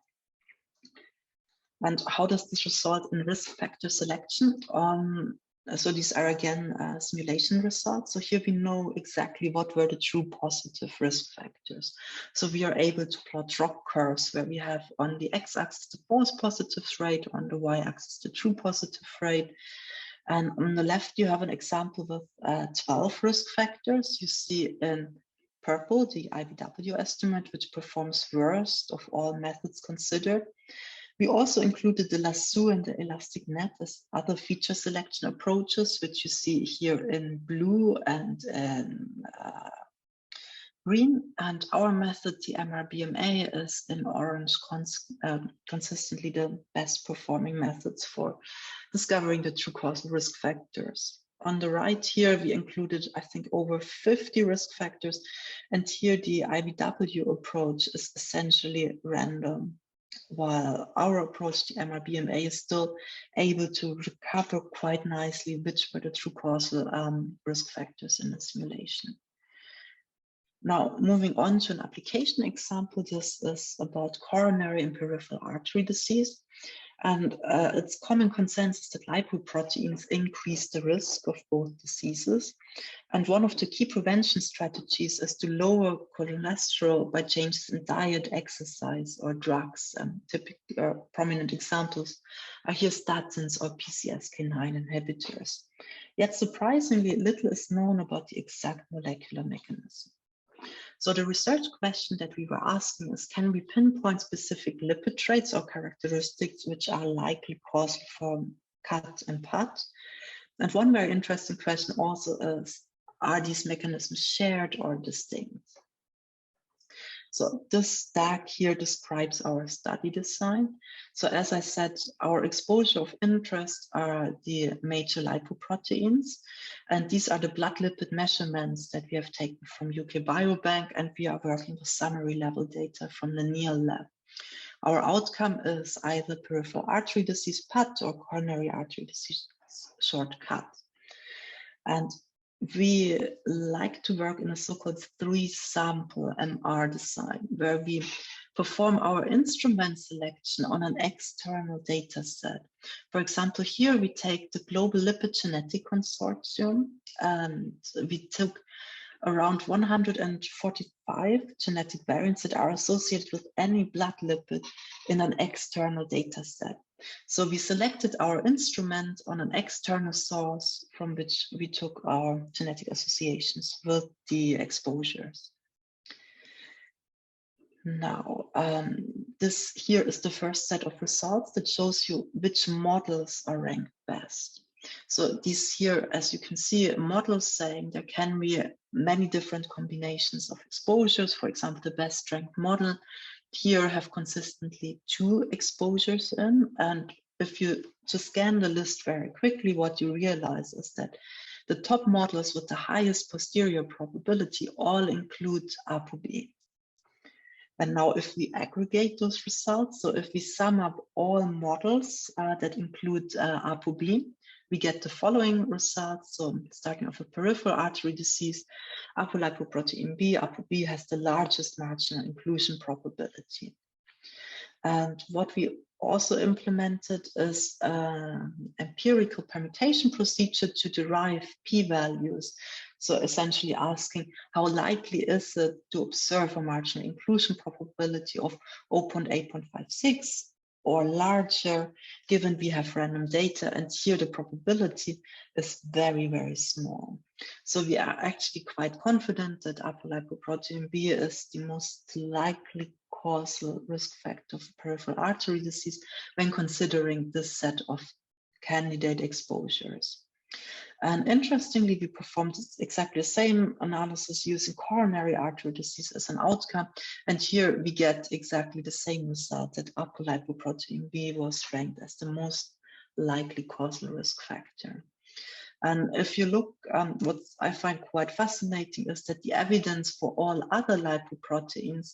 And how does this result in risk factor selection? So these are again simulation results. So here we know exactly what were the true positive risk factors. So we are able to plot ROC curves where we have on the x-axis the false positive rate, on the y-axis the true positive rate. And on the left, you have an example with 12 risk factors. You see in purple the IVW estimate, which performs worst of all methods considered. We also included the lasso and the elastic net as other feature selection approaches, which you see here in blue and in green. And our method, the MR-BMA, is in orange, consistently the best performing methods for discovering the true causal risk factors. On the right here, we included, I think, over 50 risk factors. And here the IVW approach is essentially random, while our approach, the MR-BMA, is still able to recover quite nicely which were the true causal risk factors in the simulation. Now, moving on to an application example, this is about coronary and peripheral artery disease. And it's common consensus that lipoproteins increase the risk of both diseases. And one of the key prevention strategies is to lower cholesterol by changes in diet, exercise, or drugs. Typical prominent examples are here statins or PCSK9 inhibitors. Yet surprisingly, little is known about the exact molecular mechanism. So the research question that we were asking is, can we pinpoint specific lipid traits or characteristics which are likely causal for CAT and PAT? And one very interesting question also is, are these mechanisms shared or distinct? So this stack here describes our study design. So as I said, our exposure of interest are the major lipoproteins. And these are the blood lipid measurements that we have taken from UK Biobank, and we are working with summary level data from the NEAL lab. Our outcome is either peripheral artery disease PAT or coronary artery disease shortcut. And we like to work in a so-called 3-sample MR design, where we perform our instrument selection on an external data set. For example, here we take the Global Lipid Genetic Consortium, and we took around 145 genetic variants that are associated with any blood lipid in an external data set. So we selected our instrument on an external source from which we took our genetic associations with the exposures. Now, this here is the first set of results that shows you which models are ranked best. So these here, as you can see, models saying there can be many different combinations of exposures. For example, the best ranked model here have consistently 2 exposures in. And if you just scan the list very quickly, what you realize is that the top models with the highest posterior probability all include ApoB. And now if we aggregate those results, so if we sum up all models that include ApoB, we get the following results. So starting off with peripheral artery disease, apolipoprotein B, ApoB has the largest marginal inclusion probability. And what we also implemented is empirical permutation procedure to derive p-values. So essentially asking how likely is it to observe a marginal inclusion probability of 0.856 or larger, given we have random data, and here the probability is very, very small. So we are actually quite confident that apolipoprotein B is the most likely causal risk factor for peripheral artery disease when considering this set of candidate exposures. And interestingly, we performed exactly the same analysis using coronary artery disease as an outcome. And here we get exactly the same result, that apolipoprotein B was ranked as the most likely causal risk factor. And if you look, what I find quite fascinating is that the evidence for all other lipoproteins,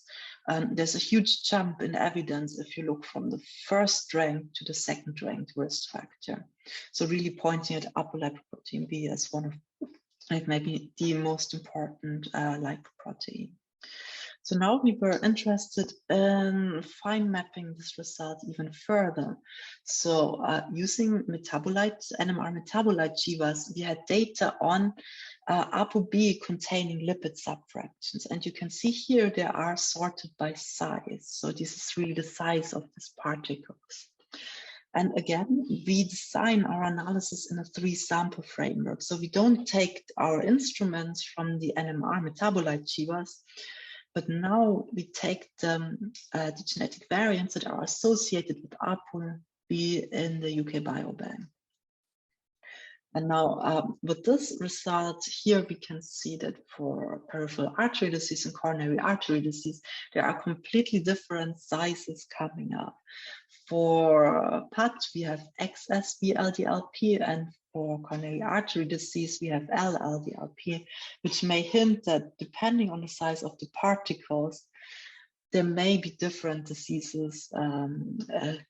there's a huge jump in evidence if you look from the first rank to the second ranked risk factor. So really pointing at apolipoprotein B as one of, like, maybe the most important lipoprotein. So now we were interested in fine mapping this result even further. So using metabolite, NMR metabolite GWAS, we had data on ApoB containing lipid subfractions. And you can see here they are sorted by size. So this is really the size of these particles. And again, we design our analysis in a 3-sample framework. So we don't take our instruments from the NMR metabolite GWAS, but now we take the genetic variants that are associated with ApoB in the UK Biobank. And now with this result here, we can see that for peripheral artery disease and coronary artery disease, there are completely different sizes coming up. For PAT, we have XS-VLDLP, and for coronary artery disease, we have LLDLP, which may hint that depending on the size of the particles, there may be different diseases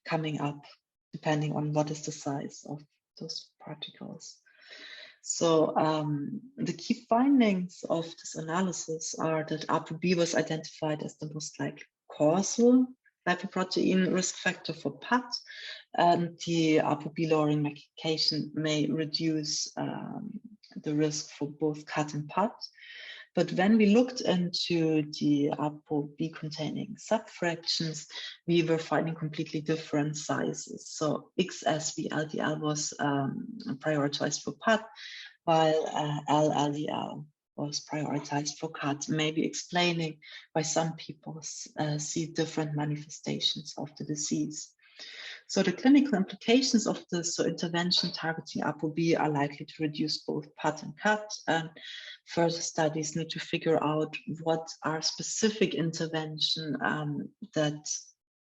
coming up, depending on what is the size of those particles. So the key findings of this analysis are that ApoB was identified as the most likely causal lipoprotein risk factor for PAT, and the ApoB lowering medication may reduce the risk for both CAT and PAT. But when we looked into the ApoB containing subfractions, we were finding completely different sizes. So XS-VLDL was prioritized for PAT, while LLDL was prioritized for CAT, maybe explaining why some people see different manifestations of the disease. So the clinical implications of this intervention targeting ApoB are likely to reduce both PAT and CAT, and further studies need to figure out what are specific intervention that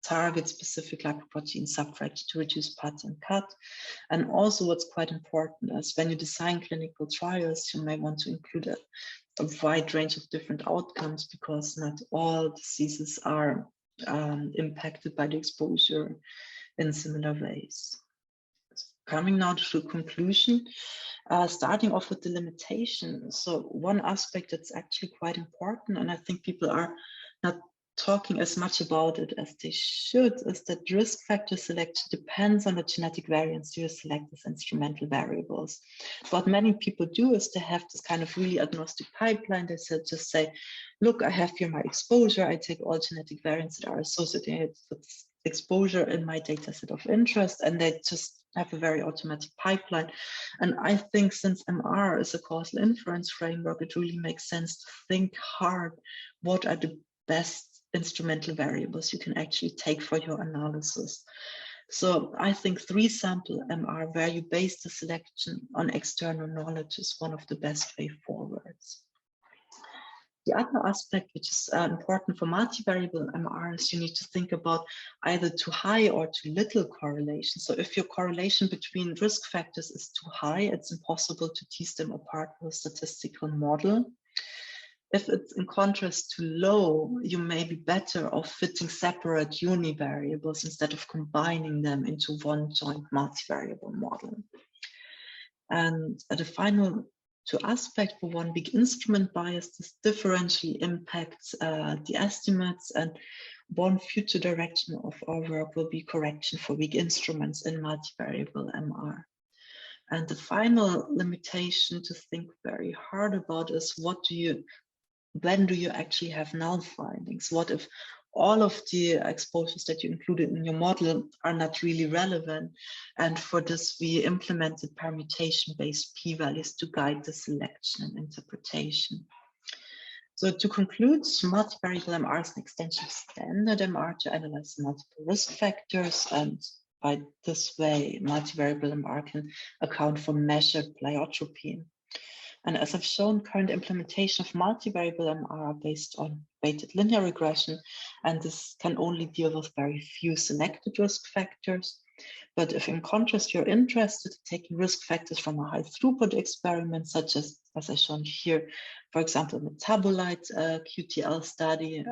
target specific lipoprotein subfractions to reduce PAT and CAT. And also what's quite important is when you design clinical trials, you may want to include a wide range of different outcomes, because not all diseases are impacted by the exposure in similar ways. Coming now to the conclusion, starting off with the limitation. So one aspect that's actually quite important, and I think people are not talking as much about it as they should, is that risk factor selection depends on the genetic variants you select as instrumental variables. What many people do is they have this kind of really agnostic pipeline. They just say, look, I have here my exposure. I take all genetic variants that are associated with exposure in my data set of interest, and they just have a very automatic pipeline. And I think since MR is a causal inference framework, it really makes sense to think hard, what are the best instrumental variables you can actually take for your analysis. So I think 3-sample MR, where you base the selection on external knowledge, is one of the best way forwards. The other aspect which is important for multivariable MR is you need to think about either too high or too little correlation. So if your correlation between risk factors is too high, it's impossible to tease them apart with a statistical model. If it's in contrast to low, you may be better off fitting separate univariables instead of combining them into one joint multivariable model. And the final aspect for one big instrument bias, this differentially impacts the estimates, and one future direction of our work will be correction for weak instruments in multivariable MR. And the final limitation to think very hard about is when do you actually have null findings? What if all of the exposures that you included in your model are not really relevant? And for this, we implemented permutation-based p-values to guide the selection and interpretation. So to conclude, multivariable MR is an extension of standard MR to analyze multiple risk factors, and by this way, multivariable MR can account for measured pleiotropy. And as I've shown, current implementation of multivariable MR are based on weighted linear regression, and this can only deal with very few selected risk factors. But if in contrast you're interested in taking risk factors from a high throughput experiment, such as I shown here, for example, metabolite QTL study,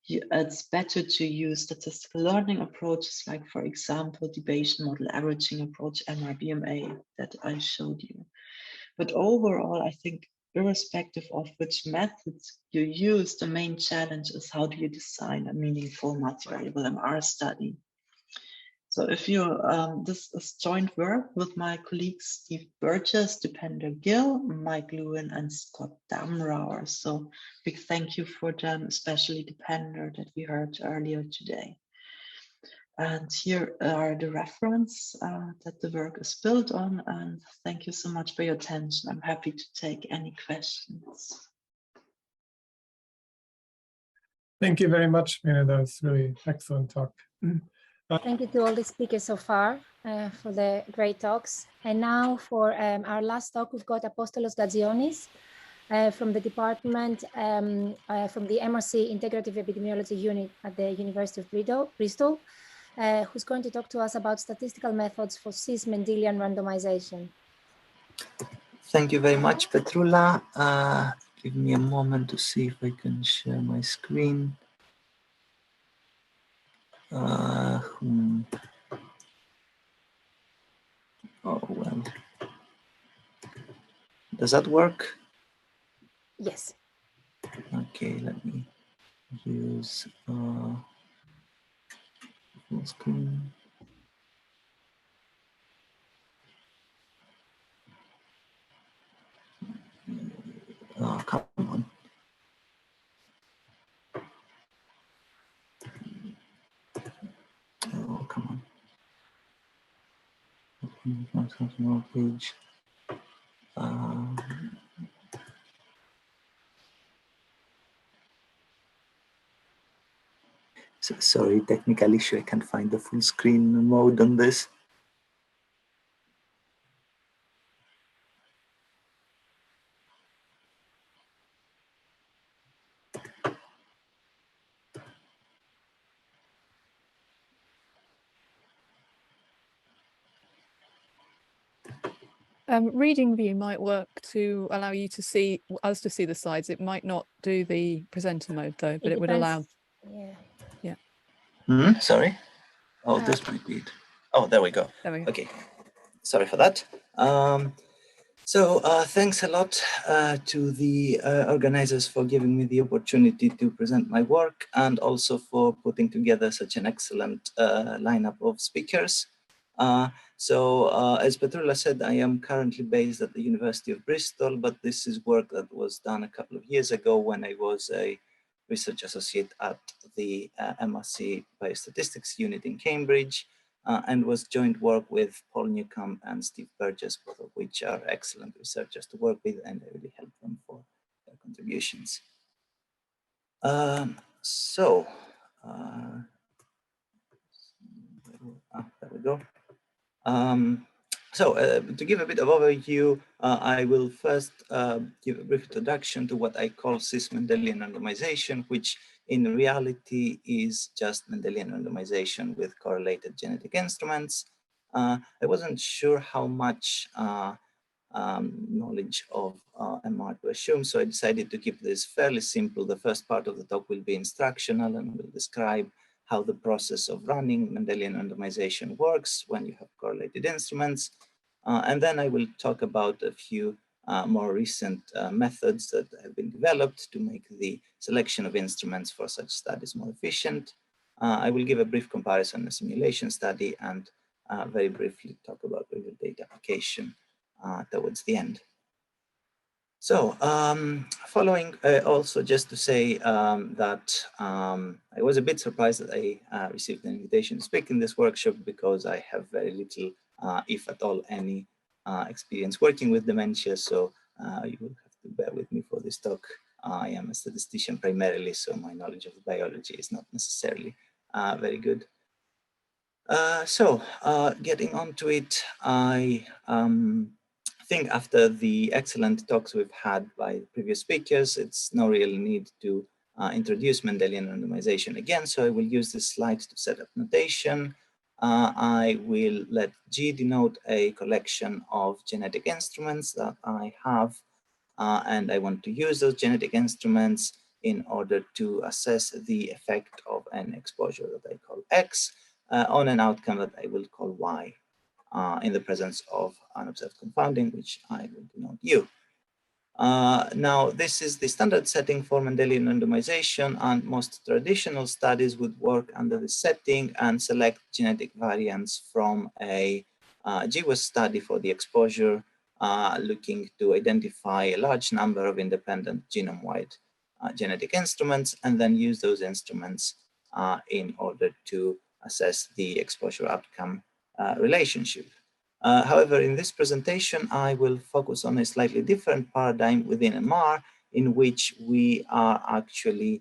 it's better to use statistical learning approaches, like, for example, the Bayesian model averaging approach, MRBMA, that I showed you. But overall, I think irrespective of which methods you use, the main challenge is how do you design a meaningful multivariable MR study. So if you, this is joint work with my colleagues Steve Burgess, Dipender Gill, Mike Lewin, and Scott Damrauer. So big thank you for them, especially Dipender that we heard earlier today. And here are the reference that the work is built on. And thank you so much for your attention. I'm happy to take any questions. Thank you very much, Verena. That was really excellent talk. Thank you to all the speakers so far for the great talks. And now for our last talk, we've got Apostolos Gkatzionis from the department, from the MRC Integrative Epidemiology Unit at the University of Bristol. Who's going to talk to us about statistical methods for cis-Mendelian randomization. Thank you very much, Petrula. Give me a moment to see if I can share my screen. Oh, well. Does that work? Yes. Okay, let me use full screen. Oh, come on. Oh, come on. Page. So, sorry, technical issue. I can't find the full screen mode on this. Reading view might work to allow you to see us to see the slides. It might not do the presenter mode though, but it would allow. Yeah. Yeah. Sorry. Oh, this might be it. Oh, there we go. There we go. Okay. Sorry for that. Thanks a lot to the organizers for giving me the opportunity to present my work, and also for putting together such an excellent lineup of speakers. As Petrula said, I am currently based at the University of Bristol, but this is work that was done a couple of years ago when I was a research associate at the MRC Biostatistics unit in Cambridge, and was joint work with Paul Newcomb and Steve Burgess, both of which are excellent researchers to work with, and I really help them for their contributions. There we go. To give a bit of overview, I will first give a brief introduction to what I call cis-Mendelian randomization, which in reality is just Mendelian randomization with correlated genetic instruments. I wasn't sure how much knowledge of MR to assume, so I decided to keep this fairly simple. The first part of the talk will be instructional and will describe how the process of running Mendelian randomization works when you have correlated instruments. And then I will talk about a few more recent methods that have been developed to make the selection of instruments for such studies more efficient. I will give a brief comparison, a simulation study, and very briefly talk about real data application towards the end. So following also just to say that I was a bit surprised that I received an invitation to speak in this workshop, because I have very little, if at all any, experience working with dementia. So you will have to bear with me for this talk. I am a statistician primarily, so my knowledge of biology is not necessarily very good. Getting on to it, I think after the excellent talks we've had by previous speakers, it's no real need to introduce Mendelian randomization again. So I will use this slide to set up notation. I will let G denote a collection of genetic instruments that I have, and I want to use those genetic instruments in order to assess the effect of an exposure that I call X on an outcome that I will call Y. In the presence of unobserved confounding, which I will denote U. Now, this is the standard setting for Mendelian randomization, and most traditional studies would work under this setting and select genetic variants from a GWAS study for the exposure, looking to identify a large number of independent genome-wide genetic instruments, and then use those instruments in order to assess the exposure outcome relationship. However, in this presentation, I will focus on a slightly different paradigm within MR, in which we are actually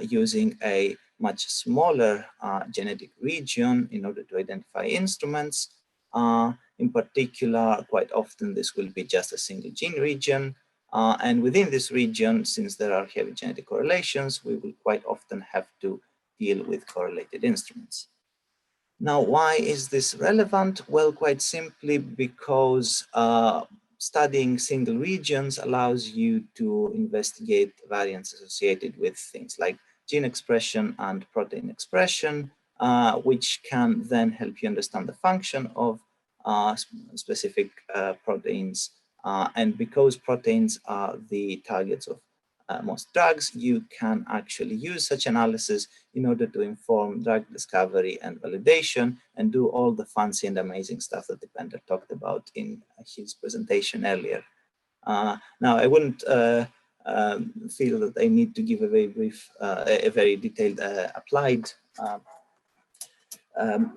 using a much smaller genetic region in order to identify instruments. In particular, quite often this will be just a single gene region. And within this region, since there are heavy genetic correlations, we will quite often have to deal with correlated instruments. Now, why is this relevant? Well, quite simply because studying single regions allows you to investigate variants associated with things like gene expression and protein expression, which can then help you understand the function of specific proteins. And because proteins are the targets of most drugs, you can actually use such analysis in order to inform drug discovery and validation, and do all the fancy and amazing stuff that Dipender talked about in his presentation earlier. Now, I wouldn't feel that I need to give a very brief, a very detailed applied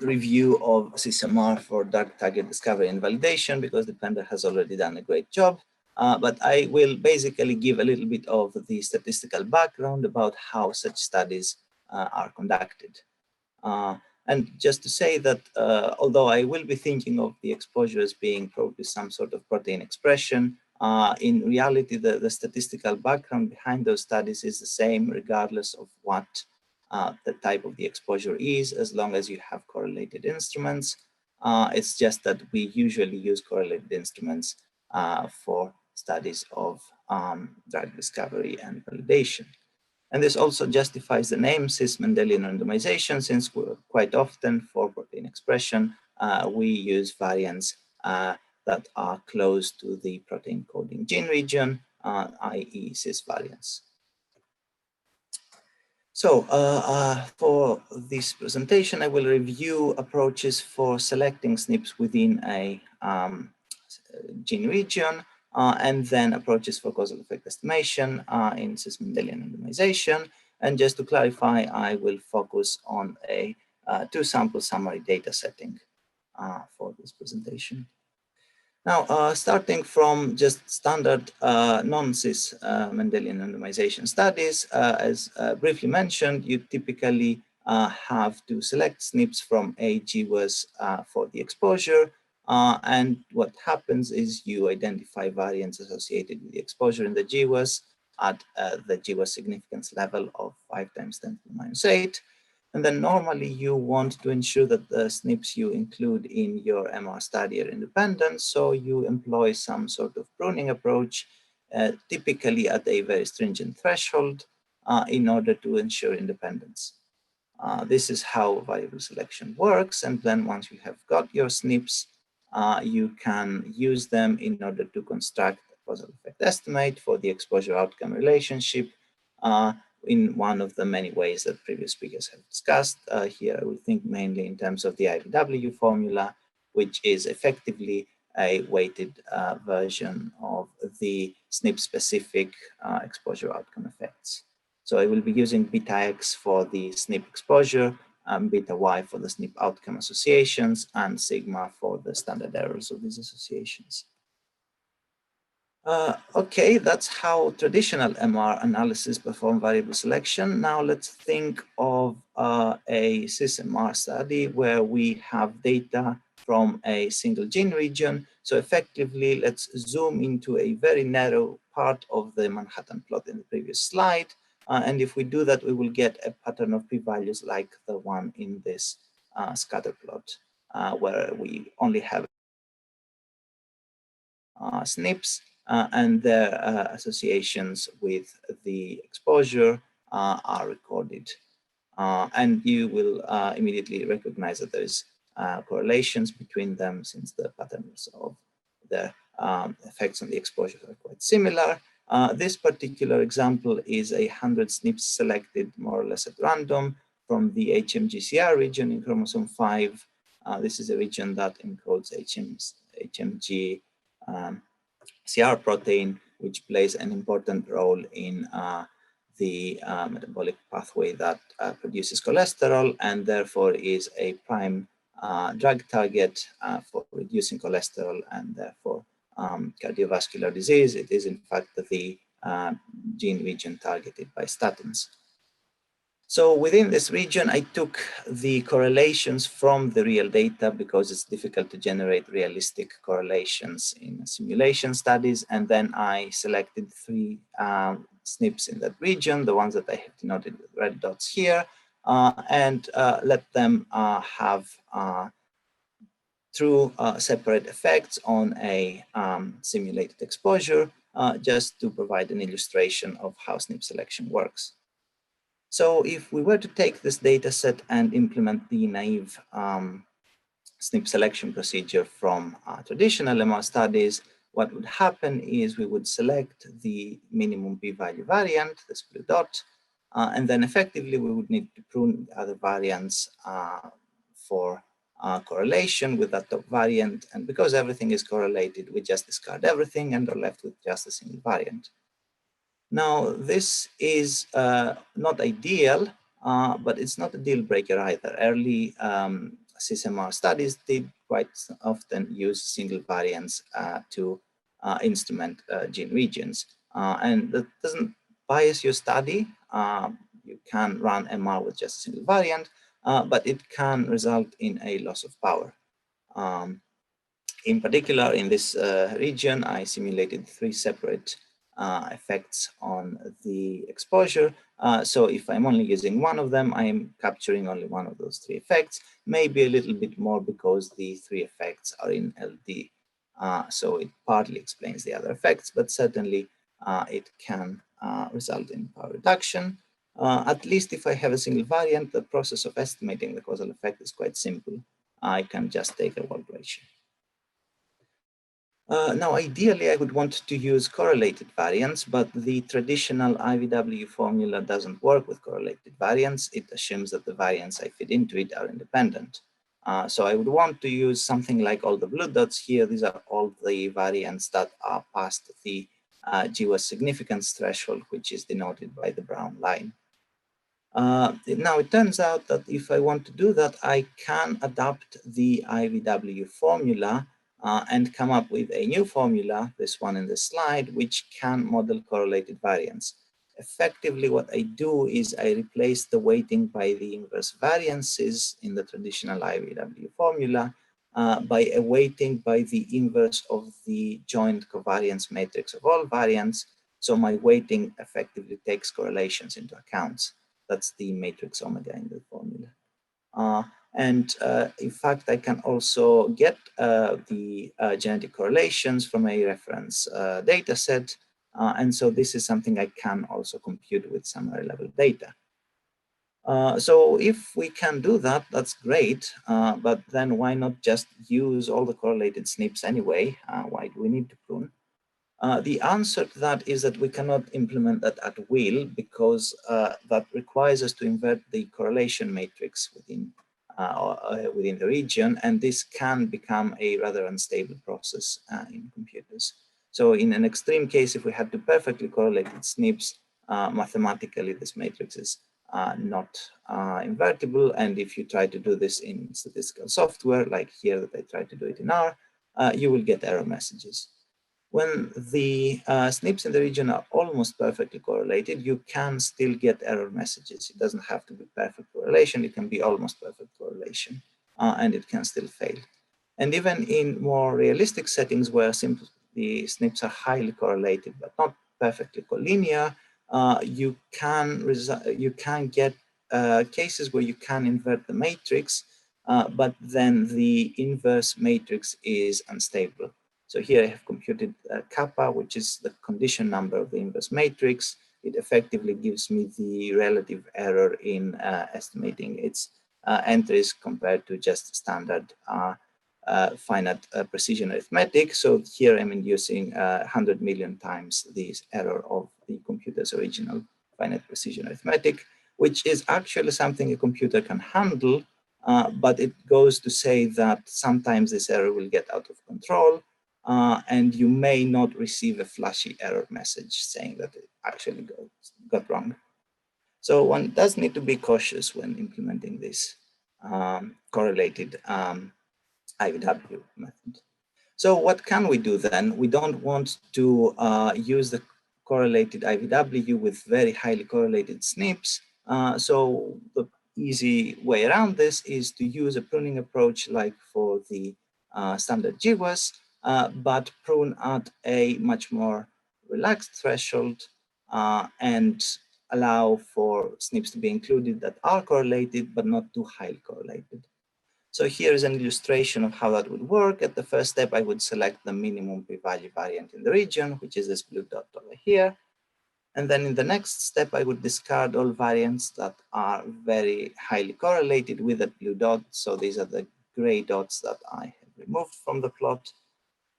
review of cis-MR for drug target discovery and validation, because Dipender has already done a great job. But I will basically give a little bit of the statistical background about how such studies are conducted. And just to say that although I will be thinking of the exposure as being probably some sort of protein expression, in reality, the statistical background behind those studies is the same regardless of what the type of the exposure is, as long as you have correlated instruments. It's just that we usually use correlated instruments for studies of drug discovery and validation. And this also justifies the name cis-Mendelian randomization, since quite often for protein expression, we use variants that are close to the protein coding gene region, i.e. cis variants. So for this presentation, I will review approaches for selecting SNPs within a gene region, and then approaches for causal effect estimation in cis-Mendelian randomization. And just to clarify, I will focus on a two-sample summary data setting for this presentation. Now, starting from just standard non-cis Mendelian randomization studies, as briefly mentioned, you typically have to select SNPs from a GWAS for the exposure. And what happens is you identify variants associated with the exposure in the GWAS at the GWAS significance level of 5 × 10⁻⁸. And then normally you want to ensure that the SNPs you include in your MR study are independent. So you employ some sort of pruning approach, typically at a very stringent threshold in order to ensure independence. This is how variable selection works. And then once you have got your SNPs, you can use them in order to construct a causal effect estimate for the exposure outcome relationship in one of the many ways that previous speakers have discussed. Here I will think mainly in terms of the IVW formula, which is effectively a weighted version of the SNP-specific exposure outcome effects. So I will be using beta X for the SNP exposure, beta Y for the SNP outcome associations, and sigma for the standard errors of these associations. Okay, that's how traditional MR analysis perform variable selection. Now let's think of a cis-MR study where we have data from a single gene region. So effectively, let's zoom into a very narrow part of the Manhattan plot in the previous slide. And if we do that, we will get a pattern of p-values like the one in this scatter plot, where we only have SNPs. And their associations with the exposure are recorded. And you will immediately recognize that there's correlations between them, since the patterns of the effects on the exposure are quite similar. This particular example is 100 SNPs selected more or less at random from the HMGCR region in chromosome 5. This is a region that encodes HMG CR protein, which plays an important role in the metabolic pathway that produces cholesterol, and therefore is a prime drug target for reducing cholesterol and therefore cardiovascular disease. It is in fact the gene region targeted by statins. So within this region, I took the correlations from the real data because it's difficult to generate realistic correlations in simulation studies. And then I selected 3 SNPs in that region, the ones that I have denoted with red dots here, and let them have true separate effects on a simulated exposure, just to provide an illustration of how SNP selection works. So if we were to take this data set and implement the naive SNP selection procedure from traditional MR studies, what would happen is we would select the minimum p-value variant, this blue dot, and then effectively we would need to prune the other variants for correlation with that top variant. And because everything is correlated, we just discard everything and are left with just a single variant. Now, this is not ideal, but it's not a deal breaker either. Early cis-MR studies did quite often use single variants to instrument gene regions. And that doesn't bias your study. You can run MR with just a single variant, but it can result in a loss of power. In particular, in this region, I simulated 3 separate effects on the exposure. So if I'm only using one of them, I'm capturing only one of those 3 effects, maybe a little bit more because the 3 effects are in LD. So it partly explains the other effects, but certainly it can result in power reduction. At least if I have a single variant, the process of estimating the causal effect is quite simple. I can just take a log ratio. Now, ideally, I would want to use correlated variants, but the traditional IVW formula doesn't work with correlated variants. It assumes that the variants I feed into it are independent. So I would want to use something like all the blue dots here. These are all the variants that are past the GWAS significance threshold, which is denoted by the brown line. Now, it turns out that if I want to do that, I can adapt the IVW formula and come up with a new formula, this one in the slide, which can model correlated variance. Effectively, what I do is I replace the weighting by the inverse variances in the traditional IVW formula by a weighting by the inverse of the joint covariance matrix of all variants. So my weighting effectively takes correlations into account. That's the matrix omega in the formula. In fact, I can also get the genetic correlations from a reference data set. And so this is something I can also compute with summary level data. So if we can do that, that's great. But then why not just use all the correlated SNPs anyway? Why do we need to prune? The answer to that is that we cannot implement that at will because that requires us to invert the correlation matrix within the region, and this can become a rather unstable process in computers. So in an extreme case, if we had to perfectly correlated SNPs, mathematically this matrix is not invertible, and if you try to do this in statistical software, like here that I try to do it in R, you will get error messages. When the SNPs in the region are almost perfectly correlated, you can still get error messages. It doesn't have to be perfect correlation. It can be almost perfect correlation, and it can still fail. And even in more realistic settings where the SNPs are highly correlated but not perfectly collinear, you can get cases where you can invert the matrix, but then the inverse matrix is unstable. So here I have computed kappa, which is the condition number of the inverse matrix. It effectively gives me the relative error in estimating its entries compared to just standard finite precision arithmetic. So here I'm inducing 100 million times this error of the computer's original finite precision arithmetic, which is actually something a computer can handle, but it goes to say that sometimes this error will get out of control. And you may not receive a flashy error message saying that it actually got wrong. So one does need to be cautious when implementing this correlated IVW method. So what can we do then? We don't want to use the correlated IVW with very highly correlated SNPs. So the easy way around this is to use a pruning approach like for the standard GWAS, but prune at a much more relaxed threshold and allow for SNPs to be included that are correlated, but not too highly correlated. So here is an illustration of how that would work. At the first step, I would select the minimum p-value variant in the region, which is this blue dot over here. And then in the next step, I would discard all variants that are very highly correlated with that blue dot. So these are the gray dots that I have removed from the plot.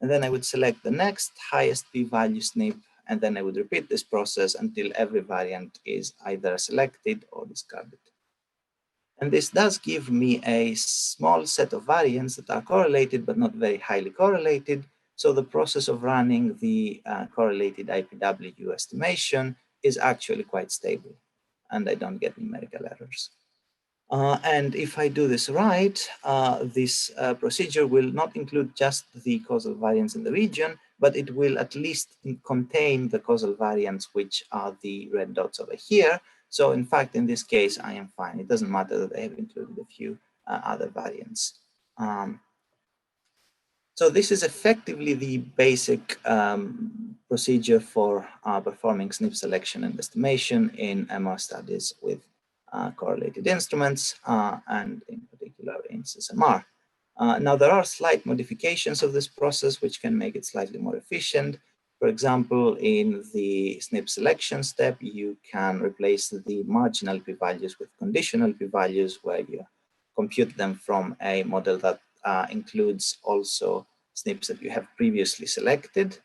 And then I would select the next highest p-value SNP, and then I would repeat this process until every variant is either selected or discarded. And this does give me a small set of variants that are correlated, but not very highly correlated. So the process of running the correlated IPW estimation is actually quite stable, and I don't get numerical errors. And if I do this right, this procedure will not include just the causal variants in the region, but it will at least contain the causal variants, which are the red dots over here. So in fact, in this case, I am fine. It doesn't matter that I have included a few other variants. So this is effectively the basic procedure for performing SNP selection and estimation in MR studies with correlated instruments, and in particular in cis-MR. Now, there are slight modifications of this process which can make it slightly more efficient. For example, in the SNP selection step, you can replace the marginal p-values with conditional p-values, where you compute them from a model that includes also SNPs that you have previously selected.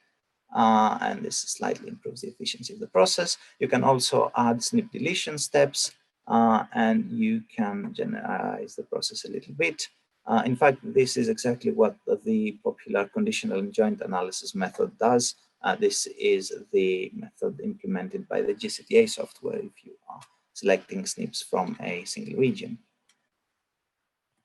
And this slightly improves the efficiency of the process. You can also add SNP deletion steps, and you can generalize the process a little bit. In fact, this is exactly what the popular conditional and joint analysis method does. This is the method implemented by the GCTA software if you are selecting SNPs from a single region.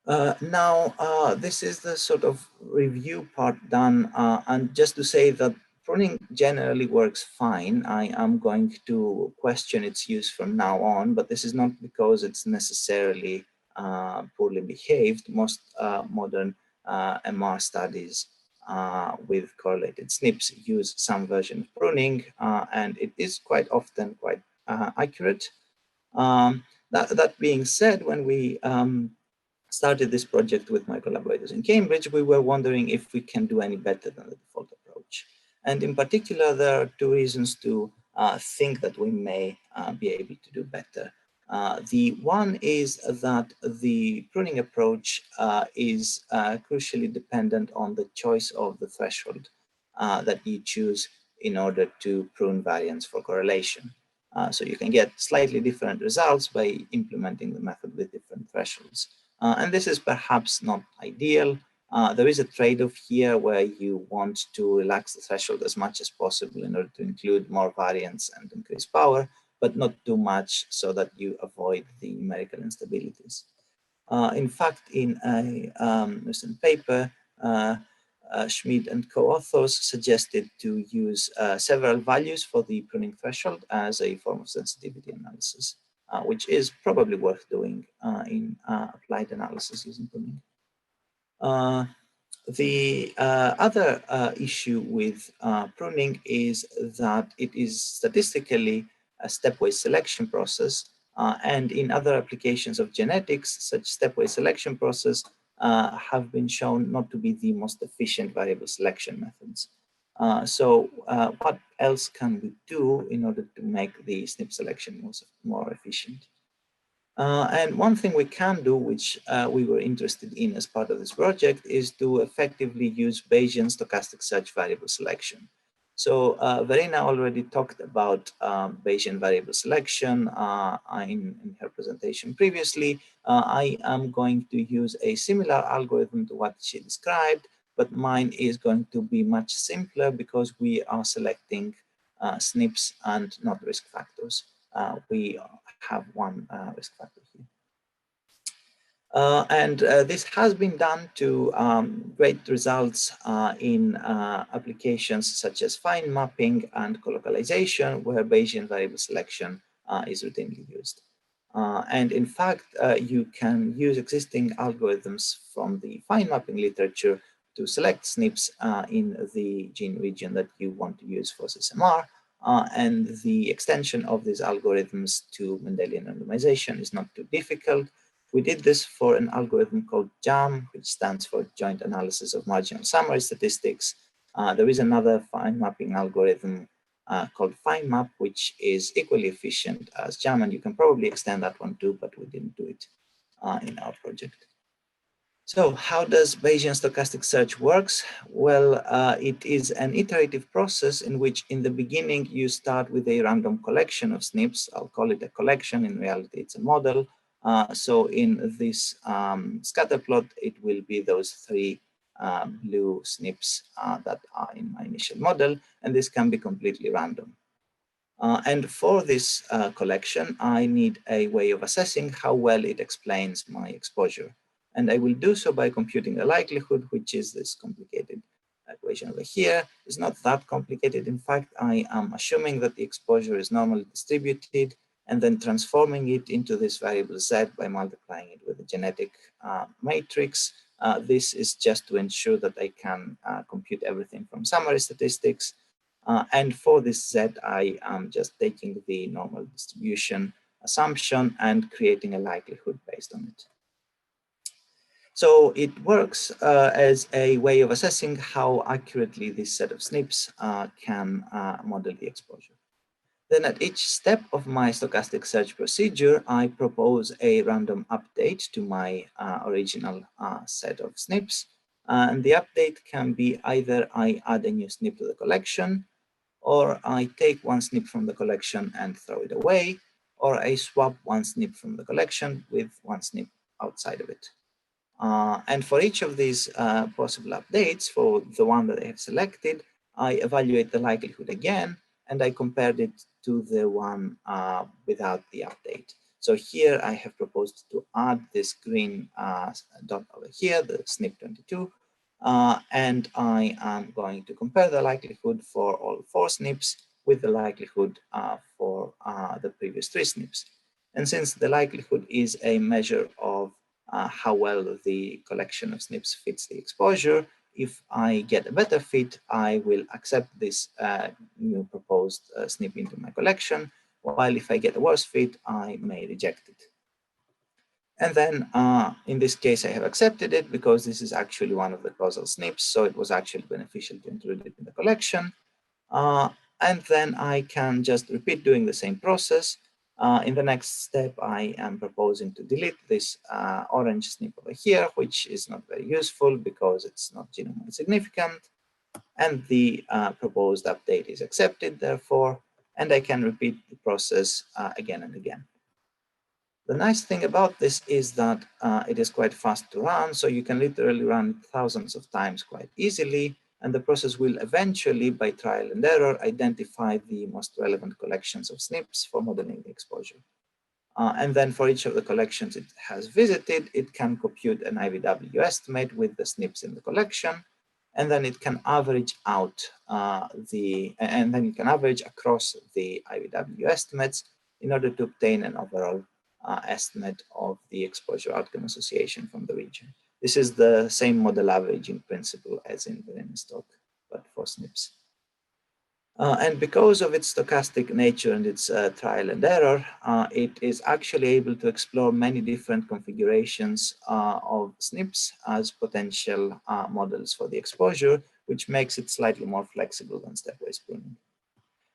Now, this is the sort of review part done. And just to say that pruning generally works fine. I am going to question its use from now on, but this is not because it's necessarily poorly behaved. Most modern MR studies with correlated SNPs use some version of pruning, and it is quite often quite accurate. That being said, when we started this project with my collaborators in Cambridge, we were wondering if we can do any better than the default approach. And in particular, there are two reasons to think that we may be able to do better. The one is that the pruning approach is crucially dependent on the choice of the threshold that you choose in order to prune variance for correlation. So you can get slightly different results by implementing the method with different thresholds. And this is perhaps not ideal. There is a trade-off here where you want to relax the threshold as much as possible in order to include more variance and increase power, but not too much so that you avoid the numerical instabilities. In fact, in a recent paper, Schmid and co-authors suggested to use several values for the pruning threshold as a form of sensitivity analysis, which is probably worth doing in applied analysis using pruning. The other issue with pruning is that it is statistically a stepwise selection process, and in other applications of genetics, such stepwise selection process have been shown not to be the most efficient variable selection methods. So what else can we do in order to make the SNP selection more efficient? And one thing we can do, which we were interested in as part of this project, is to effectively use Bayesian stochastic search variable selection. So Verena already talked about Bayesian variable selection in her presentation previously. I am going to use a similar algorithm to what she described, but mine is going to be much simpler because we are selecting SNPs and not risk factors. We have one risk factor here. And this has been done to great results in applications such as fine mapping and colocalization, where Bayesian variable selection is routinely used. And in fact, you can use existing algorithms from the fine mapping literature to select SNPs in the gene region that you want to use for cis-MR. And the extension of these algorithms to Mendelian randomization is not too difficult. We did this for an algorithm called JAM, which stands for Joint Analysis of Marginal Summary Statistics. There is another fine mapping algorithm called FineMap, which is equally efficient as JAM, and you can probably extend that one too, but we didn't do it in our project. So how does Bayesian stochastic search works? Well, it is an iterative process in which in the beginning you start with a random collection of SNPs. I'll call it a collection. In reality, it's a model. So in this scatter plot, it will be those three blue SNPs that are in my initial model, and this can be completely random. And for this collection, I need a way of assessing how well it explains my exposure. And I will do so by computing the likelihood, which is this complicated equation over here. It's not that complicated. In fact, I am assuming that the exposure is normally distributed and then transforming it into this variable Z by multiplying it with a genetic matrix. This is just to ensure that I can compute everything from summary statistics. And for this Z, I am just taking the normal distribution assumption and creating a likelihood based on it. So it works as a way of assessing how accurately this set of SNPs can model the exposure. Then at each step of my stochastic search procedure, I propose a random update to my original set of SNPs. And the update can be either I add a new SNP to the collection, or I take one SNP from the collection and throw it away, or I swap one SNP from the collection with one SNP outside of it. And for each of these possible updates, for the one that I have selected, I evaluate the likelihood again, and I compared it to the one without the update. So here I have proposed to add this green dot over here, the SNP 22, and I am going to compare the likelihood for all 4 SNPs with the likelihood for the previous 3 SNPs. And since the likelihood is a measure of how well the collection of SNPs fits the exposure, if I get a better fit, I will accept this new proposed SNP into my collection, while if I get a worse fit, I may reject it. And then in this case, I have accepted it because this is actually one of the causal SNPs, so it was actually beneficial to include it in the collection. And then I can just repeat doing the same process. In the next step, I am proposing to delete this orange SNP over here, which is not very useful because it's not genomically significant. And the proposed update is accepted, therefore, and I can repeat the process again and again. The nice thing about this is that it is quite fast to run, so you can literally run thousands of times quite easily, and the process will eventually, by trial and error, identify the most relevant collections of SNPs for modeling the exposure. And then for each of the collections it has visited, it can compute an IVW estimate with the SNPs in the collection, and then it can average out and then you can average across the IVW estimates in order to obtain an overall estimate of the exposure outcome association from the region. This is the same model averaging principle as in Verena's talk, but for SNPs. And because of its stochastic nature and its trial and error, it is actually able to explore many different configurations of SNPs as potential models for the exposure, which makes it slightly more flexible than stepwise pruning.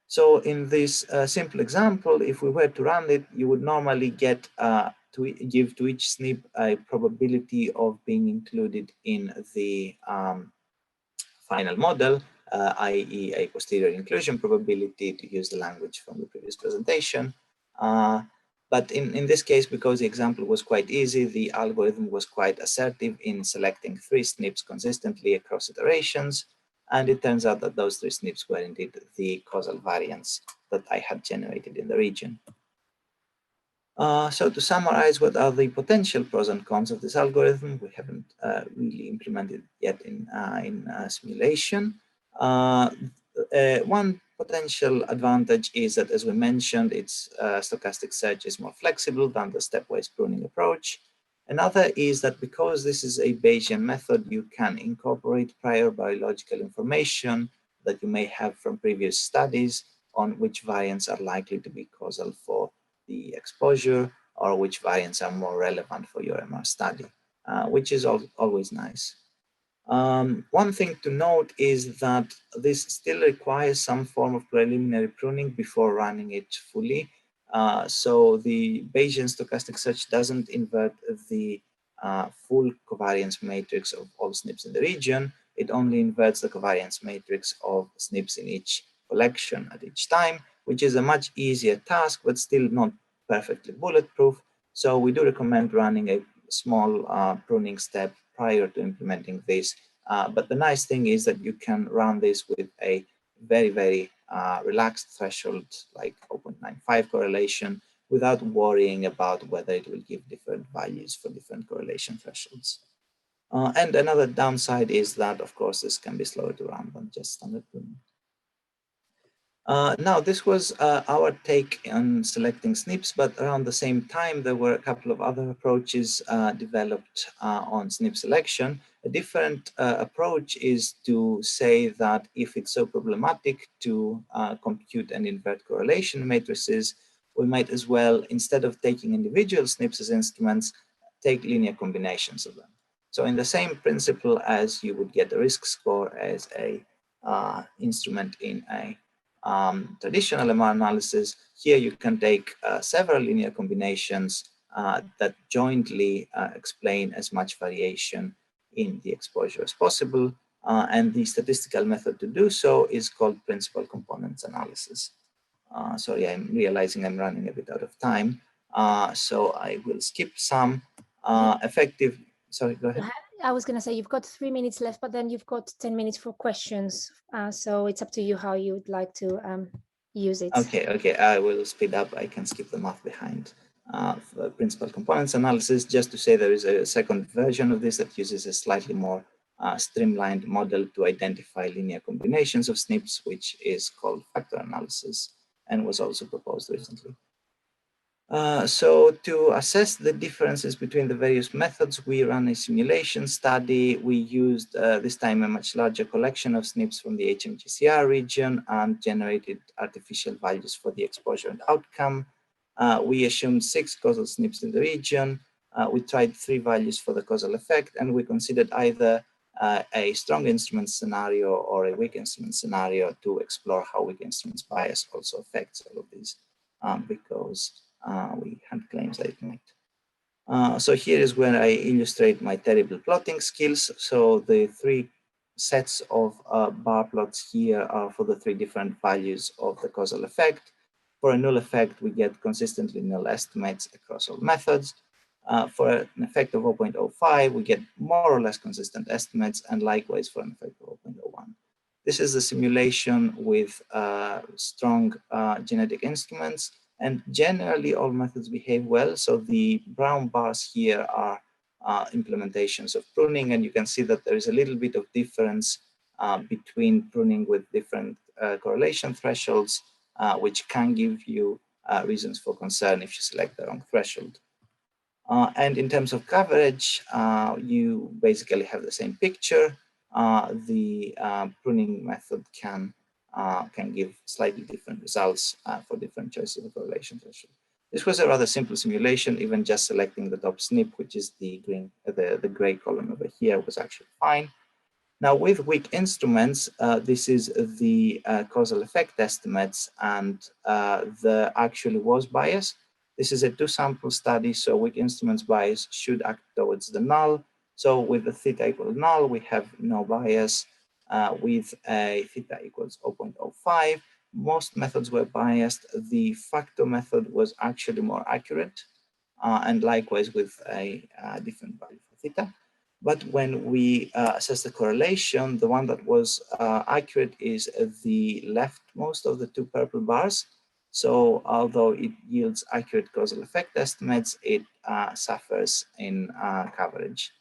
So in this simple example, if we were to run it, you would normally get to give to each SNP a probability of being included in the final model, i.e. a posterior inclusion probability, to use the language from the previous presentation. But in this case, because the example was quite easy, the algorithm was quite assertive in selecting 3 SNPs consistently across iterations. And it turns out that those 3 SNPs were indeed the causal variants that I had generated in the region. So to summarize, what are the potential pros and cons of this algorithm? We haven't really implemented it yet in simulation. One potential advantage is that, as we mentioned, its stochastic search is more flexible than the stepwise pruning approach. Another is that because this is a Bayesian method, you can incorporate prior biological information that you may have from previous studies on which variants are likely to be causal for the exposure, or which variants are more relevant for your MR study, which is always nice. One thing to note is that this still requires some form of preliminary pruning before running it fully. So the Bayesian stochastic search doesn't invert the full covariance matrix of all SNPs in the region. It only inverts the covariance matrix of SNPs in each collection at each time, which is a much easier task, but still not perfectly bulletproof. So we do recommend running a small pruning step prior to implementing this. But the nice thing is that you can run this with a very, very relaxed threshold, like 0.95 correlation, without worrying about whether it will give different values for different correlation thresholds. And another downside is that, of course, this can be slower to run than just standard pruning. Now, this was our take on selecting SNPs, but around the same time, there were a couple of other approaches developed on SNP selection. A different approach is to say that if it's so problematic to compute and invert correlation matrices, we might as well, instead of taking individual SNPs as instruments, take linear combinations of them. So in the same principle as you would get a risk score as a instrument in a traditional MR analysis, here you can take several linear combinations that jointly explain as much variation in the exposure as possible. And the statistical method to do so is called principal components analysis. Sorry, I'm realizing I'm running a bit out of time. So I will skip some effective, sorry, go ahead. I was going to say you've got 3 minutes left, but then you've got 10 minutes for questions. So it's up to you how you would like to use it. Okay, I will speed up. I can skip the math behind for principal components analysis. Just to say there is a second version of this that uses a slightly more streamlined model to identify linear combinations of SNPs, which is called factor analysis and was also proposed recently. So to assess the differences between the various methods, we ran a simulation study. We used this time a much larger collection of SNPs from the HMGCR region and generated artificial values for the exposure and outcome. We assumed 6 causal SNPs in the region. We tried 3 values for the causal effect, and we considered either a strong instrument scenario or a weak instrument scenario to explore how weak instruments bias also affects all of these, because we had claims that it might. So here is where I illustrate my terrible plotting skills. So the 3 sets of bar plots here are for the 3 different values of the causal effect. For a null effect, we get consistently null estimates across all methods. For an effect of 0.05, we get more or less consistent estimates, and likewise for an effect of 0.01. This is a simulation with strong genetic instruments, and generally all methods behave well. So the brown bars here are implementations of pruning, and you can see that there is a little bit of difference between pruning with different correlation thresholds, which can give you reasons for concern if you select the wrong threshold. And in terms of coverage, you basically have the same picture. The pruning method can give slightly different results for different choices of correlation threshold. This was a rather simple simulation. Even just selecting the top SNP, which is the green, the gray column over here, was actually fine. Now, with weak instruments, this is the causal effect estimates, and there actually was bias. This is a 2-sample study, so weak instruments bias should act towards the null. So with the theta equal null, we have no bias. With a theta equals 0.05, most methods were biased. The factor method was actually more accurate, and likewise with a different value for theta. But when we assess the correlation, the one that was accurate is the leftmost of the 2 purple bars. So although it yields accurate causal effect estimates, it suffers in coverage.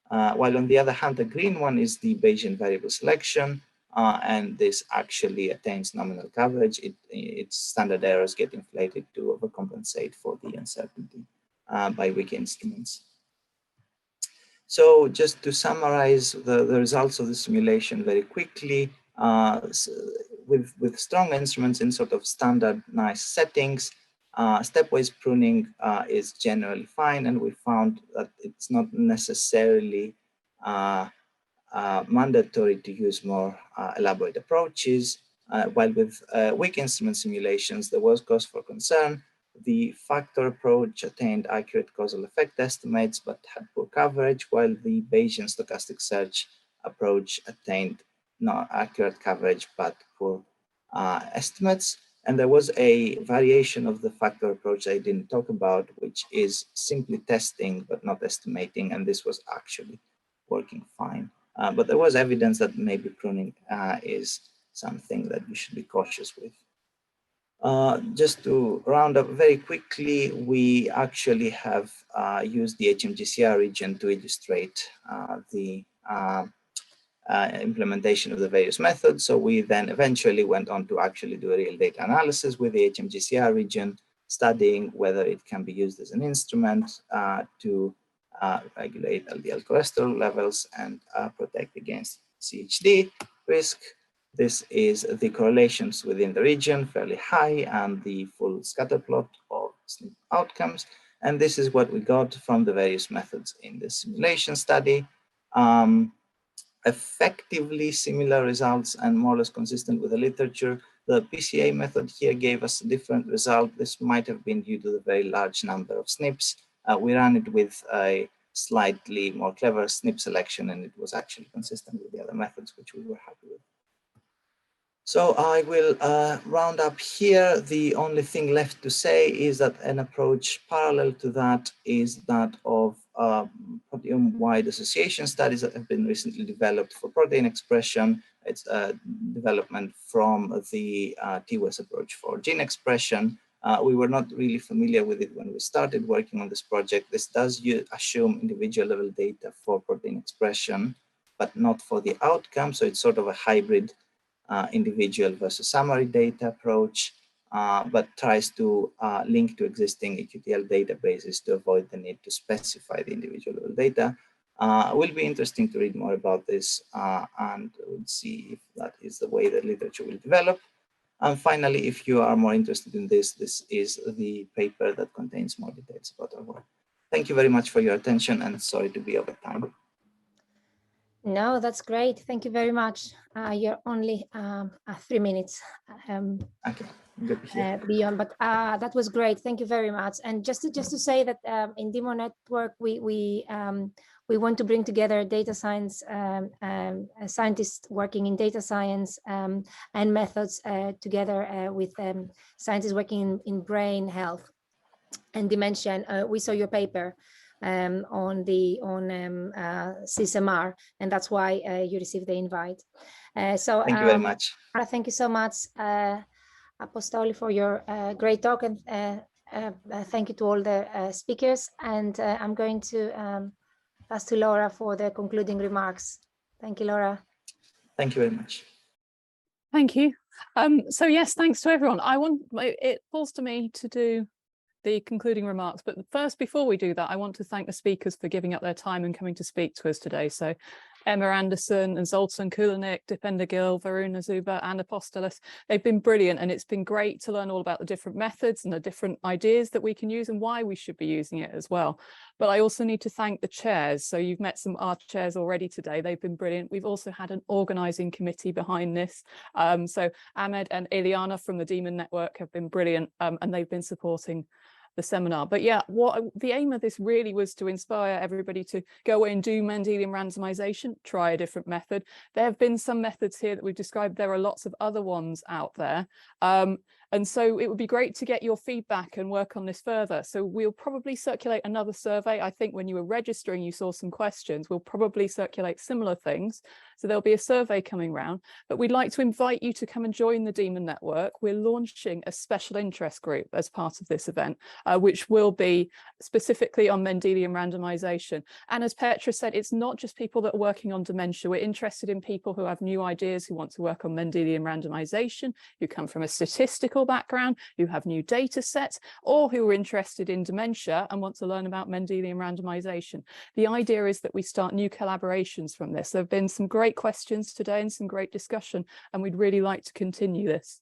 While on the other hand, the green one is the Bayesian variable selection, and this actually attains nominal coverage. Its standard errors get inflated to overcompensate for the uncertainty by weak instruments. So just to summarize the results of the simulation very quickly, with strong instruments in sort of standard nice settings, stepwise pruning is generally fine, and we found that it's not necessarily mandatory to use more elaborate approaches. While with weak instrument simulations, there was cause for concern. The factor approach attained accurate causal effect estimates, but had poor coverage, while the Bayesian stochastic search approach attained not accurate coverage, but poor estimates. And there was a variation of the factor approach I didn't talk about, which is simply testing, but not estimating. And this was actually working fine. But there was evidence that maybe pruning is something that you should be cautious with. Just to round up very quickly, we actually have used the HMGCR region to illustrate the implementation of the various methods. So we then eventually went on to actually do a real data analysis with the HMGCR region, studying whether it can be used as an instrument to regulate LDL cholesterol levels and protect against CHD risk. This is the correlations within the region, fairly high, and the full scatter plot of outcomes. And this is what we got from the various methods in the simulation study. effectively similar results and more or less consistent with the literature. The PCA method here gave us a different result. This might have been due to the very large number of SNPs. We ran it with a slightly more clever SNP selection, and it was actually consistent with the other methods, which we were happy with. So I will round up here. The only thing left to say is that an approach parallel to that is that of proteome-wide association studies that have been recently developed for protein expression. It's a development from the TWES approach for gene expression. We were not really familiar with it when we started working on this project. This does assume individual level data for protein expression, but not for the outcome. So it's sort of a hybrid individual versus summary data approach, but tries to link to existing EQTL databases to avoid the need to specify the individual level data. It will be interesting to read more about this, and we'll see if that is the way the literature will develop. And finally, if you are more interested in this, this is the paper that contains more details about our work. Thank you very much for your attention, and sorry to be over time. No, that's great. Thank you very much. You're only 3 minutes Okay, good to hear. beyond, but that was great. Thank you very much. And just to say that in Demo Network, we want to bring together data science scientists working in data science and methods together with scientists working in brain health and dementia. And we saw your paper on cis-MR, and that's why you received the invite. So thank you very much. Thank you so much, Apostoli, for your great talk, and thank you to all the speakers. And I'm going to pass to Laura for the concluding remarks. Thank you, Laura. Thank you very much. Thank you. So yes, thanks to everyone. It falls to me to do the concluding remarks, but first, before we do that, I want to thank the speakers for giving up their time and coming to speak to us today. So Emma Anderson and Zoltan, Kutalik, Dipender, Gill, Verena, Zuber and Apostolos, they've been brilliant, and it's been great to learn all about the different methods and the different ideas that we can use and why we should be using it as well. But I also need to thank the chairs. So you've met some art chairs already today. They've been brilliant. We've also had an organising committee behind this. So Ahmed and Ileana from the Demon Network have been brilliant, and they've been supporting the seminar. But yeah, what the aim of this really was to inspire everybody to go away and do Mendelian randomization, try a different method. There have been some methods here that we've described. There are lots of other ones out there. And so it would be great to get your feedback and work on this further. So we'll probably circulate another survey. I think when you were registering, you saw some questions. We'll probably circulate similar things. So there'll be a survey coming round, but we'd like to invite you to come and join the Demon Network. We're launching a special interest group as part of this event, which will be specifically on Mendelian randomization. And as Petra said, it's not just people that are working on dementia. We're interested in people who have new ideas, who want to work on Mendelian randomization, who come from a statistical background, who have new data sets, or who are interested in dementia and want to learn about Mendelian randomization. The idea is that we start new collaborations from this. There have been some great questions today and some great discussion, and we'd really like to continue this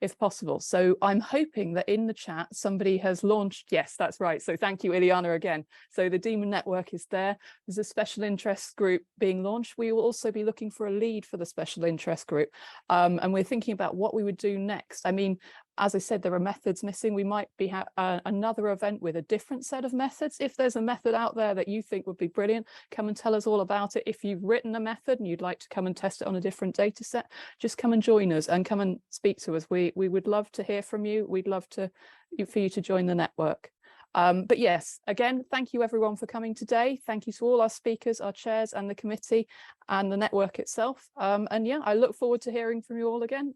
if possible. So I'm hoping that in the chat somebody has launched. Yes, that's right. So thank you, Ileana, again. So the Demon Network is there. There's a special interest group being launched. We will also be looking for a lead for the special interest group, and we're thinking about what we would do next. I mean, as I said, there are methods missing. We might be another event with a different set of methods. If there's a method out there that you think would be brilliant, come and tell us all about it. If you've written a method and you'd like to come and test it on a different data set, just come and join us and come and speak to us. We would love to hear from you. We'd love for you to join the network. But yes, again, thank you everyone for coming today. Thank you to all our speakers, our chairs and the committee and the network itself. And yeah, I look forward to hearing from you all again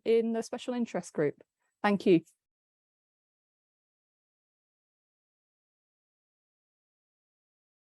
in the special interest group. Thank you.